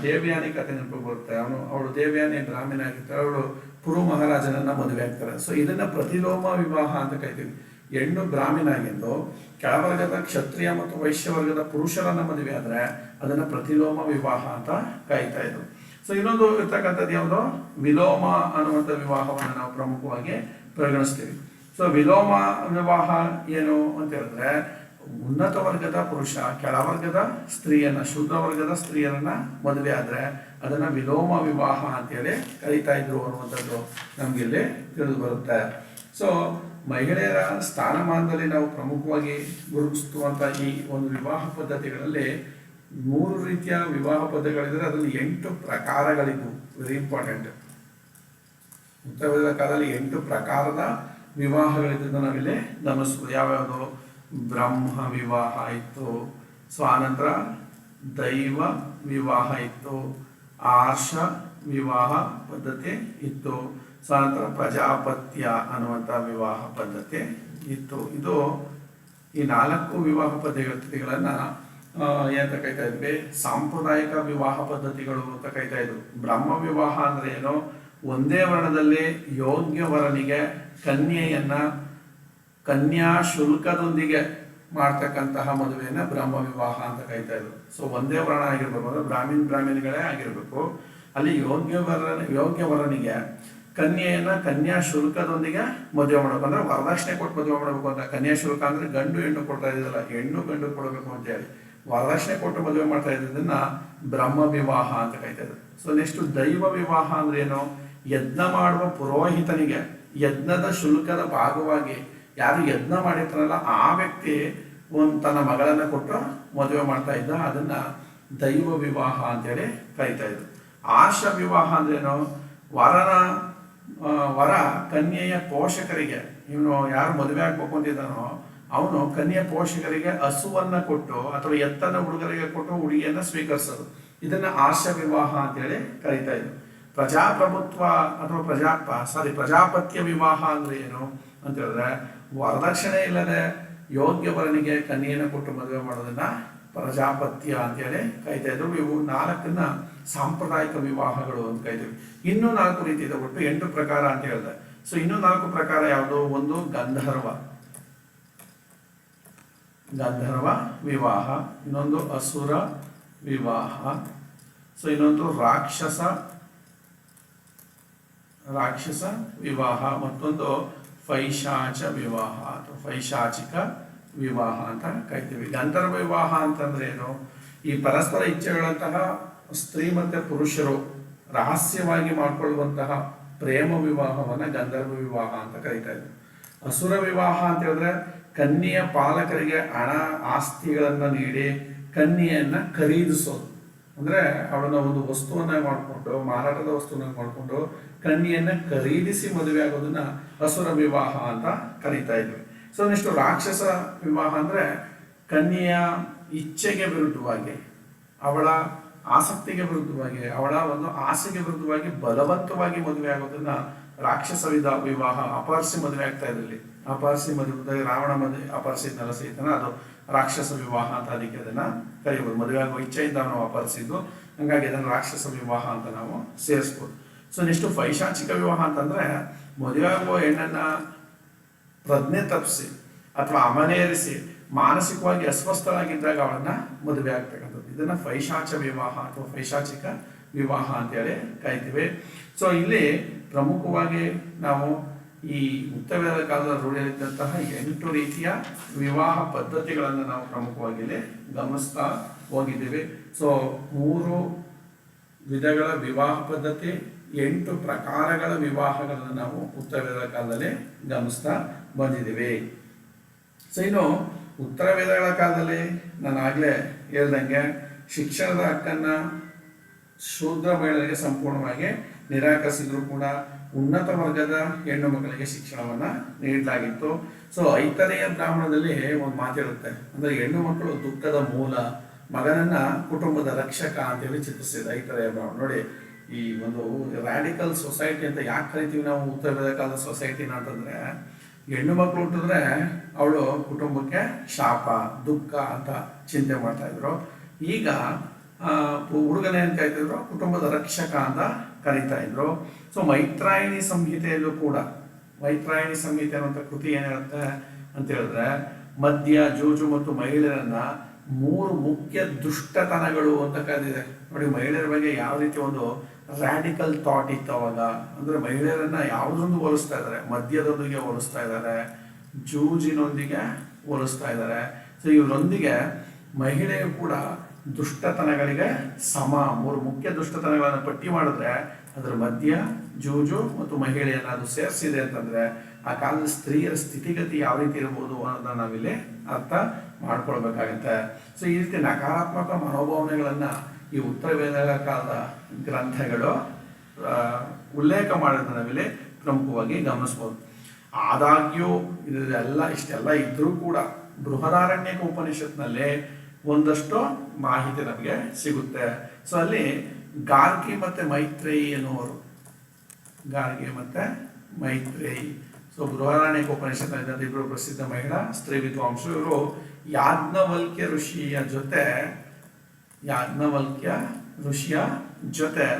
ದೇವಯಾನಿ ಕಥೆ ನೆನಪು ಬರುತ್ತೆ. ಅವಳು ದೇವಯಾನಿ ಬ್ರಾಹ್ಮಣ ಆಗಿರ್ತಾರೆ, ಅವಳು ಪುರು ಮಹಾರಾಜನನ್ನ ಮದುವೆ ಆಗ್ತಾರೆ. ಸೊ ಇದನ್ನ ಪ್ರತಿಲೋಮ ವಿವಾಹ ಅಂತ ಕರಿತೀವಿ. ಹೆಣ್ಣು ಬ್ರಾಹ್ಮಣ ಆಗಿದ್ದು ಕೆಳವರ್ಗದ ಕ್ಷತ್ರಿಯ ಮತ್ತು ವೈಶ್ಯವರ್ಗದ ಪುರುಷರನ್ನ ಮದುವೆ ಆದ್ರೆ ಅದನ್ನ ಪ್ರತಿಲೋಮ ವಿವಾಹ ಅಂತ ಕರೀತಾ ಇದ್ರು. ಸೊ ಇನ್ನೊಂದು ಇರ್ತಕ್ಕಂಥದ್ದು ಯಾವುದು? ವಿಲೋಮ ಅನ್ನುವಂಥ ವಿವಾಹವನ್ನು ನಾವು ಪ್ರಮುಖವಾಗಿ ಪರಿಗಣಿಸ್ತೀವಿ. ಸೊ ವಿಲೋಮ ವಿವಾಹ ಏನು ಅಂತ ಹೇಳಿದ್ರೆ ಉನ್ನತ ವರ್ಗದ ಪುರುಷ ಕೆಳವರ್ಗದ ಸ್ತ್ರೀಯನ್ನ ಶೂದ್ರ ವರ್ಗದ ಸ್ತ್ರೀಯರನ್ನ ಮದುವೆ ಆದ್ರೆ ಅದನ್ನ ವಿಲೋಮ ವಿವಾಹ ಅಂತೇಳಿ ಕರೀತಾ ಇದ್ರು ಅನ್ನುವಂಥದ್ದು ನಮ್ಗಿಲ್ಲಿ ತಿಳಿದು ಬರುತ್ತೆ. ಸೊ ಮಹಿಳೆಯರ ಸ್ಥಾನಮಾನದಲ್ಲಿ ನಾವು ಪ್ರಮುಖವಾಗಿ ಗುರುತಿಸುವಂಥ ಈ ಒಂದು ವಿವಾಹ ಪದ್ಧತಿಗಳಲ್ಲಿ 3 ರೀತಿಯ ವಿವಾಹ ಪದ್ಧತಿಗಳಿದ್ರೆ ಅದರಲ್ಲಿ 8 ಪ್ರಕಾರಗಳಿದ್ವು. Very important. ಉತ್ತರ ಕಾಲದಲ್ಲಿ 8 ಪ್ರಕಾರದ ವಿವಾಹಗಳಿದ್ದನ್ನು ನಾವಿಲ್ಲಿ ಗಮನಿಸ್ಬೋದು. ಯಾವ್ಯಾವುದು? ಬ್ರಹ್ಮ ವಿವಾಹ ಇತ್ತು. ಸೊ ಆನಂತರ ದೈವ ವಿವಾಹ ಇತ್ತು. ಆರ್ಷ ವಿವಾಹ ಪದ್ಧತಿ ಇತ್ತು. ಸೊ ಆನಂತರ ಪ್ರಜಾಪತ್ಯ ಅನ್ನುವಂಥ ವಿವಾಹ ಪದ್ಧತಿ ಇತ್ತು. ಇದು ಈ 4 ವಿವಾಹ ಪದ್ಧತಿಗಳನ್ನು ಏನಂತ ಕರಿತಾ ಇದ್ವಿ? ಸಾಂಪ್ರದಾಯಿಕ ವಿವಾಹ ಪದ್ಧತಿಗಳು ಅಂತ ಕರಿತಾ ಇದ್ರು. ಬ್ರಹ್ಮ ವಿವಾಹ ಅಂದ್ರೆ ಏನು? ಒಂದೇ ವರ್ಣದಲ್ಲಿ ಯೋಗ್ಯ ವರನಿಗೆ ಕನ್ಯೆಯನ್ನ ಕನ್ಯಾ ಶುಲ್ಕದೊಂದಿಗೆ ಮಾಡ್ತಕ್ಕಂತಹ ಮದುವೆಯನ್ನ ಬ್ರಹ್ಮ ವಿವಾಹ ಅಂತ ಕರಿತಾ ಇದ್ರು. ಸೊ ಒಂದೇ ವರ್ಣ ಆಗಿರ್ಬೇಕು, ಅಂದ್ರೆ ಬ್ರಾಹ್ಮಣಗಳೇ ಆಗಿರ್ಬೇಕು. ಅಲ್ಲಿ ಯೋಗ್ಯ ವರನಿಗೆ ಕನ್ಯೆಯನ್ನ ಕನ್ಯಾ ಶುಲ್ಕದೊಂದಿಗೆ ಮದುವೆ ಮಾಡಬೇಕು. ಅಂದ್ರೆ ವರದಕ್ಷಿಣೆ ಕೊಟ್ಟು ಮದುವೆ ಮಾಡಬೇಕು ಅಂತ. ಕನ್ಯಾ ಶುಲ್ಕ ಅಂದ್ರೆ ಗಂಡು ಹೆಣ್ಣು ಕೊಡ್ತಾ ಇದ್ದಿಲ್ಲ, ಹೆಣ್ಣು ಗಂಡು ಕೊಡಬೇಕು ಅಂತ ಹೇಳಿ ವರದಕ್ಷಿಣೆ ಕೊಟ್ಟು ಮದುವೆ ಮಾಡ್ತಾ ಇದ್ದದನ್ನ ಬ್ರಹ್ಮ ವಿವಾಹ ಅಂತ ಕರಿತಾ ಇದ್ರು. ಸೊ ನೆಕ್ಸ್ಟ್ ದೈವ ವಿವಾಹ ಅಂದ್ರೆ ಏನು? ಯಜ್ಞ ಮಾಡುವ ಪುರೋಹಿತನಿಗೆ ಯಜ್ಞದ ಶುಲ್ಕದ ಭಾಗವಾಗಿ ಯಾರು ಯಜ್ಞ ಮಾಡಿರ್ತಾರಲ್ಲ ಆ ವ್ಯಕ್ತಿ ತನ್ನ ಮಗಳನ್ನ ಕೊಟ್ಟು ಮದುವೆ ಮಾಡ್ತಾ ಇದ್ದ, ಅದನ್ನ ದೈವ ವಿವಾಹ ಅಂತೇಳಿ ಕರಿತಾ ಇದ್ರು. ಆರ್ಷ ವಿವಾಹ ಅಂದ್ರೇನು? ವರ ಕನ್ಯೆಯ ಪೋಷಕರಿಗೆ, ಇವನು ಯಾರು ಮದುವೆ ಆಗ್ಬೇಕು ಅಂತಿದ್ದಾನೋ ಅವನು ಕನ್ಯೆಯ ಪೋಷಕರಿಗೆ ಹಸುವನ್ನ ಕೊಟ್ಟು ಅಥವಾ ಎತ್ತನ ಹುಡುಗರಿಗೆ ಕೊಟ್ಟು ಹುಡುಗಿಯನ್ನ ಸ್ವೀಕರಿಸೋದು, ಇದನ್ನ ಆರ್ಷ ವಿವಾಹ ಅಂತೇಳಿ ಕರಿತಾ ಇದ್ರು. ಪ್ರಜಾಪ್ರಭುತ್ವ ಅಥವಾ ಪ್ರಜಾಪತ್ಯ ವಿವಾಹ ಅಂದ್ರೆ ಏನು ಅಂತ ಹೇಳಿದ್ರೆ, ವರದಕ್ಷಿಣೆ ಇಲ್ಲದೆ ಯೋಗ್ಯ ವರನಿಗೆ ಕನ್ಯೆಯನ್ನು ಕೊಟ್ಟು ಮದುವೆ ಮಾಡೋದನ್ನ ಪ್ರಜಾಪತ್ಯ ಅಂತೇಳಿ ಕರಿತಾ ಇದ್ರು. ಇವು 4 ಸಾಂಪ್ರದಾಯಿಕ ವಿವಾಹಗಳು ಅಂತ ಕರಿತೀವಿ. ಇನ್ನೂ 4 ರೀತಿ ಇದೆ, ಒಟ್ಟು 8 ಪ್ರಕಾರ ಅಂತ ಹೇಳಿದೆ. ಸೊ ಇನ್ನೂ 4 ಪ್ರಕಾರ ಯಾವುದು? ಒಂದು ಗಂಧರ್ವ ವಿವಾಹ, ಇನ್ನೊಂದು ಅಸುರ ವಿವಾಹ, ಸೊ ಇನ್ನೊಂದು ರಾಕ್ಷಸ ವಿವಾಹ, ಮತ್ತೊಂದು ಪೈಶಾಚ ವಿವಾಹ ಅಥವಾ ಪೈಶಾಚಿಕ ವಿವಾಹ ಅಂತ ಕರಿತೀವಿ. ಗಂಧರ್ವ ವಿವಾಹ ಅಂತಂದ್ರೆ ಏನು? ಈ ಪರಸ್ಪರ ಇಚ್ಛೆಗಳಂತಹ ಸ್ತ್ರೀ ಮತ್ತೆ ಪುರುಷರು ರಹಸ್ಯವಾಗಿ ಮಾಡಿಕೊಳ್ಳುವಂತಹ ಪ್ರೇಮ ವಿವಾಹವನ್ನ ಗಂಧರ್ವ ವಿವಾಹ ಅಂತ ಕರಿತಾ ಇದ್ರು. ಅಸುರ ವಿವಾಹ ಅಂತ ಹೇಳಿದ್ರೆ ಕನ್ಯೆಯ ಪಾಲಕರಿಗೆ ಹಣ ಆಸ್ತಿಗಳನ್ನ ನೀಡಿ ಕನ್ಯೆಯನ್ನ ಖರೀದಿಸೋದು. ಅಂದ್ರೆ ಅವಳನ್ನ ಒಂದು ವಸ್ತುವನ್ನ ಮಾಡಿಕೊಂಡು, ಮಾರಾಟದ ವಸ್ತುವನ್ನ ಮಾಡಿಕೊಂಡು ಕನ್ಯೆಯನ್ನ ಖರೀದಿಸಿ ಮದುವೆ ಆಗೋದನ್ನ ಅಸುರ ವಿವಾಹ ಅಂತ ಕರೀತಾ ಇದ್ವಿ. ಸೊ ನೆಕ್ಸ್ಟ್ ರಾಕ್ಷಸ ವಿವಾಹ ಅಂದ್ರೆ ಕನ್ಯೆಯ ಇಚ್ಛೆಗೆ ವಿರುದ್ಧವಾಗಿ, ಅವಳ ಆಸಕ್ತಿಗೆ ವಿರುದ್ಧವಾಗಿ, ಅವಳ ಒಂದು ಆಸೆಗೆ ವಿರುದ್ಧವಾಗಿ ಬಲವಂತವಾಗಿ ಮದುವೆ ಆಗೋದನ್ನ ರಾಕ್ಷಸ ವಿವಾಹ. ಅಪಹರಿಸಿ ಮದುವೆ ಆಗ್ತಾ ಇದ್ರಲ್ಲಿ, ಅಪಹರಿಸಿ ಮದುವೆ, ರಾವಣ ಮದುವೆ ಅಪಹರಿಸಿದ್ನಲ್ಲ ಸೀತನ, ಅದು ರಾಕ್ಷಸ ವಿವಾಹ ಅಂತ ಅದಕ್ಕೆ ಅದನ್ನ ಕರಿಬಹುದು. ಮದುವೆ ಆಗುವ ಇಚ್ಛೆಯಿಂದ ನಾವು ಅಪಹರಿಸಿದ್ದು, ಹಂಗಾಗಿ ಅದನ್ನು ರಾಕ್ಷಸ ವಿವಾಹ ಅಂತ ನಾವು ಸೇರಿಸ್ಬೋದು. ಸೊ ನೆಕ್ಸ್ಟ್ ಪೈಶಾಚಿಕ ವಿವಾಹ ಅಂತಂದ್ರೆ ಮದುವೆ ಆಗುವ ಹೆಣ್ಣನ್ನ ಪ್ರಜ್ಞೆ ತಪ್ಪಿಸಿ ಅಥವಾ ಅಮನೇರಿಸಿ ಮಾನಸಿಕವಾಗಿ ಅಸ್ವಸ್ಥರಾಗಿದ್ದಾಗ ಅವಳನ್ನ ಮದುವೆ ಆಗ್ತಕ್ಕಂಥದ್ದು, ಇದನ್ನ ಪೈಶಾಚ ವಿವಾಹ ಅಥವಾ ಪೈಶಾಚಿಕ ವಿವಾಹ ಅಂತೇಳಿ ಕರಿತೀವಿ. ಸೊ ಇಲ್ಲಿ ಪ್ರಮುಖವಾಗಿ ನಾವು ಈ ಉತ್ತರವೇದ ಕಾಲದ ರೂಢಿಯಲ್ಲಿದ್ದಂತಹ 8 ರೀತಿಯ ವಿವಾಹ ಪದ್ಧತಿಗಳನ್ನು ನಾವು ಪ್ರಮುಖವಾಗಿ ಇಲ್ಲಿ ಗಮನಿಸ್ತಾ ಹೋಗಿದ್ದೀವಿ. ಸೊ 3 ವಿಧಗಳ ವಿವಾಹ ಪದ್ಧತಿ, 8 ಪ್ರಕಾರಗಳ ವಿವಾಹಗಳನ್ನು ನಾವು ಉತ್ತರವೇದ ಕಾಲದಲ್ಲಿ ಗಮನಿಸ್ತಾ ಬಂದಿದ್ದೀವಿ. ಸೊ ಇನ್ನು ಉತ್ತರ ವೇದಗಳ ಕಾಲದಲ್ಲಿ ನಾನು ಆಗಲೇ ಹೇಳ್ದಂಗೆ ಶಿಕ್ಷಣದ ಹಕ್ಕನ್ನ ಶೂದ್ರ ಮಹಿಳೆಯರಿಗೆ ಸಂಪೂರ್ಣವಾಗಿ ನಿರಾಕರಿಸಿದ್ರು ಕೂಡ ಉನ್ನತ ವರ್ಗದ ಹೆಣ್ಣು ಮಕ್ಕಳಿಗೆ ಶಿಕ್ಷಣವನ್ನ ನೀಡಲಾಗಿತ್ತು. ಸೊ ಐತರೆಯ ಬ್ರಾಹ್ಮಣದಲ್ಲಿ ಒಂದು ಮಾತಿರುತ್ತೆ, ಅಂದ್ರೆ ಹೆಣ್ಣು ಮಕ್ಕಳು ದುಃಖದ ಮೂಲ, ಮಗನನ್ನ ಕುಟುಂಬದ ರಕ್ಷಕ ಅಂತೇಳಿ ಚಿತ್ರಿಸಿದ ಐತರೆಯ ಬ್ರಾಹ್ಮಣ. ನೋಡಿ, ಈ ಒಂದು ರ್ಯಾಡಿಕಲ್ ಸೊಸೈಟಿ ಅಂತ ಯಾಕೆ ಕರಿತೀವಿ ನಾವು ಉತ್ತರ ವೇದ ಕಾಲದ ಸೊಸೈಟಿನ ಅಂತಂದ್ರೆ, ಹೆಣ್ಣು ಮಕ್ಕಳು ಹುಟ್ಟಿದ್ರೆ ಅವಳು ಕುಟುಂಬಕ್ಕೆ ಶಾಪ ದುಃಖ ಅಂತ ಚಿಂತೆ ಮಾಡ್ತಾ ಇದ್ರು. ಈಗ ಹುಡುಗನ ಏನ್ ಕರಿತಿದ್ರು? ಕುಟುಂಬದ ರಕ್ಷಕ ಅಂತ ಕರೀತಾ ಇದ್ರು. ಸೊ ಮೈತ್ರಾಯಣಿ ಸಂಹಿತೆಯಲ್ಲೂ ಕೂಡ, ಮೈತ್ರಾಯಣಿ ಸಂಹಿತೆ ಅನ್ನುವಂಥ ಕೃತಿ ಏನ್ ಹೇಳುತ್ತೆ ಅಂತ ಹೇಳಿದ್ರೆ, ಮದ್ಯ, ಜೂಜು ಮತ್ತು ಮಹಿಳೆಯರನ್ನ 3 ಮುಖ್ಯ ದುಷ್ಟತನಗಳು ಅಂತ ಕರೆದಿದೆ. ನೋಡಿ, ಮಹಿಳೆಯರ ಬಗ್ಗೆ ಯಾವ ರೀತಿ ಒಂದು ರ್ಯಾಡಿಕಲ್ ಥಾಟ್ ಇತ್ತು ಅವಾಗ. ಅಂದ್ರೆ ಮಹಿಳೆಯರನ್ನ ಯಾವುದೊಂದು ಹೋಲಿಸ್ತಾ ಇದ್ದಾರೆ, ಮದ್ಯದೊಂದಿಗೆ ಹೋಲಿಸ್ತಾ ಇದ್ದಾರೆ, ಜೂಜಿನೊಂದಿಗೆ ಹೋಲಿಸ್ತಾ ಇದ್ದಾರೆ. ಸೊ ಇವರೊಂದಿಗೆ ಮಹಿಳೆಯು ಕೂಡ ದುಷ್ಟತನಗಳಿಗೆ ಸಮ. 3 ಮುಖ್ಯ ದುಷ್ಟತನಗಳನ್ನು ಪಟ್ಟಿ ಮಾಡಿದ್ರೆ ಅದರ ಮಧ್ಯ ಜೂಜು ಮತ್ತು ಮಹಿಳೆಯನ್ನು ಅದು ಸೇರಿಸಿದೆ ಅಂತಂದ್ರೆ ಆ ಕಾಲದ ಸ್ತ್ರೀಯರ ಸ್ಥಿತಿಗತಿ ಯಾವ ರೀತಿ ಇರ್ಬೋದು ಅನ್ನೋದನ್ನ ನಾವಿಲ್ಲಿ ಅರ್ಥ ಮಾಡ್ಕೊಳ್ಬೇಕಾಗತ್ತೆ. ಸೊ ಈ ರೀತಿ ನಕಾರಾತ್ಮಕ ಮನೋಭಾವನೆಗಳನ್ನ ಈ ಉತ್ತರ ವೇದಗಳ ಕಾಲದ ಗ್ರಂಥಗಳು ಉಲ್ಲೇಖ ಮಾಡೋದನ್ನ ನಾವಿಲ್ಲಿ ಪ್ರಮುಖವಾಗಿ ಗಮನಿಸ್ಬೋದು. ಆದಾಗ್ಯೂ ಇಷ್ಟೆಲ್ಲ ಇದ್ರೂ ಕೂಡ ಬೃಹದಾರಣ್ಯಕ ಉಪನಿಷತ್ನಲ್ಲಿ ಒಂದಷ್ಟು ಮಾಹಿತಿ ನಮಗೆ ಸಿಗುತ್ತೆ. ಸೊ ಅಲ್ಲಿ ಗಾರ್ಗಿ ಮತ್ತೆ ಮೈತ್ರೇಯಿ ಎನ್ನುವರು, ಗಾರ್ಗಿ ಮತ್ತೆ ಮೈತ್ರೇಯಿ. ಸೊ ಬೃಹದಾರಣ್ಯಕ ಉಪನಿಷತ್ನಲ್ಲಿ ಇಬ್ಬರು ಪ್ರಸಿದ್ಧ ಮಹಿಳಾ ಸ್ತ್ರೀ ವಿದ್ವಾಂಸರು. ಇವರು ಯಾಜ್ಞವಲ್ಕ್ಯ ಋಷಿಯ ಜೊತೆ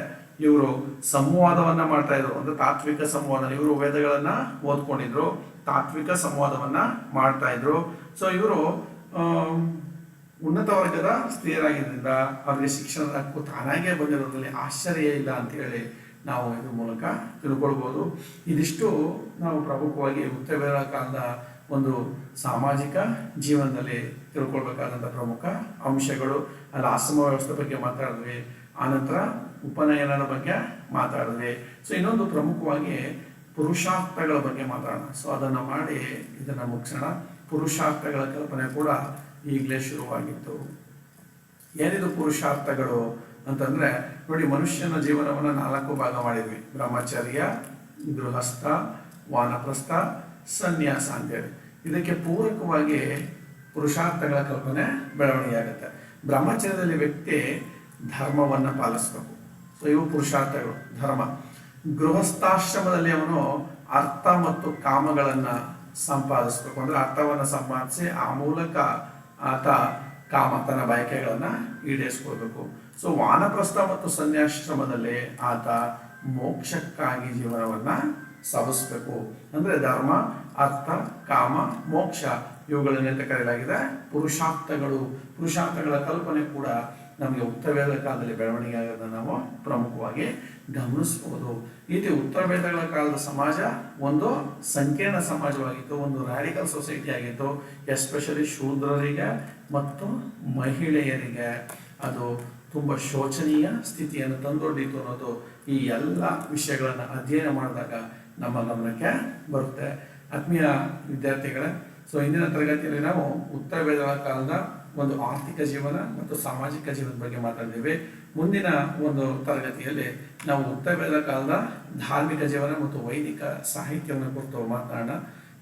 ಇವರು ಸಂವಾದವನ್ನ ಮಾಡ್ತಾ ಇದ್ರು. ಅಂದ್ರೆ ತಾತ್ವಿಕ ಸಂವಾದ. ಇವರು ವೇದಗಳನ್ನ ಓದ್ಕೊಂಡಿದ್ರು, ತಾತ್ವಿಕ ಸಂವಾದವನ್ನ ಮಾಡ್ತಾ ಇದ್ರು. ಸೊ ಇವರು ಉನ್ನತ ವರ್ಗದ ಸ್ತ್ರೀಯರಾಗಿದ್ದರಿಂದ ಅವರಿಗೆ ಶಿಕ್ಷಣದ ಹಕ್ಕು ತಾನಾಗೇ ಬಂದಿರೋದ್ರಲ್ಲಿ ಆಶ್ಚರ್ಯ ಇಲ್ಲ ಅಂತ ಹೇಳಿ ನಾವು ಇದ್ರ ಮೂಲಕ ತಿಳ್ಕೊಳ್ಬೋದು. ಇದಿಷ್ಟು ನಾವು ಪ್ರಮುಖವಾಗಿ ಉತ್ತರ ವೇದಗಳ ಕಾಲದ ಒಂದು ಸಾಮಾಜಿಕ ಜೀವನದಲ್ಲಿ ತಿಳ್ಕೊಳ್ಬೇಕಾದಂಥ ಪ್ರಮುಖ ಅಂಶಗಳು. ಅಲ್ಲಿ ಆಶ್ರಮ ವ್ಯವಸ್ಥೆ ಬಗ್ಗೆ ಮಾತಾಡಿದ್ವಿ, ಆನಂತರ ಉಪನಯನದ ಬಗ್ಗೆ ಮಾತಾಡಿದ್ವಿ. ಸೊ ಇನ್ನೊಂದು ಪ್ರಮುಖವಾಗಿ ಪುರುಷಾರ್ಥಗಳ ಬಗ್ಗೆ ಮಾತಾಡೋಣ. ಸೊ ಅದನ್ನು ಮಾಡಿ ಇದನ್ನು ಮುಗಿಸೋಣ. ಪುರುಷಾರ್ಥಗಳ ಕಲ್ಪನೆ ಕೂಡ ಈಗಲೇ ಶುರುವಾಗಿತ್ತು. ಏನಿದು ಪುರುಷಾರ್ಥಗಳು ಅಂತಂದ್ರೆ ನೋಡಿ, ಮನುಷ್ಯನ ಜೀವನವನ್ನು 4 ಭಾಗ ಮಾಡಿದ್ವಿ: ಬ್ರಹ್ಮಚರ್ಯ, ಗೃಹಸ್ಥ, ವಾನಪ್ರಸ್ಥ, ಸನ್ಯಾಸ ಅಂತೇಳಿ. ಇದಕ್ಕೆ ಪೂರಕವಾಗಿ ಪುರುಷಾರ್ಥಗಳ ಕಲ್ಪನೆ ಬೆಳವಣಿಗೆ ಆಗುತ್ತೆ. ಬ್ರಹ್ಮಚರ್ಯದಲ್ಲಿ ವ್ಯಕ್ತಿ ಧರ್ಮವನ್ನು ಪಾಲಿಸಬೇಕು. ಸೊ ಇವು ಪುರುಷಾರ್ಥಗಳು, ಧರ್ಮ. ಗೃಹಸ್ಥಾಶ್ರಮದಲ್ಲಿ ಅವನು ಅರ್ಥ ಮತ್ತು ಕಾಮಗಳನ್ನು ಸಂಪಾದಿಸಬೇಕು. ಅಂದ್ರೆ ಅರ್ಥವನ್ನು ಸಂಪಾದಿಸಿ ಆ ಮೂಲಕ ಆತ ಕಾಮ, ತನ್ನ ಬಯಕೆಗಳನ್ನು ಈಡೇರಿಸ್ಕೊಳ್ಬೇಕು. ಸೊ ವಾನಪ್ರಸ್ಥ ಮತ್ತು ಸನ್ಯಾಶ್ರಮದಲ್ಲಿ ಆತ ಮೋಕ್ಷಕ್ಕಾಗಿ ಜೀವನವನ್ನ ಸಾಗಿಸ್ಬೇಕು. ಅಂದ್ರೆ ಧರ್ಮ, ಅರ್ಥ, ಕಾಮ, ಮೋಕ್ಷ ಇವುಗಳನ್ನೆಂತ ಕರೆಯಲಾಗಿದೆ ಪುರುಷಾರ್ಥಗಳು. ಪುರುಷಾರ್ಥಗಳ ಕಲ್ಪನೆ ಕೂಡ ನಮಗೆ ಉತ್ತರ ವೇದಗಳ ಕಾಲದಲ್ಲಿ ಬೆಳವಣಿಗೆ ಆಗೋದನ್ನು ನಾವು ಪ್ರಮುಖವಾಗಿ ಗಮನಿಸಬಹುದು. ಇದು ಉತ್ತರ ವೇದಗಳ ಕಾಲದ ಸಮಾಜ ಒಂದು ಸಂಕೀರ್ಣ ಸಮಾಜವಾಗಿತ್ತು, ಒಂದು ರ್ಯಾಡಿಕಲ್ ಸೊಸೈಟಿ ಆಗಿತ್ತು. ಎಸ್ಪೆಷಲಿ ಶೂದ್ರರಿಗೆ ಮತ್ತು ಮಹಿಳೆಯರಿಗೆ ಅದು ತುಂಬ ಶೋಚನೀಯ ಸ್ಥಿತಿಯನ್ನು ತಂದೊಡ್ಡಿತ್ತು ಅನ್ನೋದು ಈ ಎಲ್ಲ ವಿಷಯಗಳನ್ನು ಅಧ್ಯಯನ ಮಾಡಿದಾಗ ನಮ್ಮ ಗಮನಕ್ಕೆ ಬರುತ್ತೆ. ಆತ್ಮೀಯ ವಿದ್ಯಾರ್ಥಿಗಳೇ, ಸೊ ಇಂದಿನ ತರಗತಿಯಲ್ಲಿ ನಾವು ಉತ್ತರ ವೇದಗಳ ಕಾಲದ ಒಂದು ಆರ್ಥಿಕ ಜೀವನ ಮತ್ತು ಸಾಮಾಜಿಕ ಜೀವನದ ಬಗ್ಗೆ ಮಾತಾಡಿದ್ದೇವೆ. ಮುಂದಿನ ಒಂದು ತರಗತಿಯಲ್ಲಿ ನಾವು ಉತ್ತರ ವೇದ ಕಾಲದ ಧಾರ್ಮಿಕ ಜೀವನ ಮತ್ತು ವೈದಿಕ ಸಾಹಿತ್ಯವನ್ನು ಕುರಿತು ಮಾತನಾಡೋಣ.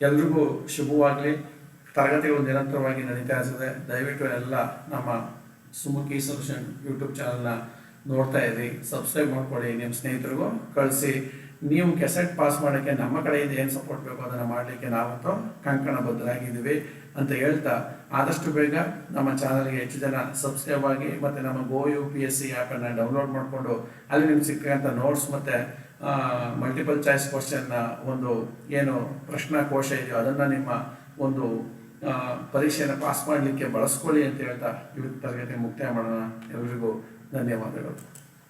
ಎಲ್ರಿಗೂ ಶುಭವಾಗಲಿ. ತರಗತಿಗಳು ನಿರಂತರವಾಗಿ ನಡೀತಾ ಇರ್ತದೆ. ದಯವಿಟ್ಟು ಎಲ್ಲ ನಮ್ಮ ಸುಮುಖಿ ಸೊಲ್ಯೂಷನ್ ಯೂಟ್ಯೂಬ್ ಚಾನಲ್ನ ನೋಡ್ತಾ ಇರಿ, ಸಬ್ಸ್ಕ್ರೈಬ್ ಮಾಡ್ಕೊಳ್ಳಿ, ನಿಮ್ಮ ಸ್ನೇಹಿತರಿಗೂ ಕಳಿಸಿ. ನೀವು ಕೆಸೆಟ್ ಪಾಸ್ ಮಾಡೋಕ್ಕೆ ನಮ್ಮ ಕಡೆಯಿಂದ ಏನು ಸಪೋರ್ಟ್ ಬೇಕೋ ಅದನ್ನು ಮಾಡಲಿಕ್ಕೆ ನಾವಂತೂ ಕಂಕಣಬದ್ಧರಾಗಿದ್ದೀವಿ ಅಂತ ಹೇಳ್ತಾ, ಆದಷ್ಟು ಬೇಗ ನಮ್ಮ ಚಾನಲ್ಗೆ ಹೆಚ್ಚು ಜನ ಸಬ್ಸ್ಕ್ರೈಬ್ ಆಗಿ ಮತ್ತು ನಮ್ಮ GoUPSC ಆ್ಯಪನ್ನು ಡೌನ್ಲೋಡ್ ಮಾಡಿಕೊಂಡು ಅಲ್ಲಿ ನಿಮ್ಗೆ ಸಿಗ್ತಕ್ಕಂಥ ನೋಟ್ಸ್ ಮತ್ತು ಮಲ್ಟಿಪಲ್ ಚಾಯ್ಸ್ ಕ್ವಶನ್ನ ಒಂದು ಏನು ಪ್ರಶ್ನಾಕೋಶ ಇದೆಯೋ ಅದನ್ನು ನಿಮ್ಮ ಒಂದು ಪರೀಕ್ಷೆಯನ್ನು ಪಾಸ್ ಮಾಡಲಿಕ್ಕೆ ಬಳಸ್ಕೊಳ್ಳಿ ಅಂತ ಹೇಳ್ತಾ ಇವತ್ತು ತರಗತಿ ಮುಕ್ತಾಯ ಮಾಡೋಣ. ಎಲ್ಲರಿಗೂ ಧನ್ಯವಾದಗಳು.